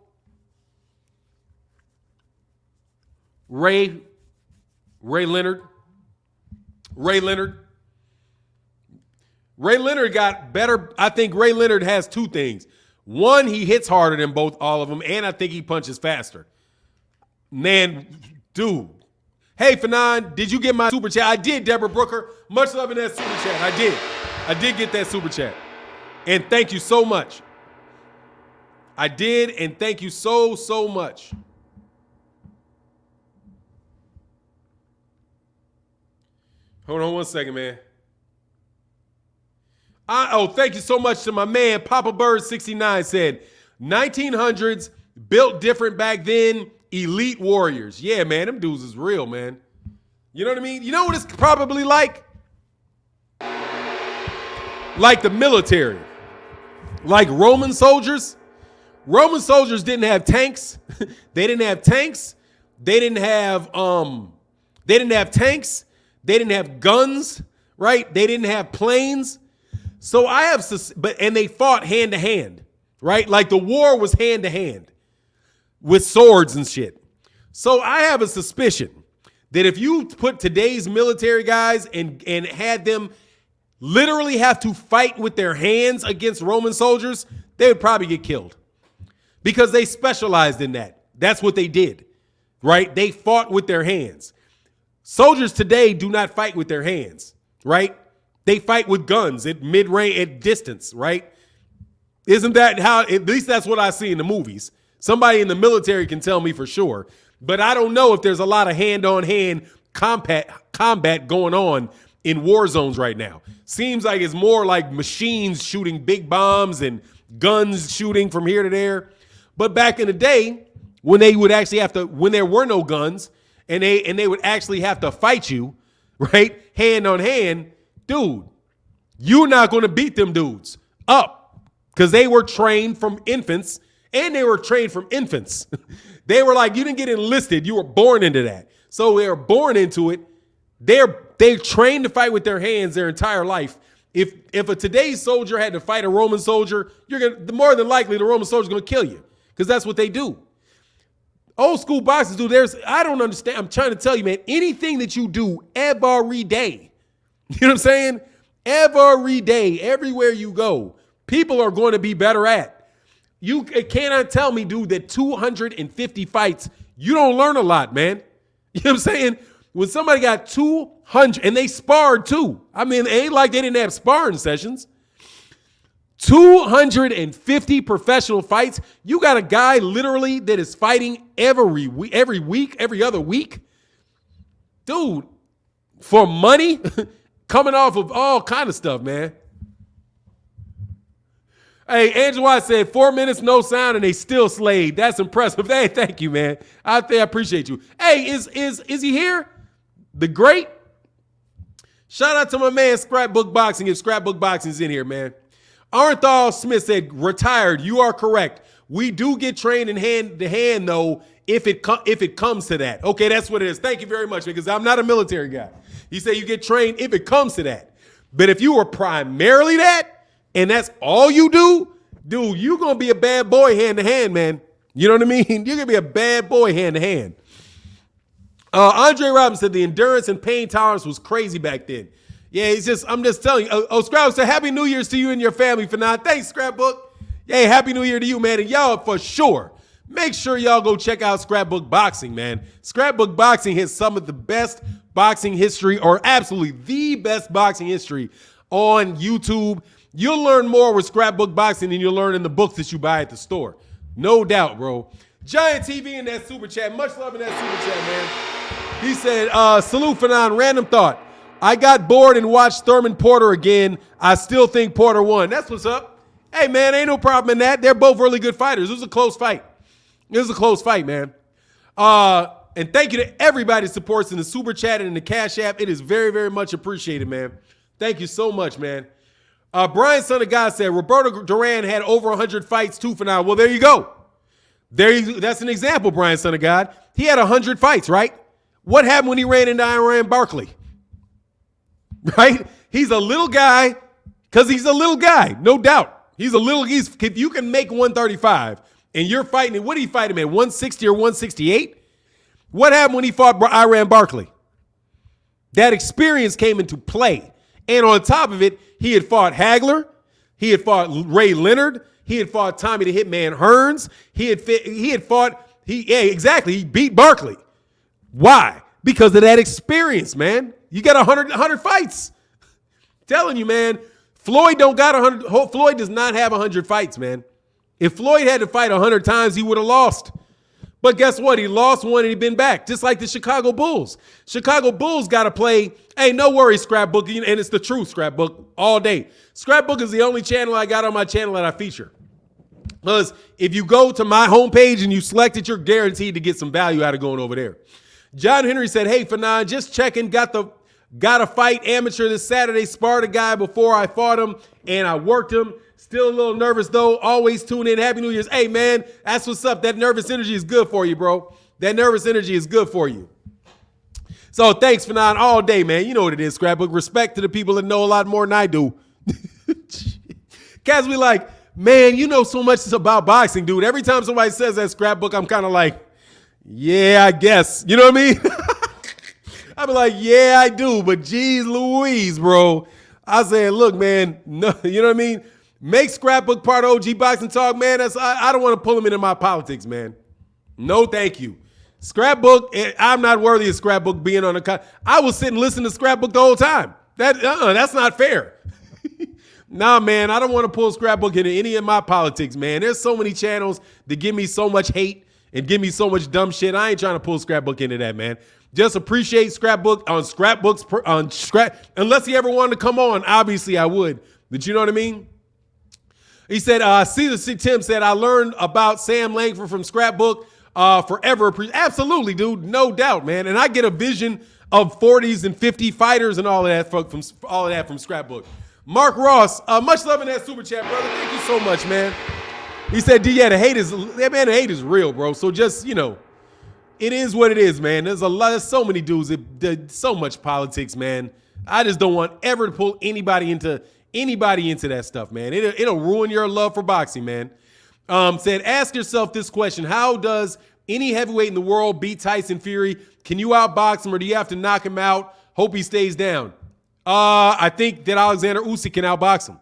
Ray Leonard. Ray Leonard got better. I think Ray Leonard has 2 things. One, he hits harder than all of them, and I think he punches faster. Man, dude. Hey, Fanon, did you get my Super Chat? I did, Deborah Brooker. Much love in that Super Chat. I did. I did get that Super Chat. And thank you so much. I did, and thank you so much. Hold on one second, man. Thank you so much to my man, Papa Bird 69 said, 1900s, built different back then, elite warriors. Yeah, man, them dudes is real, man. You know what I mean? You know what it's probably like? Like the military. Like Roman soldiers. Roman soldiers didn't have tanks. They didn't have tanks. They didn't have tanks. They didn't have guns, right? They didn't have planes. So and they fought hand to hand, right? Like the war was hand to hand with swords and shit. So I have a suspicion that if you put today's military guys and had them literally have to fight with their hands against Roman soldiers, they would probably get killed because they specialized in that. That's what they did, right? They fought with their hands. Soldiers today do not fight with their hands, right? They fight with guns at mid-range, at distance, right? Isn't that how, at least that's what I see in the movies. Somebody in the military can tell me for sure, but I don't know if there's a lot of hand-on-hand combat going on in war zones right now. Seems like it's more like machines shooting big bombs and guns shooting from here to there. But back in the day, when they would actually when there were no guns, and they would actually have to fight you, right? Hand on hand, dude, you're not going to beat them dudes up because they were trained from infants and they were trained from infants. They were like, you didn't get enlisted. You were born into that. So they were born into it. They're trained to fight with their hands their entire life. If a today's soldier had to fight a Roman soldier, more than likely the Roman soldier's going to kill you because that's what they do. Old school boxers do. I don't understand. I'm trying to tell you, man, anything that you do every day, you know what I'm saying? Every day, everywhere you go, people are going to be better at. You cannot tell me, dude, that 250 fights, you don't learn a lot, man. You know what I'm saying? When somebody got 200, and they sparred too. I mean, it ain't like they didn't have sparring sessions. 250 professional fights. You got a guy literally that is fighting every week, every other week. Dude, for money, coming off of all kind of stuff, man. Hey, Andrew White said 4 minutes, no sound, and they still slayed. That's impressive. Hey, thank you, man. I appreciate you. Hey, is he here? The great? Shout out to my man, Scrapbook Boxing, if Scrapbook Boxing's in here, man. Arnthal Smith said, retired. You are correct. We do get trained in hand to hand, though, if it comes to that. Okay, that's what it is. Thank you very much, because I'm not a military guy. He said you get trained if it comes to that. But if you were primarily that, and that's all you do, dude, you're going to be a bad boy hand to hand, man. You know what I mean? You're going to be a bad boy hand to hand. Andre Robbins said the endurance and pain tolerance was crazy back then. Yeah, I'm just telling you. Scrapbook said, Happy New Year's to you and your family, Fanon. Thanks, Scrapbook. Yeah, Happy New Year to you, man. And y'all for sure make sure y'all go check out Scrapbook Boxing, man. Scrapbook Boxing has some of the best boxing history, or absolutely the best boxing history on YouTube. You'll learn more with Scrapbook Boxing than you'll learn in the books that you buy at the store. No doubt, bro. Giant TV in that super chat. Much love in that super chat, man. He said, salute Fanon, random thought. I got bored and watched Thurman Porter again. I still think Porter won. That's what's up. Hey, man, ain't no problem in that. They're both really good fighters. It was a close fight. It was a close fight, man. And thank you to everybody that supports in the super chat and in the Cash App. It is very, very much appreciated, man. Thank you so much, man. Brian Son of God said, Roberto Duran had over 100 fights too for now. Well, there you go. That's an example, Brian Son of God. He had 100 fights, right? What happened when he ran into Iran Barkley? Right? He's a little guy because he's a little guy, no doubt. If you can make 135 and you're fighting, what did he fight him at, 160 or 168? What happened when he fought Iran Barkley? That experience came into play. And on top of it, he had fought Hagler. He had fought Ray Leonard. He had fought Tommy the Hitman Hearns. He beat Barkley. Why? Because of that experience, man. You got 100 fights. Telling you, man, Floyd don't got 100. Floyd does not have 100 fights, man. If Floyd had to fight 100 times, he would have lost. But guess what? He lost one and he'd been back, just like the Chicago Bulls. Chicago Bulls got to play, hey, no worries, Scrapbook, and it's the truth, Scrapbook, all day. Scrapbook is the only channel I got on my channel that I feature. Because if you go to my homepage and you select it, you're guaranteed to get some value out of going over there. John Henry said, hey, Fanon, just checking, got a fight amateur this Saturday, sparred a guy before I fought him, and I worked him. Still a little nervous, though. Always tune in. Happy New Year's. Hey, man, that's what's up. That nervous energy is good for you, bro. That nervous energy is good for you. So thanks, Fanon, all day, man. You know what it is, Scrapbook. Respect to the people that know a lot more than I do. Cats be like, man, you know so much about boxing, dude. Every time somebody says that, Scrapbook, I'm kind of like, yeah, I guess. You know what I mean? I be like, yeah, I do. But geez Louise, bro. I said, look, man, no, you know what I mean? Make Scrapbook part of OG Boxing Talk, man. I don't want to pull him into my politics, man. No, thank you. Scrapbook, I'm not worthy of Scrapbook being on the I was sitting listening to Scrapbook the whole time. That's not fair. Nah, man, I don't want to pull Scrapbook into any of my politics, man. There's so many channels that give me so much hate and give me so much dumb shit. I ain't trying to pull Scrapbook into that, man. Just appreciate Scrapbook on unless he ever wanted to come on. Obviously, I would. But you know what I mean? He said, Tim said, I learned about Sam Langford from Scrapbook forever. Absolutely, dude. No doubt, man. And I get a vision of 40s and 50 fighters and all of that from Scrapbook. Mark Ross, much love in that super chat, brother. Thank you so much, man. He said, the hate is real, bro. So just, you know, it is what it is, man. There's so many dudes, so much politics, man. I just don't want ever to pull anybody into that stuff, man. It'll ruin your love for boxing, man. Said, ask yourself this question. How does any heavyweight in the world beat Tyson Fury? Can you outbox him or do you have to knock him out? Hope he stays down. I think that Alexander Usyk can outbox him.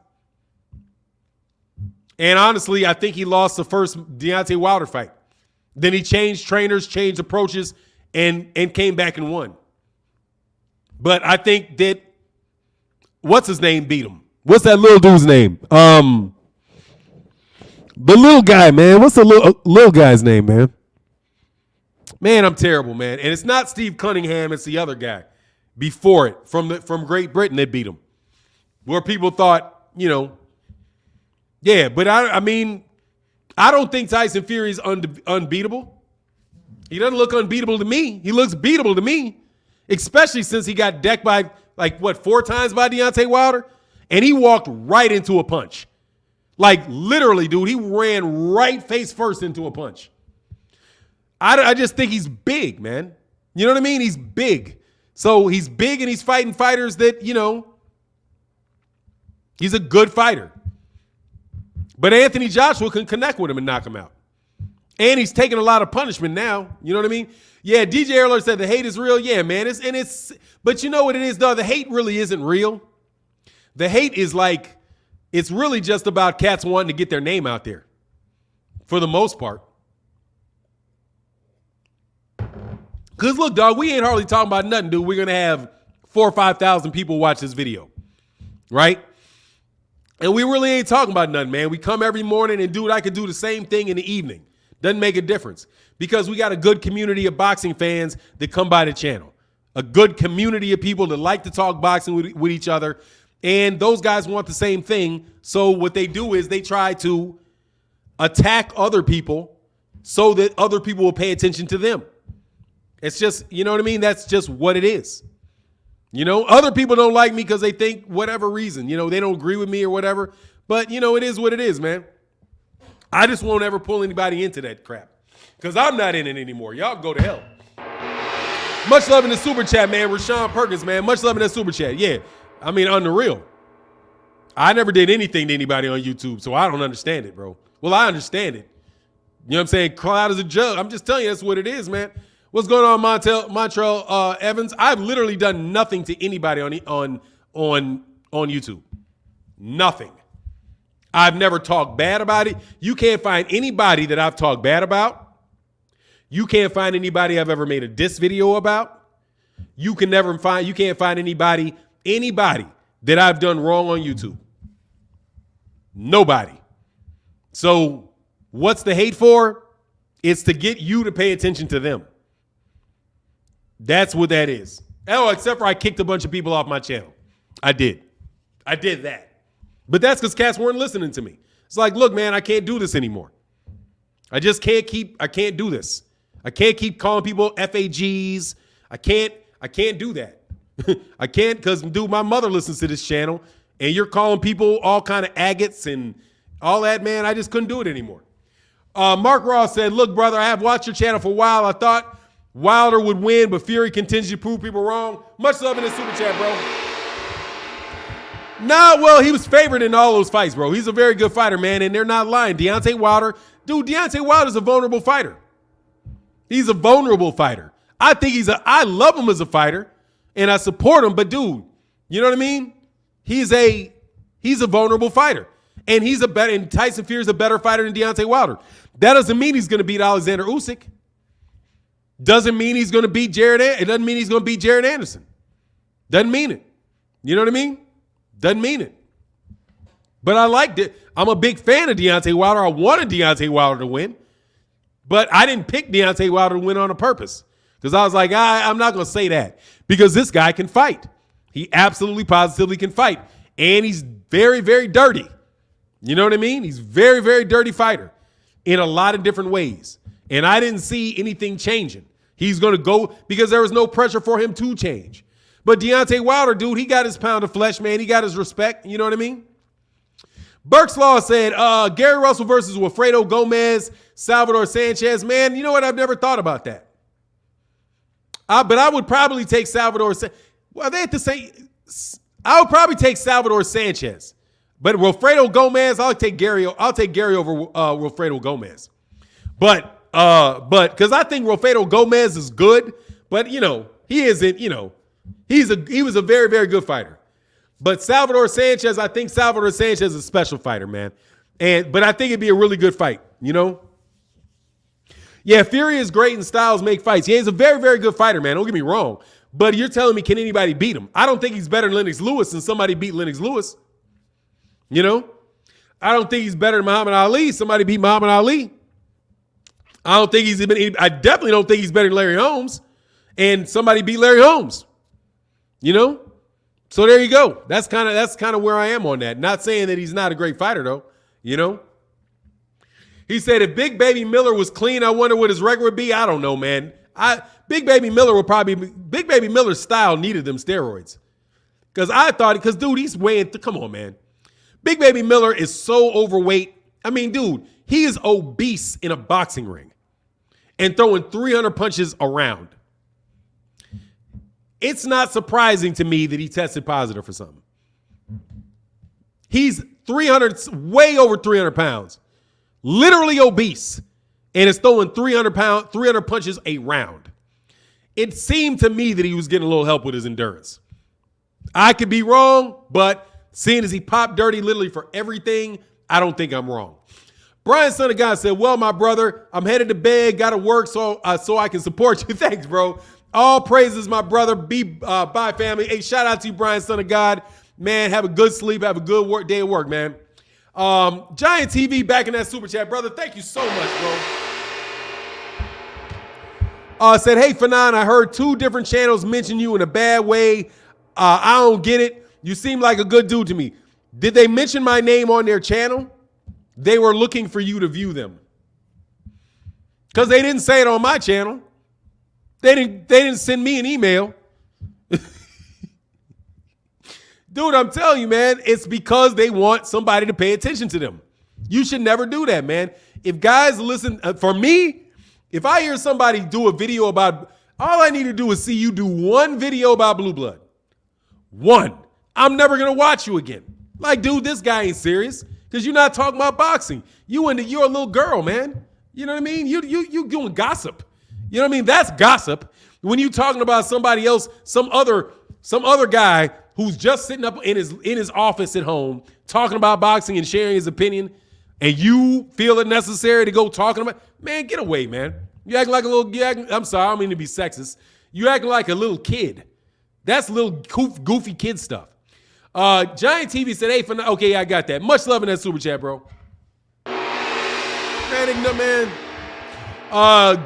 And honestly, I think he lost the first Deontay Wilder fight. Then he changed trainers, changed approaches, and came back and won. But I think that, what's his name, beat him. What's that little dude's name? The little guy, man. What's the little guy's name, man? Man, I'm terrible, man. And it's not Steve Cunningham. It's the other guy before it from Great Britain that beat him. Where people thought, you know, yeah. But I mean, I don't think Tyson Fury is unbeatable. He doesn't look unbeatable to me. He looks beatable to me, especially since he got decked by, 4 times by Deontay Wilder? And he walked right into a punch. Like, literally, dude, he ran right face first into a punch. I just think he's big, man. You know what I mean? He's big. So he's big and he's fighting fighters that, you know, he's a good fighter. But Anthony Joshua can connect with him and knock him out. And he's taking a lot of punishment now. You know what I mean? Yeah, DJ Erler said the hate is real. Yeah, man. But you know what it is, though? The hate really isn't real. The hate is it's really just about cats wanting to get their name out there for the most part. Because look, dog, we ain't hardly talking about nothing, dude. We're going to have 4,000 or 5,000 people watch this video, right? And we really ain't talking about nothing, man. We come every morning and, dude, I could do the same thing in the evening. Doesn't make a difference because we got a good community of boxing fans that come by the channel. A good community of people that like to talk boxing with each other. And those guys want the same thing. So what they do is they try to attack other people so that other people will pay attention to them. It's just, you know what I mean? That's just what it is. You know, other people don't like me because they think whatever reason, you know, they don't agree with me or whatever. But, you know, it is what it is, man. I just won't ever pull anybody into that crap because I'm not in it anymore. Y'all go to hell. Much love in the super chat, man. Rashawn Perkins, man. Much love in that super chat. Yeah, I mean, on the real. I never did anything to anybody on YouTube, so I don't understand it, bro. Well, I understand it. You know what I'm saying? Cloud is a judge. I'm just telling you that's what it is, man. What's going on, Montrell Evans? I've literally done nothing to anybody on YouTube. Nothing. I've never talked bad about it. You can't find anybody that I've talked bad about. You can't find anybody I've ever made a diss video about. You can't find anybody that I've done wrong on YouTube. Nobody. So what's the hate for? It's to get you to pay attention to them. That's what that is. Oh, except for I kicked a bunch of people off my channel. I did that. But that's because cats weren't listening to me. It's like, look, man, I can't do this anymore. I can't do this. I can't keep calling people FAGs. I can't do that. I can't because, dude, my mother listens to this channel and you're calling people all kind of agates and all that, man. I just couldn't do it anymore. Mark Ross said, look, brother, I have watched your channel for a while. I thought Wilder would win, but Fury continues to prove people wrong. Much love in the super chat, bro. Nah, well, he was favored in all those fights, bro. He's a very good fighter, man, and they're not lying. Deontay Wilder's a vulnerable fighter. He's a vulnerable fighter. I love him as a fighter, and I support him, but dude, you know what I mean? He's a vulnerable fighter. And Tyson Fury's a better fighter than Deontay Wilder. That doesn't mean he's going to beat Alexander Usyk. Doesn't mean he's going to beat it doesn't mean he's going to beat Jaron Anderson. Doesn't mean it. You know what I mean? Doesn't mean it. But I liked it. I'm a big fan of Deontay Wilder. I wanted Deontay Wilder to win. But I didn't pick Deontay Wilder to win on a purpose. Because I was like, I'm not going to say that. Because this guy can fight. He absolutely, positively can fight. And he's very, very dirty. You know what I mean? He's a very, very dirty fighter in a lot of different ways. And I didn't see anything changing. He's going to go because there was no pressure for him to change. But Deontay Wilder, dude, he got his pound of flesh, man. He got his respect. You know what I mean? Burke's Law said, Gary Russell versus Wilfredo Gomez, Salvador Sanchez. Man, you know what? I've never thought about that. But I would probably take Salvador. Well, they have to say, I would probably take Salvador Sanchez. But Wilfredo Gomez, I'll take Gary over Wilfredo Gomez. But because I think Wilfredo Gomez is good, but you know, he isn't, you know, he was a very, very good fighter. But Salvador Sanchez, I think Salvador Sanchez is a special fighter, man. But I think it'd be a really good fight, you know? Yeah, Fury is great and styles make fights. Yeah, he's a very, very good fighter, man. Don't get me wrong. But you're telling me, can anybody beat him? I don't think he's better than Lennox Lewis, and somebody beat Lennox Lewis. You know? I don't think he's better than Muhammad Ali. Somebody beat Muhammad Ali. I definitely don't think he's better than Larry Holmes. And somebody beat Larry Holmes. You know? So there you go. That's kind of where I am on that. Not saying that he's not a great fighter, though. You know? He said, if Big Baby Miller was clean, I wonder what his record would be. I don't know, man. Big Baby Miller's style needed them steroids. Because dude, he's weighing, come on, man. Big Baby Miller is so overweight. I mean, dude, he is obese in a boxing ring and throwing 300 punches around. It's not surprising to me that he tested positive for something. He's way over 300 pounds, literally obese, and is throwing 300 punches a round. It seemed to me that he was getting a little help with his endurance. I could be wrong, but seeing as he popped dirty literally for everything, I don't think I'm wrong. Brian Son of God said, well, my brother, I'm headed to bed, got to work so I can support you. Thanks, bro. All praises, my brother. Bye, family. Hey, shout out to you, Brian, son of God. Man, have a good sleep. Have a good day of work, man. Giant TV back in that super chat, brother. Thank you so much, bro. Said, hey, Fanon, I heard 2 different channels mention you in a bad way. I don't get it. You seem like a good dude to me. Did they mention my name on their channel? They were looking for you to view them. Because they didn't say it on my channel. They didn't send me an email. Dude, I'm telling you, man, it's because they want somebody to pay attention to them. You should never do that, man. If guys listen, for me, if I hear somebody do a video about, all I need to do is see you do one video about Blue Blood. One. I'm never going to watch you again. Like, dude, this guy ain't serious because you're not talking about boxing. You're a little girl, man. You know what I mean? You doing gossip. You know what I mean? That's gossip. When you talking about somebody else, some other guy who's just sitting up in his office at home talking about boxing and sharing his opinion, and you feel it necessary to go talking about, man, get away, man. You acting like a little, I'm sorry, I don't mean to be sexist. You acting like a little kid. That's little goofy kid stuff. Giant TV said, hey, okay, I got that. Much love in that super chat, bro. Man.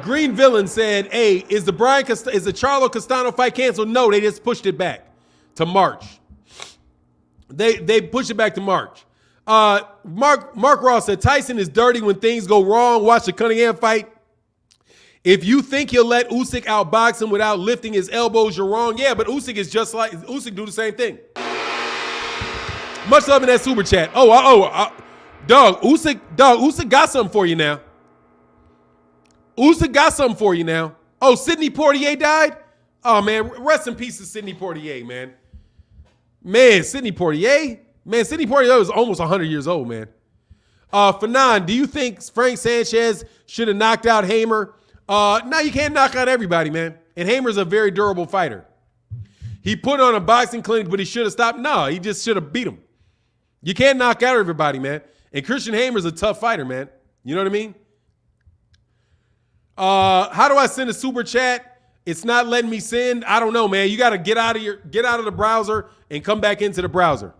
Green Villain said, hey, is the Charlo Castano fight canceled? No, they just pushed it back to March. They pushed it back to March. Mark Ross said, Tyson is dirty when things go wrong. Watch the Cunningham fight. If you think he'll let Usyk outbox him without lifting his elbows, you're wrong. Yeah, but Usyk is just like, Usyk do the same thing. Much love in that super chat. Dog, Usyk got something for you now. Usyk got something for you now. Oh, Sidney Poitier died? Oh, man, rest in peace to Sidney Poitier, man. Man, Sidney Poitier was almost 100 years old, man. Fanon, do you think Frank Sanchez should have knocked out Hamer? No, you can't knock out everybody, man. And Hamer's a very durable fighter. He put on a boxing clinic, but he should have stopped. No, he just should have beat him. You can't knock out everybody, man. And Christian Hamer's a tough fighter, man. You know what I mean? How do I send a super chat? It's not letting me send. I don't know, man. You got to get out of the browser and come back into the browser.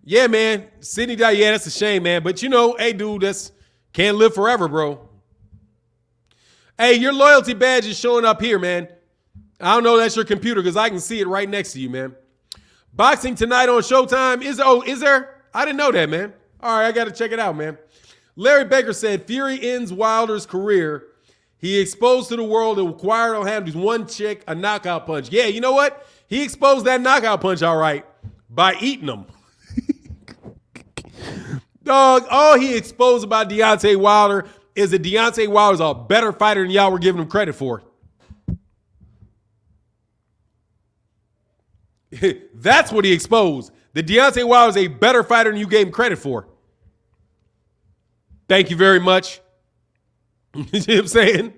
Yeah, man. Sydney died. Yeah, that's a shame, man. But you know, hey, dude, that's can't live forever, bro. Hey, your loyalty badge is showing up here, man. I don't know that's your computer because I can see it right next to you, man. Boxing tonight on Showtime. Is there? I didn't know that, man. All right, I got to check it out, man. Larry Baker said, Fury ends Wilder's career. He exposed to the world that Wilder will have one chick, a knockout punch. Yeah, you know what? He exposed that knockout punch all right by eating them. Dog, all he exposed about Deontay Wilder is that Deontay Wilder's a better fighter than y'all were giving him credit for. That's what he exposed. That Deontay Wilder's a better fighter than you gave him credit for. Thank you very much. You know what I'm saying?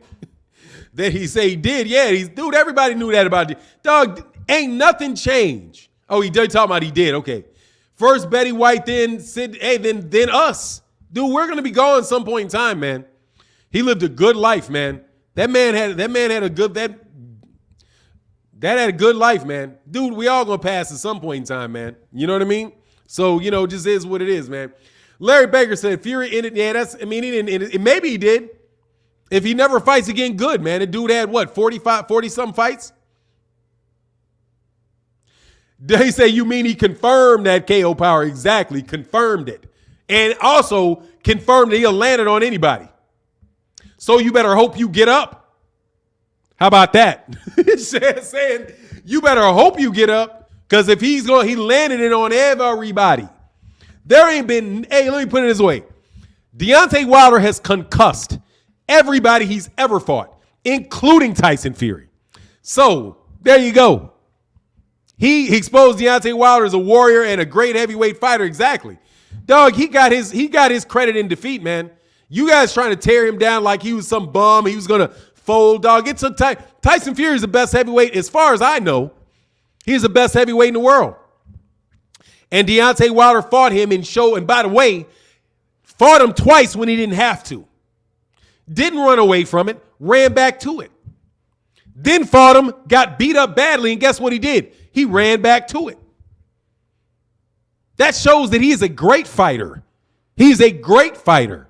That he say he did. Yeah, dude, everybody knew that about it. Dog, ain't nothing changed. Oh, he did talk about he did. Okay. First Betty White, then Sid, hey, then us. Dude, we're gonna be gone some point in time, man. He lived a good life, man. That man had a good life, man. Dude, we all gonna pass at some point in time, man. You know what I mean? So, you know, just is what it is, man. Larry Baker said Fury ended. Yeah, he didn't end it. Maybe he did. If he never fights again, good, man. The dude had what, 40-something fights? They say, you mean he confirmed that KO power? Exactly, confirmed it. And also confirmed that he'll land it on anybody. So you better hope you get up. How about that? Saying you better hope you get up, because if he landed it on everybody. There ain't been, hey, let me put it this way. Deontay Wilder has concussed everybody he's ever fought, including Tyson Fury. So there you go. He exposed Deontay Wilder as a warrior and a great heavyweight fighter. Exactly. Dog, he got his credit in defeat, man. You guys trying to tear him down like he was some bum. He was going to fold, dog. It took time. Tyson Fury is the best heavyweight, as far as I know. He's the best heavyweight in the world. And Deontay Wilder fought him and by the way, fought him twice when he didn't have to. Didn't run away from it, ran back to it. Then fought him, got beat up badly, and guess what he did? He ran back to it. That shows that he is a great fighter. He's a great fighter.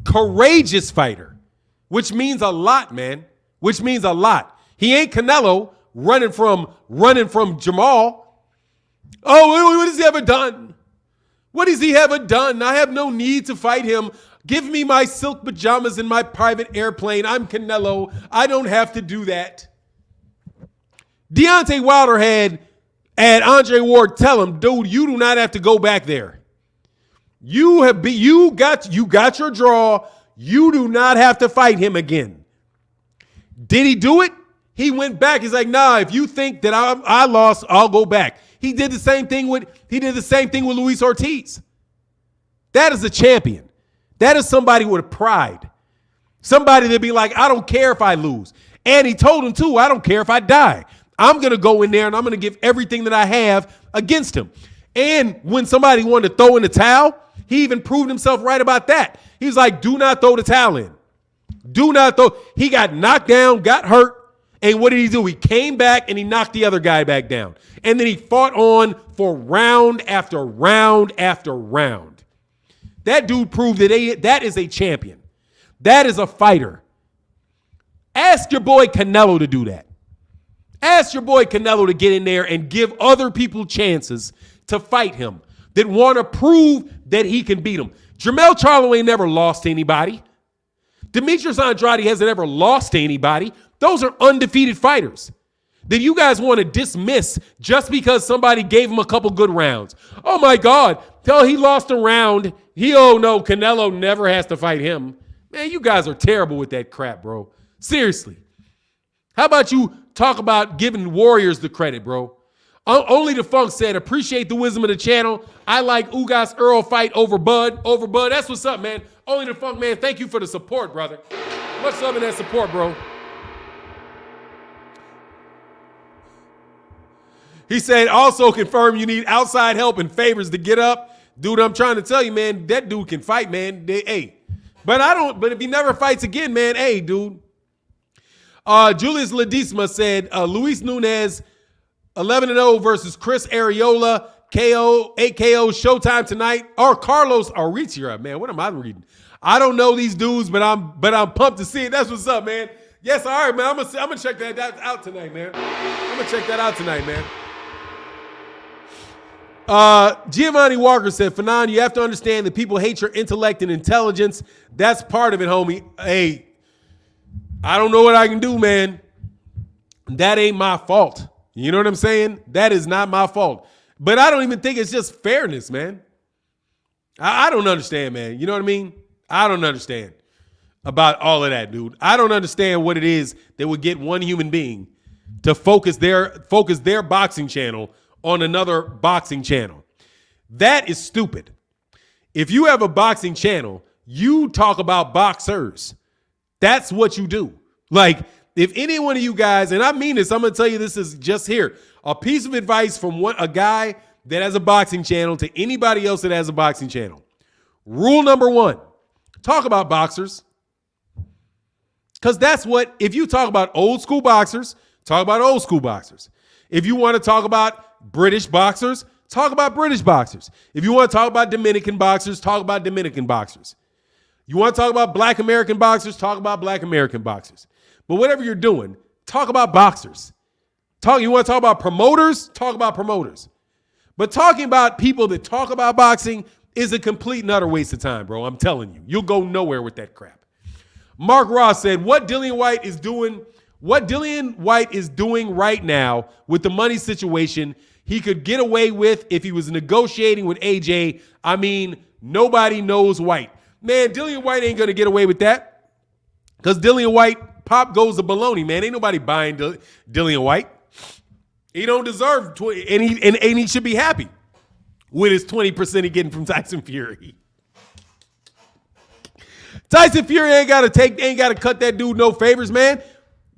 Courageous fighter, which means a lot, man. Which means a lot. He ain't Canelo running from Jamal. Oh, what has he ever done? What has he ever done? I have no need to fight him. Give me my silk pajamas and my private airplane. I'm Canelo. I don't have to do that. Deontay Wilder had Andre Ward tell him, dude, you do not have to go back there. You got your draw. You do not have to fight him again. Did he do it? He went back. He's like, nah, if you think that I lost, I'll go back. He did the same thing with Luis Ortiz. That is a champion. That is somebody with pride. Somebody that'd be like, I don't care if I lose. And he told him too, I don't care if I die. I'm going to go in there and I'm going to give everything that I have against him. And when somebody wanted to throw in the towel, he even proved himself right about that. He was like, do not throw the towel in. Do not throw. He got knocked down, got hurt. And what did he do? He came back and he knocked the other guy back down. And then he fought on for round after round after round. That dude proved that that is a champion. That is a fighter. Ask your boy Canelo to do that. Ask your boy Canelo to get in there and give other people chances to fight him that want to prove that he can beat him. Jermell Charlo ain't never lost to anybody. Demetrius Andrade hasn't ever lost to anybody. Those are undefeated fighters that you guys want to dismiss just because somebody gave him a couple good rounds. Oh, my God. Tell he lost a round. No, Canelo never has to fight him. Man, you guys are terrible with that crap, bro. Seriously. How about you talk about giving Warriors the credit, bro? Only the Funk said, appreciate the wisdom of the channel. I like Ugas Earl fight over Bud. That's what's up, man. Only the Funk, man. Thank you for the support, brother. Much love in that support, bro. He said, also confirm you need outside help and favors to get up. Dude, I'm trying to tell you, man, that dude can fight, man. But if he never fights again, man, hey, dude. Julius Ledesma said, Luis Nunes, 11-0 versus Chris Arreola, KO, 8 KOs, Showtime tonight. Or Carlos Arichira, man, what am I reading? I don't know these dudes, but I'm pumped to see it. That's what's up, man. Yes, all right, man. I'm gonna check that out tonight, man. I'm gonna check that out tonight, man. Giovanni Walker said, Fanon, you have to understand that people hate your intellect and intelligence. That's part of it, homie. Hey, I don't know what I can do, man. That ain't my fault. You know what I'm saying? That is not my fault. But I don't even think it's just fairness, man. I don't understand, man. You know what I mean? I don't understand about all of that, dude. I don't understand what it is that would get one human being to focus their boxing channel on another boxing channel. That is stupid. If you have a boxing channel, you talk about boxers. That's what you do. Like, if any one of you guys, and I mean this, I'm going to tell you this is just here, a piece of advice from a guy that has a boxing channel to anybody else that has a boxing channel. Rule number one, talk about boxers. Because that's what, if you talk about old school boxers, talk about old school boxers. If you want to talk about British boxers, talk about British boxers. If you want to talk about Dominican boxers, talk about Dominican boxers. You want to talk about Black American boxers, talk about Black American boxers. But whatever you're doing, talk about boxers. You want to talk about promoters, talk about promoters. But talking about people that talk about boxing is a complete and utter waste of time, bro. I'm telling you. You'll go nowhere with that crap. Mark Ross said, what Dillian Whyte is doing right now with the money situation, he could get away with if he was negotiating with AJ. I mean, nobody knows Whyte. Man, Dillian Whyte ain't going to get away with that because Dillian Whyte, pop goes to baloney, man. Ain't nobody buying Dillian Whyte. He don't deserve 20, and he should be happy with his 20% he getting from Tyson Fury. Tyson Fury ain't got to cut that dude no favors, man.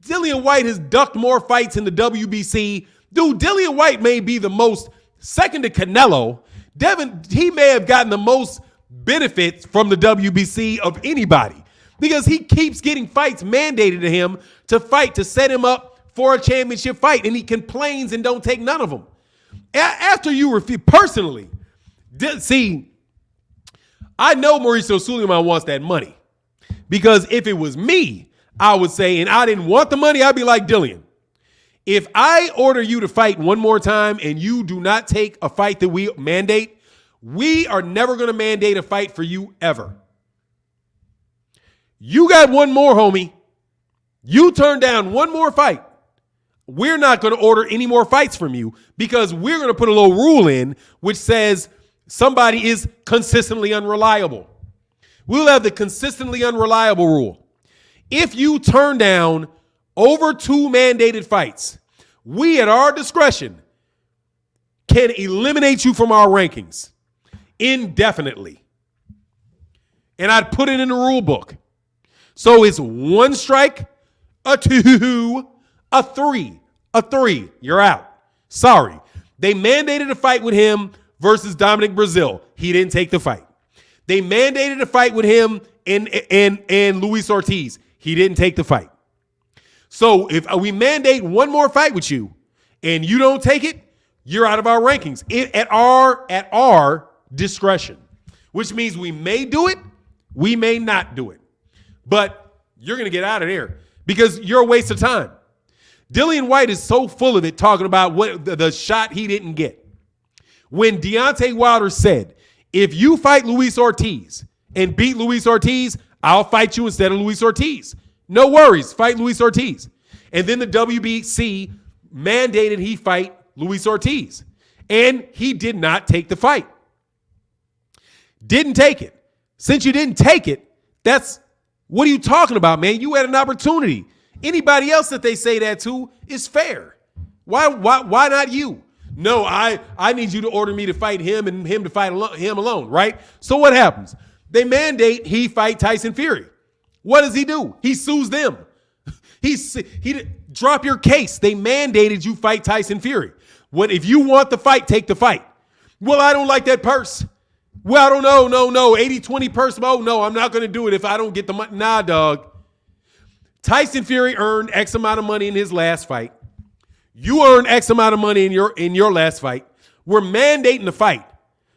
Dillian Whyte has ducked more fights in the WBC. Dude, Dillian Whyte may be the most, second to Canelo. Devin, he may have gotten the most benefits from the WBC of anybody. Because he keeps getting fights mandated to him to fight, to set him up for a championship fight, and he complains and don't take none of them. After you refuse, personally, see, I know Mauricio Sulaiman wants that money. Because if it was me, I would say, and I didn't want the money, I'd be like, Dillian, if I order you to fight one more time and you do not take a fight that we mandate, we are never going to mandate a fight for you ever. You got one more, homie. You turn down one more fight. We're not going to order any more fights from you because we're going to put a little rule in which says somebody is consistently unreliable. We'll have the consistently unreliable rule. If you turn down over 2 mandated fights, we at our discretion can eliminate you from our rankings indefinitely. And I'd put it in the rule book. So it's 1 strike, a 2, a 3, a 3. You're out. Sorry. They mandated a fight with him versus Dominic Brazil. He didn't take the fight. They mandated a fight with him and Luis Ortiz. He didn't take the fight. So if we mandate one more fight with you and you don't take it, you're out of our rankings at our discretion, which means we may do it, we may not do it. But you're going to get out of there because you're a waste of time. Dillian Whyte is so full of it talking about what the shot he didn't get. When Deontay Wilder said, if you fight Luis Ortiz and beat Luis Ortiz, I'll fight you instead of Luis Ortiz. No worries, fight Luis Ortiz. And then the WBC mandated he fight Luis Ortiz. And he did not take the fight. Didn't take it. Since you didn't take it, what are you talking about, man? You had an opportunity. Anybody else that they say that to is fair. Why not you? No, I need you to order me to fight him and him to fight him alone, right? So what happens? They mandate he fight Tyson Fury. What does he do? He sues them. He drop your case. They mandated you fight Tyson Fury. What if you want the fight, take the fight. Well, I don't like that purse. Well, I don't know. No. 80-20 purse. Oh, no, I'm not going to do it if I don't get the money. Nah, dog. Tyson Fury earned X amount of money in his last fight. You earned X amount of money in your last fight. We're mandating the fight.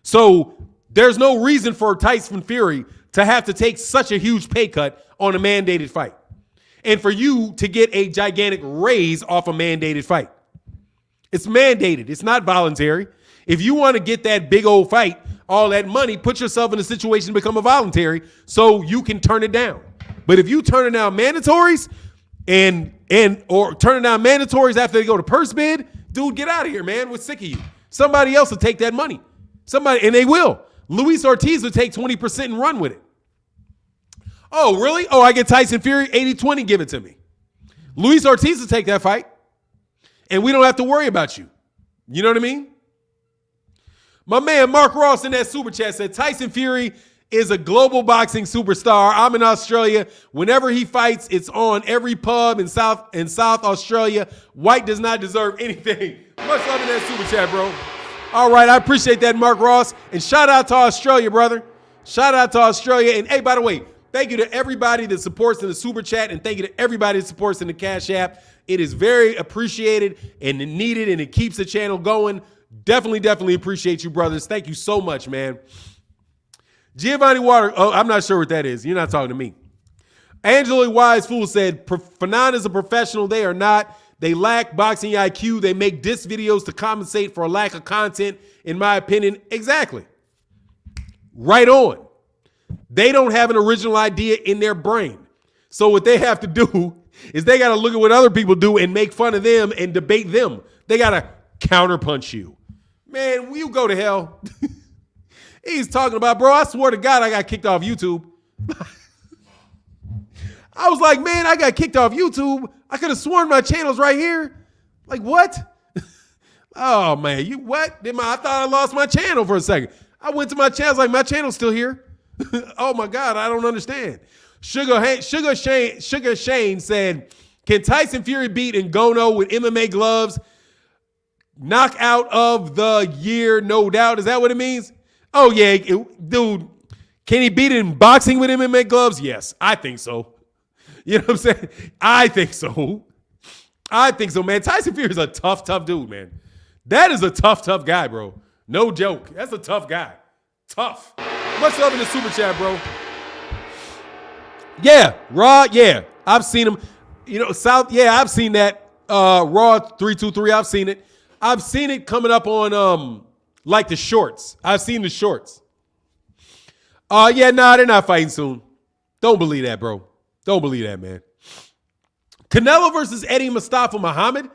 So there's no reason for Tyson Fury to have to take such a huge pay cut on a mandated fight. And for you to get a gigantic raise off a mandated fight. It's mandated. It's not voluntary. If you want to get that big old fight, all that money, put yourself in a situation to become a voluntary so you can turn it down. But if you turn it down mandatories or turn it down mandatories after they go to purse bid, dude, get out of here, man. We're sick of you. Somebody else will take that money. And they will. Luis Ortiz will take 20% and run with it. Oh, really? Oh, I get Tyson Fury, 80-20, give it to me. Luis Ortiz will take that fight, and we don't have to worry about you. You know what I mean? My man Mark Ross in that super chat said, Tyson Fury is a global boxing superstar. I'm in Australia. Whenever he fights, it's on every pub in South Australia. White does not deserve anything. Much love in that super chat, bro. All right, I appreciate that, Mark Ross. And shout out to Australia, brother. Shout out to Australia. And hey, by the way, thank you to everybody that supports in the super chat, and thank you to everybody that supports in the Cash App. It is very appreciated and needed, and it keeps the channel going. Definitely appreciate you, brothers. Thank you so much, man. Giovanni Water. Oh, I'm not sure what that is. You're not talking to me. Angela Wise Fool said, Fanon is a professional. They are not. They lack boxing IQ. They make diss videos to compensate for a lack of content, in my opinion. Exactly. Right on. They don't have an original idea in their brain. So what they have to do is they got to look at what other people do and make fun of them and debate them. They got to counterpunch you. Man, will you go to hell? He's talking about, bro, I swear to God I got kicked off YouTube. I was like, man, I got kicked off YouTube. I could have sworn my channel's right here. Like, what? Oh, man, you what? I thought I lost my channel for a second. I went to my channel. I was like, my channel's still here. Oh, my God, I don't understand. Sugar Shane said, can Tyson Fury beat Ngannou with MMA gloves? Knockout of the year, no doubt. Is that what it means? Oh, yeah, dude. Can he beat it in boxing with MMA gloves? Yes, I think so. You know what I'm saying? I think so. I think so, man. Tyson Fury is a tough dude, man. That is a tough guy, bro. No joke. That's a tough guy. Tough. Much love in the super chat, bro. Yeah, Raw, yeah. I've seen him. You know, I've seen that. Raw 323, I've seen it. I've seen it coming up on like the shorts. I've seen the shorts. They're not fighting soon. Don't believe that, bro. Don't believe that, man. Canelo versus Eddie Mustafa Muhammad.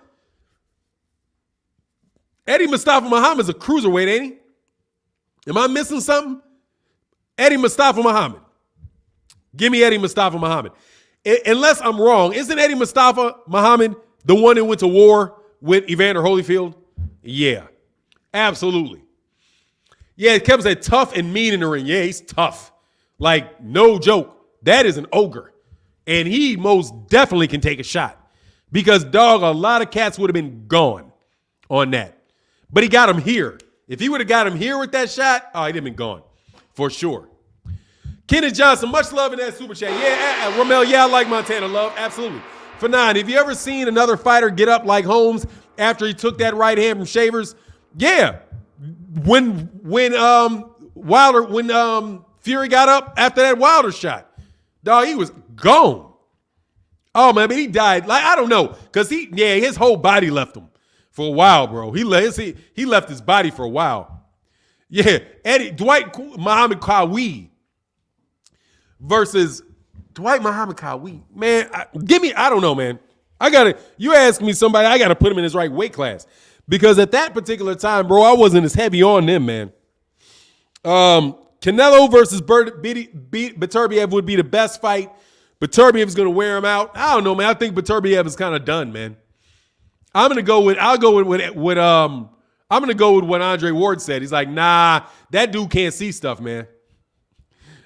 Eddie Mustafa Muhammad is a cruiserweight, ain't he? Am I missing something? Eddie Mustafa Muhammad. Give me Eddie Mustafa Muhammad. Unless I'm wrong, isn't Eddie Mustafa Muhammad the one that went to war with Evander Holyfield? Yeah, absolutely. Yeah, Kevin said tough and mean in the ring. Yeah, he's tough. Like, no joke. That is an ogre. And he most definitely can take a shot. Because, dog, a lot of cats would have been gone on that. But he got him here. If he would have got him here with that shot, he'd have been gone. For sure. Kenneth Johnson, much love in that super chat. Yeah, Romel, yeah, I like Montana love. Absolutely. For 9, have you ever seen another fighter get up like Holmes after he took that right hand from Shavers? Yeah. When Fury got up after that Wilder shot, dog, he was gone. Oh man, but he died. Like, I don't know, because his whole body left him for a while, bro. He left his body for a while. Yeah, Dwight Muhammad Qawi versus Dwight Muhammad Qawi. Man, I don't know, man. You ask me somebody, I gotta put him in his right weight class. Because at that particular time, bro, I wasn't as heavy on them, man. Canelo versus Beterbiev would be the best fight. Beterbiev is going to wear him out. I don't know, man. I think Beterbiev is kind of done, man. I'm going to go with what Andre Ward said. He's like, nah, that dude can't see stuff, man.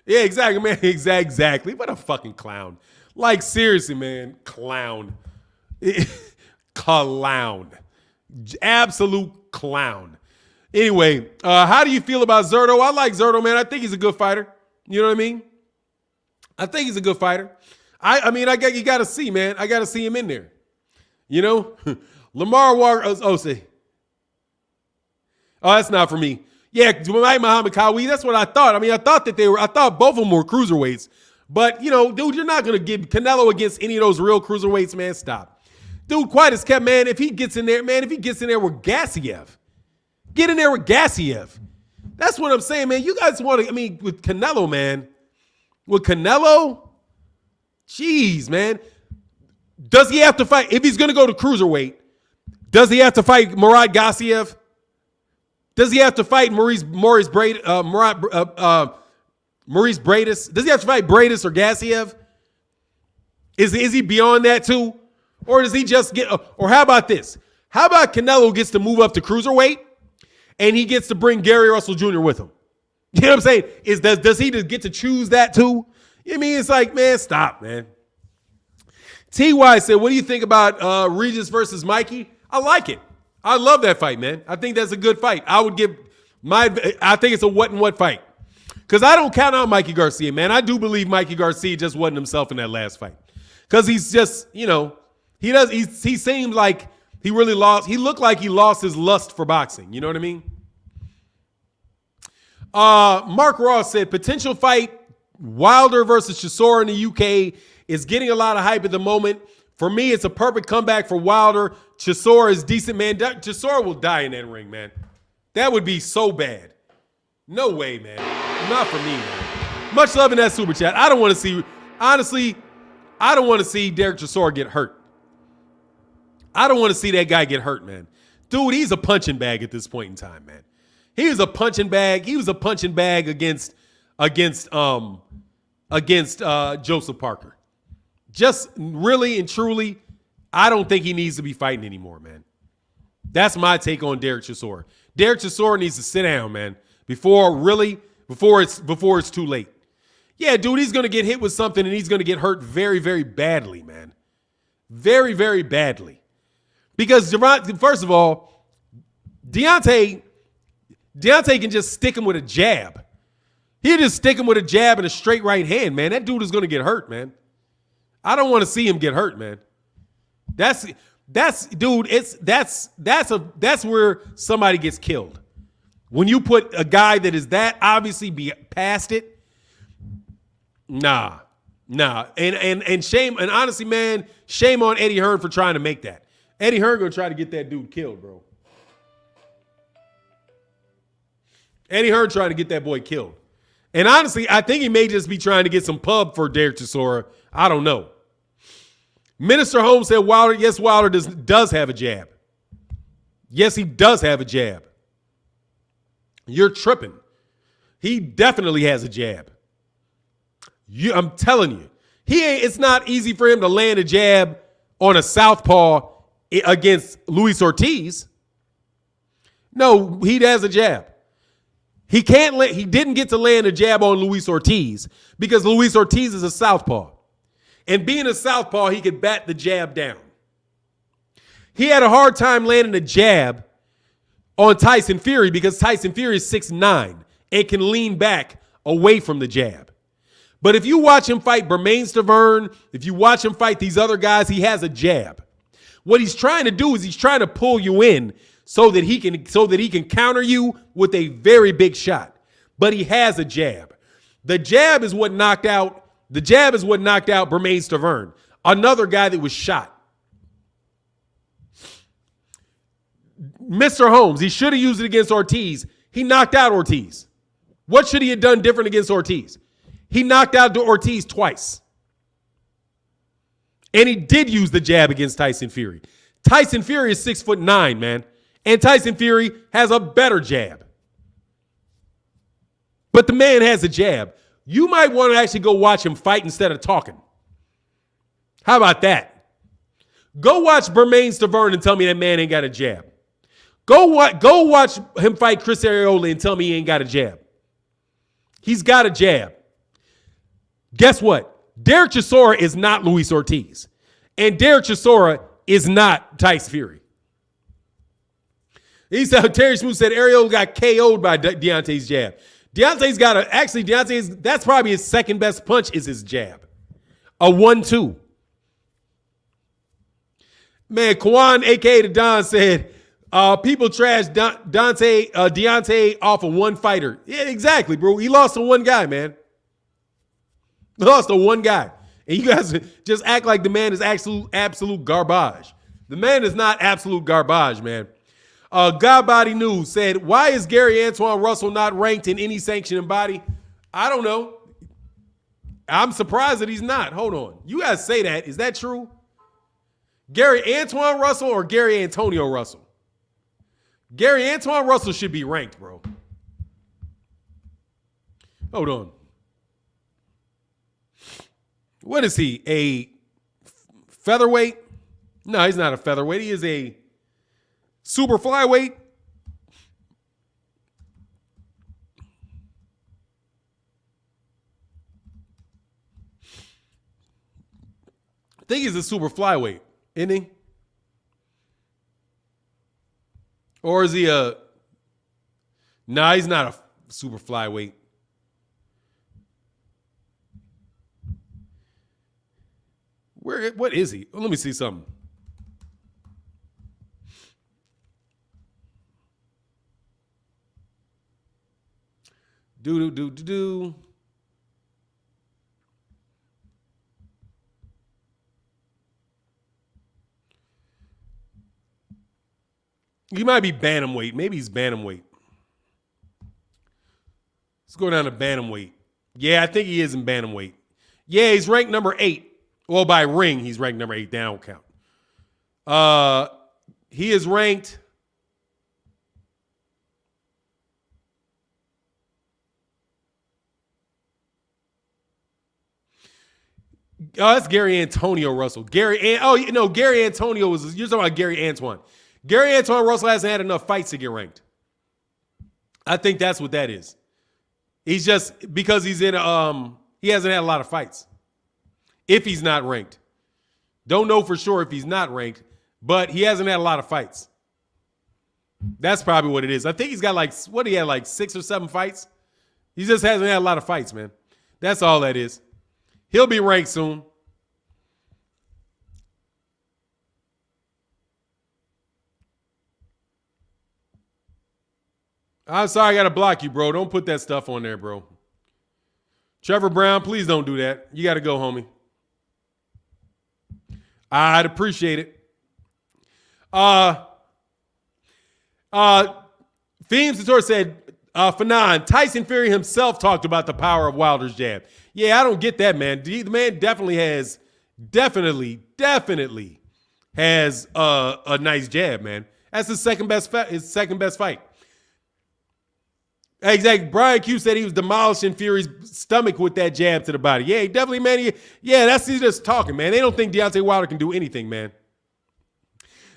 Yeah, exactly, man. Exactly. What a fucking clown. Like, seriously, man. Clown. Clown. Absolute clown. Anyway, how do you feel about Zurdo? I like Zurdo, man. I think he's a good fighter. You know what I mean? I think he's a good fighter. You got to see, man. I got to see him in there. You know? Lamar Walker. See. Oh, that's not for me. Yeah, Dwight Muhammad Qawi, that's what I thought. I thought both of them were cruiserweights. But, you know, dude, you're not going to give Canelo against any of those real cruiserweights, man. Stop. Dude, quite as kept, man. If he gets in there with Gassiev. Get in there with Gassiev. That's what I'm saying, man. You guys want to, with Canelo, man. With Canelo, jeez, man. Does he have to fight? If he's going to go to cruiserweight, does he have to fight Murad Gassiev? Does he have to fight Maurice Bradis? Does he have to fight Bradis or Gassiev? Is he beyond that too? Or does he just or how about this? How about Canelo gets to move up to cruiserweight and he gets to bring Gary Russell Jr. with him? You know what I'm saying? Does he just get to choose that too? I mean, it's like, man, stop, man. T.Y. said, what do you think about Regis versus Mikey? I like it. I love that fight, man. I think that's a good fight. I think it's a what and what fight. Because I don't count out Mikey Garcia, man. I do believe Mikey Garcia just wasn't himself in that last fight. Because he's just, you know, he seemed like he really lost. He looked like he lost his lust for boxing. You know what I mean? Mark Ross said, potential fight Wilder versus Chisora in the UK is getting a lot of hype at the moment. For me, it's a perfect comeback for Wilder. Chisora is decent, man. Chisora will die in that ring, man. That would be so bad. No way, man. Not for me, man. Much love in that super chat. I don't want to see, honestly, I don't want to see Derek Chisora get hurt. I don't want to see that guy get hurt, man. Dude, he's a punching bag at this point in time, man. He was a punching bag. He was a punching bag against Joseph Parker. Just really and truly, I don't think he needs to be fighting anymore, man. That's my take on Derek Chisora. Derek Chisora needs to sit down, man, before it's too late. Yeah, dude, he's going to get hit with something and he's going to get hurt very, very badly, man. Very, very badly. Because, first of all, Deontay can just stick him with a jab. He'll just stick him with a jab and a straight right hand, man. That dude is going to get hurt, man. I don't want to see him get hurt, man. That's where somebody gets killed. When you put a guy that is that obviously be past it, nah. And shame, and honestly, man, shame on Eddie Hearn for trying to make that. Eddie Hearn gonna try to get that dude killed, bro. Eddie Hearn trying to get that boy killed. And honestly, I think he may just be trying to get some pub for Derek Chisora. I don't know. Minister Holmes said Wilder, yes, Wilder does have a jab. Yes, he does have a jab. You're tripping. He definitely has a jab. I'm telling you. It's not easy for him to land a jab on a southpaw against Luis Ortiz. No, he has a jab. He didn't get to land a jab on Luis Ortiz because Luis Ortiz is a southpaw. And being a southpaw, he could bat the jab down. He had a hard time landing a jab on Tyson Fury because Tyson Fury is 6'9" and can lean back away from the jab. But if you watch him fight Bermane Stiverne, if you watch him fight these other guys, he has a jab. What he's trying to do is he's trying to pull you in so that he can counter you with a very big shot. But he has a jab. The jab is what knocked out Bermane Stiverne, another guy that was shot. Mr. Holmes, he should have used it against Ortiz. He knocked out Ortiz. What should he have done different against Ortiz? He knocked out Ortiz twice. And he did use the jab against Tyson Fury. Tyson Fury is 6'9", man. And Tyson Fury has a better jab. But the man has a jab. You might want to actually go watch him fight instead of talking. How about that? Go watch Bermane Stiverne and tell me that man ain't got a jab. Go watch him fight Chris Arreola and tell me he ain't got a jab. He's got a jab. Guess what? Derek Chisora is not Luis Ortiz. And Derek Chisora is not Tyson Fury. Terry Smooth said Arreola got KO'd by Deontay's jab. That's probably his second best punch is his jab. A 1-2. Man, Kwan, a.k.a. the Don, said, people trash Deontay off of one fighter. Yeah, exactly, bro. He lost to one guy, man. He lost to one guy. And you guys just act like the man is absolute garbage. The man is not absolute garbage, man. Godbody News said, why is Gary Antoine Russell not ranked in any sanctioning body? I don't know. I'm surprised that he's not. Hold on. You guys say that. Is that true? Gary Antoine Russell or Gary Antonio Russell? Gary Antoine Russell should be ranked, bro. Hold on. What is he? A featherweight? No, he's not a featherweight. He is a super flyweight. I think he's a super flyweight, isn't he? Or is he a... Nah, he's not a super flyweight. What is he? Let me see something. Do. He might be bantamweight. Maybe he's bantamweight. Let's go down to bantamweight. Yeah, I think he is in bantamweight. Yeah, he's ranked number 8. Well, by ring, he's ranked number 8. That don't count. He is ranked... Oh, that's Gary Antonio Russell. Gary Antonio was... You're talking about Gary Antoine. Gary Antoine Russell hasn't had enough fights to get ranked. I think that's what that is. He's just... Because he's in... he hasn't had a lot of fights. If he's not ranked. Don't know for sure if he's not ranked, but he hasn't had a lot of fights. That's probably what it is. I think he's got like 6 or 7 fights. He just hasn't had a lot of fights, man. That's all that is. He'll be ranked soon. I'm sorry I got to block you, bro. Don't put that stuff on there, bro. Trevor Brown, please don't do that. You got to go, homie. I'd appreciate it. Fiends Sator said, Fanon, Tyson Fury himself talked about the power of Wilder's jab. Yeah, I don't get that, man. The man definitely has a nice jab, man. That's his second best fight. Exactly. Brian Q said he was demolishing Fury's stomach with that jab to the body. Yeah, he definitely, man. He's just talking, man. They don't think Deontay Wilder can do anything, man.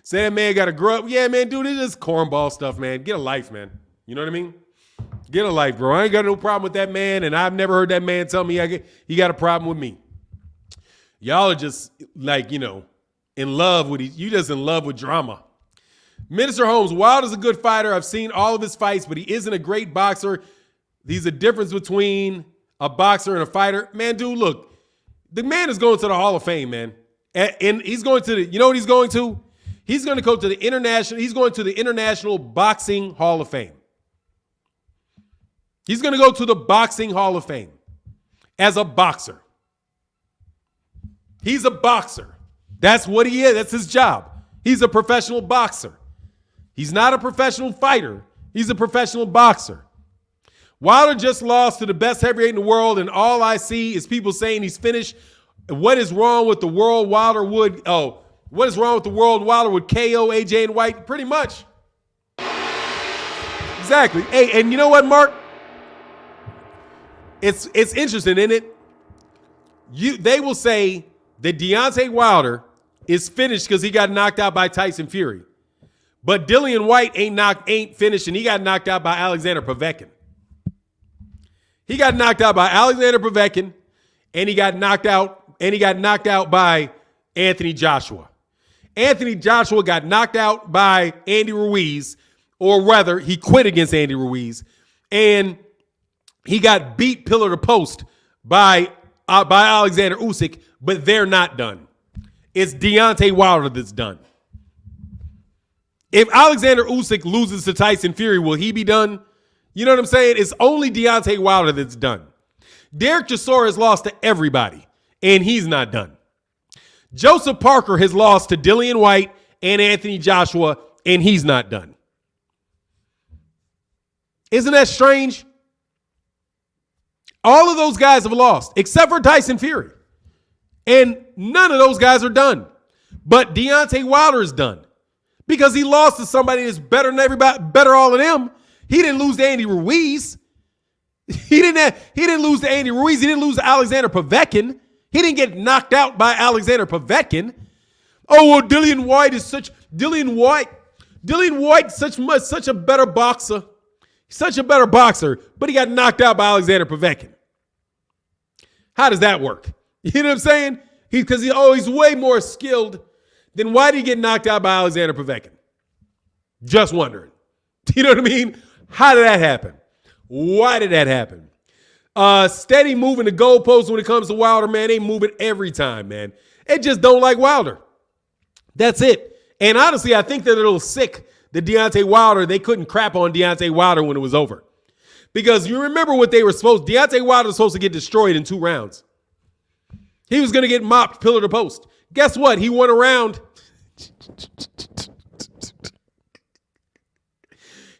Say that man got to grow up. Yeah, man, dude, it's just cornball stuff, man. Get a life, man. You know what I mean? Get a life, bro. I ain't got no problem with that man, and I've never heard that man tell me he got a problem with me. Y'all are just like, in love with you just in love with drama. Minister Holmes, Wilder's a good fighter. I've seen all of his fights, but he isn't a great boxer. There's a difference between a boxer and a fighter. Man, dude, look, the man is going to the Hall of Fame, man. And he's going to you know what he's going to? He's going to go to the International Boxing Hall of Fame. He's going to go to the Boxing Hall of Fame as a boxer. He's a boxer. That's what he is. That's his job. He's a professional boxer. He's not a professional fighter. He's a professional boxer. Wilder just lost to the best heavyweight in the world, and all I see is people saying he's finished. What is wrong with the world? Wilder would KO AJ and White? Pretty much. Exactly. Hey, and you know what, Mark? It's interesting, isn't it? They will say that Deontay Wilder is finished because he got knocked out by Tyson Fury. But Dillian Whyte ain't finished, and he got knocked out by Alexander Povetkin. He got knocked out by Alexander Povetkin, and he got knocked out by Anthony Joshua. Anthony Joshua got knocked out by Andy Ruiz, or rather, he quit against Andy Ruiz, and he got beat pillar to post by Alexander Usyk, but they're not done. It's Deontay Wilder that's done. If Alexander Usyk loses to Tyson Fury, will he be done? You know what I'm saying? It's only Deontay Wilder that's done. Derek Chisora has lost to everybody, and he's not done. Joseph Parker has lost to Dillian Whyte and Anthony Joshua, and he's not done. Isn't that strange? All of those guys have lost, except for Tyson Fury. And none of those guys are done. But Deontay Wilder is done. Because he lost to somebody that's better than everybody, better all of them. He didn't lose to Andy Ruiz. He didn't lose to Andy Ruiz. He didn't lose to Alexander Povetkin. He didn't get knocked out by Alexander Povetkin. Oh, well, Dillian Whyte such a better boxer. Such a better boxer, but he got knocked out by Alexander Povetkin. How does that work? You know what I'm saying? He's way more skilled. Then why did he get knocked out by Alexander Povetkin? Just wondering. You know what I mean? How did that happen? Why did that happen? Steady moving the goalposts when it comes to Wilder, man. They move it every time, man. They just don't like Wilder. That's it. And honestly, I think they're a little sick that they couldn't crap on Deontay Wilder when it was over. Because you remember what Deontay Wilder was supposed to get destroyed in 2 rounds. He was going to get mopped pillar to post. Guess what? He won a round.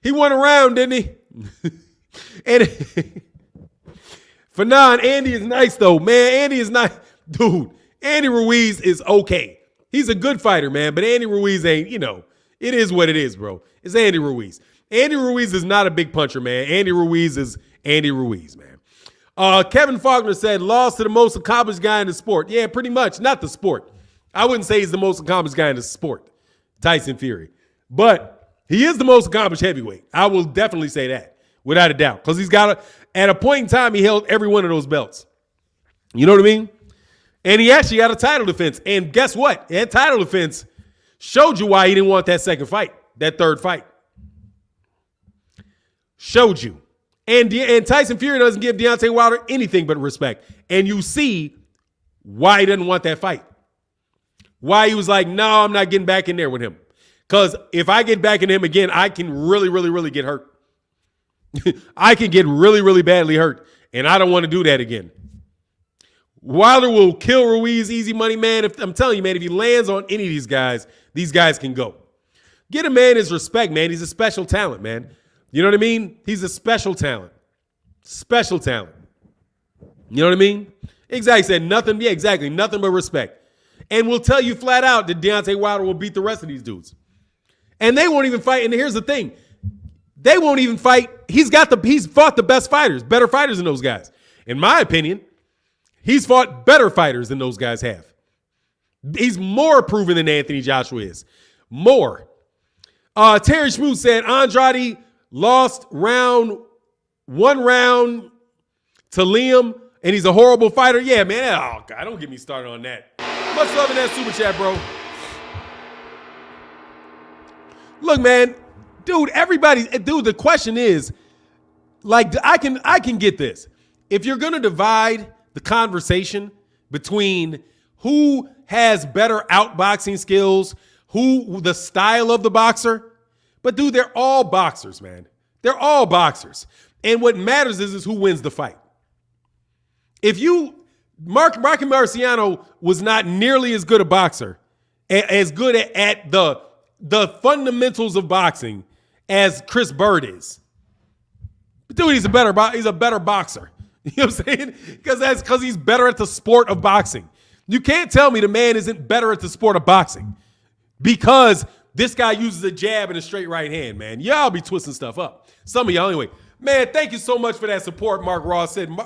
He won a round, didn't he? And Fanon, Andy is nice though, man. Andy is not, dude. Andy Ruiz is okay. He's a good fighter, man. But Andy Ruiz ain't, it is what it is, bro. It's Andy Ruiz. Andy Ruiz is not a big puncher, man. Andy Ruiz is Andy Ruiz, man. Kevin Faulkner said, lost to the most accomplished guy in the sport. Yeah, pretty much. Not the sport. I wouldn't say he's the most accomplished guy in the sport, Tyson Fury. But he is the most accomplished heavyweight. I will definitely say that, without a doubt. Because at a point in time, he held every one of those belts. You know what I mean? And he actually got a title defense. And guess what? That title defense showed you why he didn't want that second fight, that third fight. Showed you. And Tyson Fury doesn't give Deontay Wilder anything but respect. And you see why he doesn't want that fight. Why he was like, no, I'm not getting back in there with him. Because if I get back in him again, I can really, really, really get hurt. I can get really, really badly hurt. And I don't want to do that again. Wilder will kill Ruiz, easy money, man. I'm telling you, man, if he lands on any of these guys can go. Get a man his respect, man. He's a special talent, man. You know what I mean? He's a special talent. Special talent. You know what I mean? Exactly. Said nothing. Yeah, exactly. Nothing but respect. And we'll tell you flat out that Deontay Wilder will beat the rest of these dudes. And they won't even fight. And here's the thing. They won't even fight. He's fought the best fighters, better fighters than those guys. In my opinion, he's fought better fighters than those guys have. He's more proven than Anthony Joshua is. More. Terry Schmooth said Andrade lost one round to Liam, and he's a horrible fighter. Yeah, man. Oh, God, don't get me started on that. Much love in that super chat, bro. Look, man. Dude, the question is, like, I can get this. If you're going to divide the conversation between who has better outboxing skills, who the style of the boxer, but dude, they're all boxers, man. They're all boxers. And what matters is who wins the fight. If Marky Marciano was not nearly as good a boxer, as good at the fundamentals of boxing as Chris Bird is. But dude, he's a better boxer. You know what I'm saying? Because he's better at the sport of boxing. You can't tell me the man isn't better at the sport of boxing because this guy uses a jab and a straight right hand, man. Y'all be twisting stuff up. Some of y'all anyway. Man, thank you so much for that support, Mark Ross said.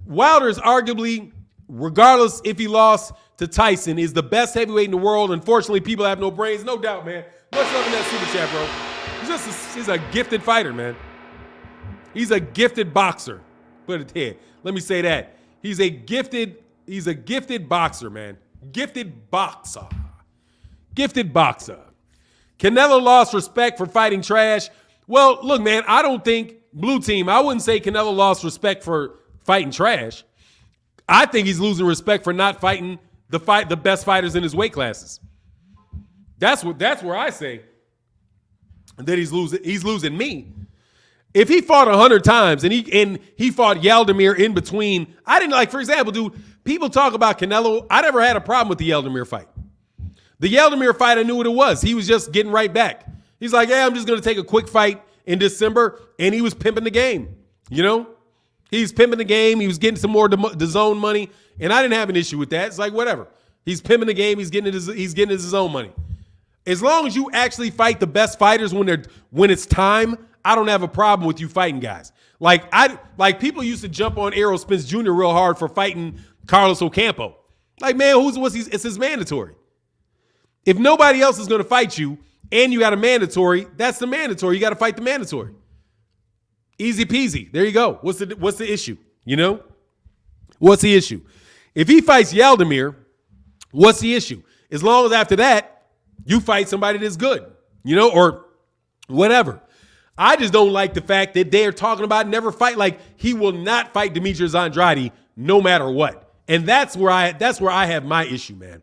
Wilder is arguably, regardless if he lost to Tyson, is the best heavyweight in the world. Unfortunately, people have no brains. No doubt, man. Much love in that super chat, bro. He's a gifted fighter, man. He's a gifted boxer. Put it here. Let me say that. He's a gifted boxer, man. Gifted boxer. Gifted boxer. Canelo lost respect for fighting trash. Well, look, man, I don't think blue team, I wouldn't say Canelo lost respect for fighting trash. I think he's losing respect for not fighting the best fighters in his weight classes. That's where I say that he's losing me. If he fought 100 times and he fought Yaldemir in between, I didn't like, for example, dude, people talk about Canelo. I never had a problem with the Yaldemir fight. The Yaldemir fight, I knew what it was. He was just getting right back. He's like, yeah, I'm just going to take a quick fight in December, and he was pimping the game. You know, he's pimping the game. He was getting some more DAZN money, and I didn't have an issue with that. It's like whatever. He's pimping the game. He's getting his DAZN money. As long as you actually fight the best fighters when it's time, I don't have a problem with you fighting guys. Like people used to jump on Errol Spence Jr. real hard for fighting Carlos Ocampo. Like, man, it's his mandatory. If nobody else is going to fight you and you got a mandatory, that's the mandatory. You got to fight the mandatory. Easy peasy. There you go. What's the issue? You know? What's the issue? If he fights Yaldemir, what's the issue? As long as after that, you fight somebody that's good, you know, or whatever. I just don't like the fact that they're talking about never fight. Like, he will not fight Demetrius Andrade no matter what. And that's where I have my issue, man.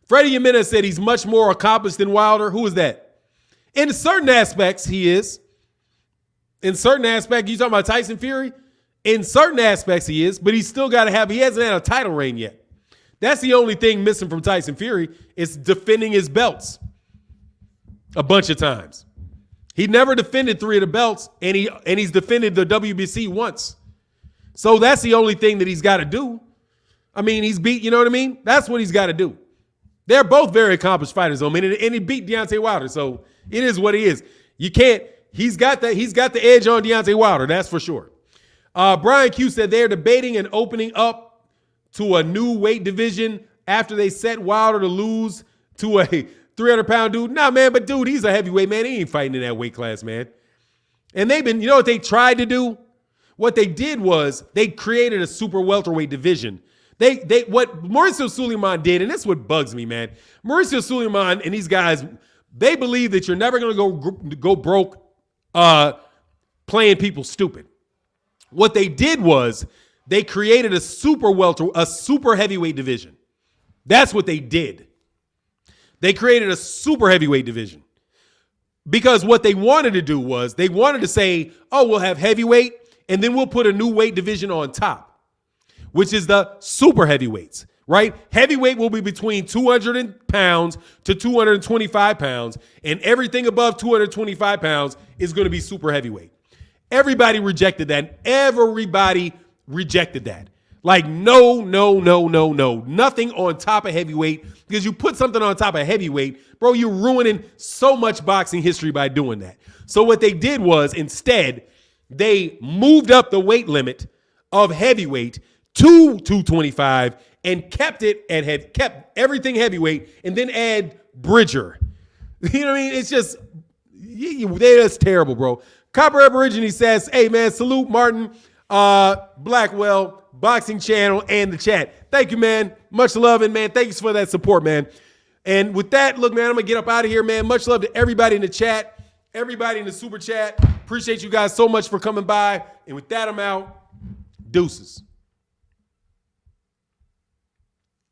Freddie Jimenez said he's much more accomplished than Wilder. Who is that? In certain aspects, he is. In certain aspects, you talking about Tyson Fury? In certain aspects, he is, but he's still got to he hasn't had a title reign yet. That's the only thing missing from Tyson Fury is defending his belts a bunch of times. He never defended 3 of the belts, and he's defended the WBC once. So that's the only thing that he's got to do. I mean, he's beat, you know what I mean? That's what he's got to do. They're both very accomplished fighters, I mean, and he beat Deontay Wilder, so it is what he is. You can't, he's got the edge on Deontay Wilder, that's for sure. Brian Q said they're debating and opening up to a new weight division after they set Wilder to lose to a 300-pound dude. Nah, man, but dude, he's a heavyweight, man. He ain't fighting in that weight class, man. And you know what they tried to do? What they did was they created a super welterweight division. What Mauricio Sulaiman did, and that's what bugs me, man. Mauricio Sulaiman and these guys, they believe that you're never going to go broke playing people stupid. What they did was they created a super heavyweight division. That's what they did. They created a super heavyweight division. Because what they wanted to do was they wanted to say, oh, we'll have heavyweight, and then we'll put a new weight division on top, which is the super heavyweights, right? Heavyweight will be between 200 pounds to 225 pounds, and everything above 225 pounds is going to be super heavyweight. Everybody rejected that. Everybody rejected that. Like, no. Nothing on top of heavyweight, because you put something on top of heavyweight, bro, you're ruining so much boxing history by doing that. So what they did was, instead, they moved up the weight limit of heavyweight to 225 and kept everything heavyweight, and then add Bridger. You know what I mean? It's just, that's terrible, bro. Copper Aborigine says, hey, man, salute Martin Blackwell, Boxing Channel, and the chat. Thank you, man. Much love, and man, thanks for that support, man. And with that, look, man, I'm going to get up out of here, man. Much love to everybody in the chat, everybody in the super chat. Appreciate you guys so much for coming by. And with that, I'm out. Deuces.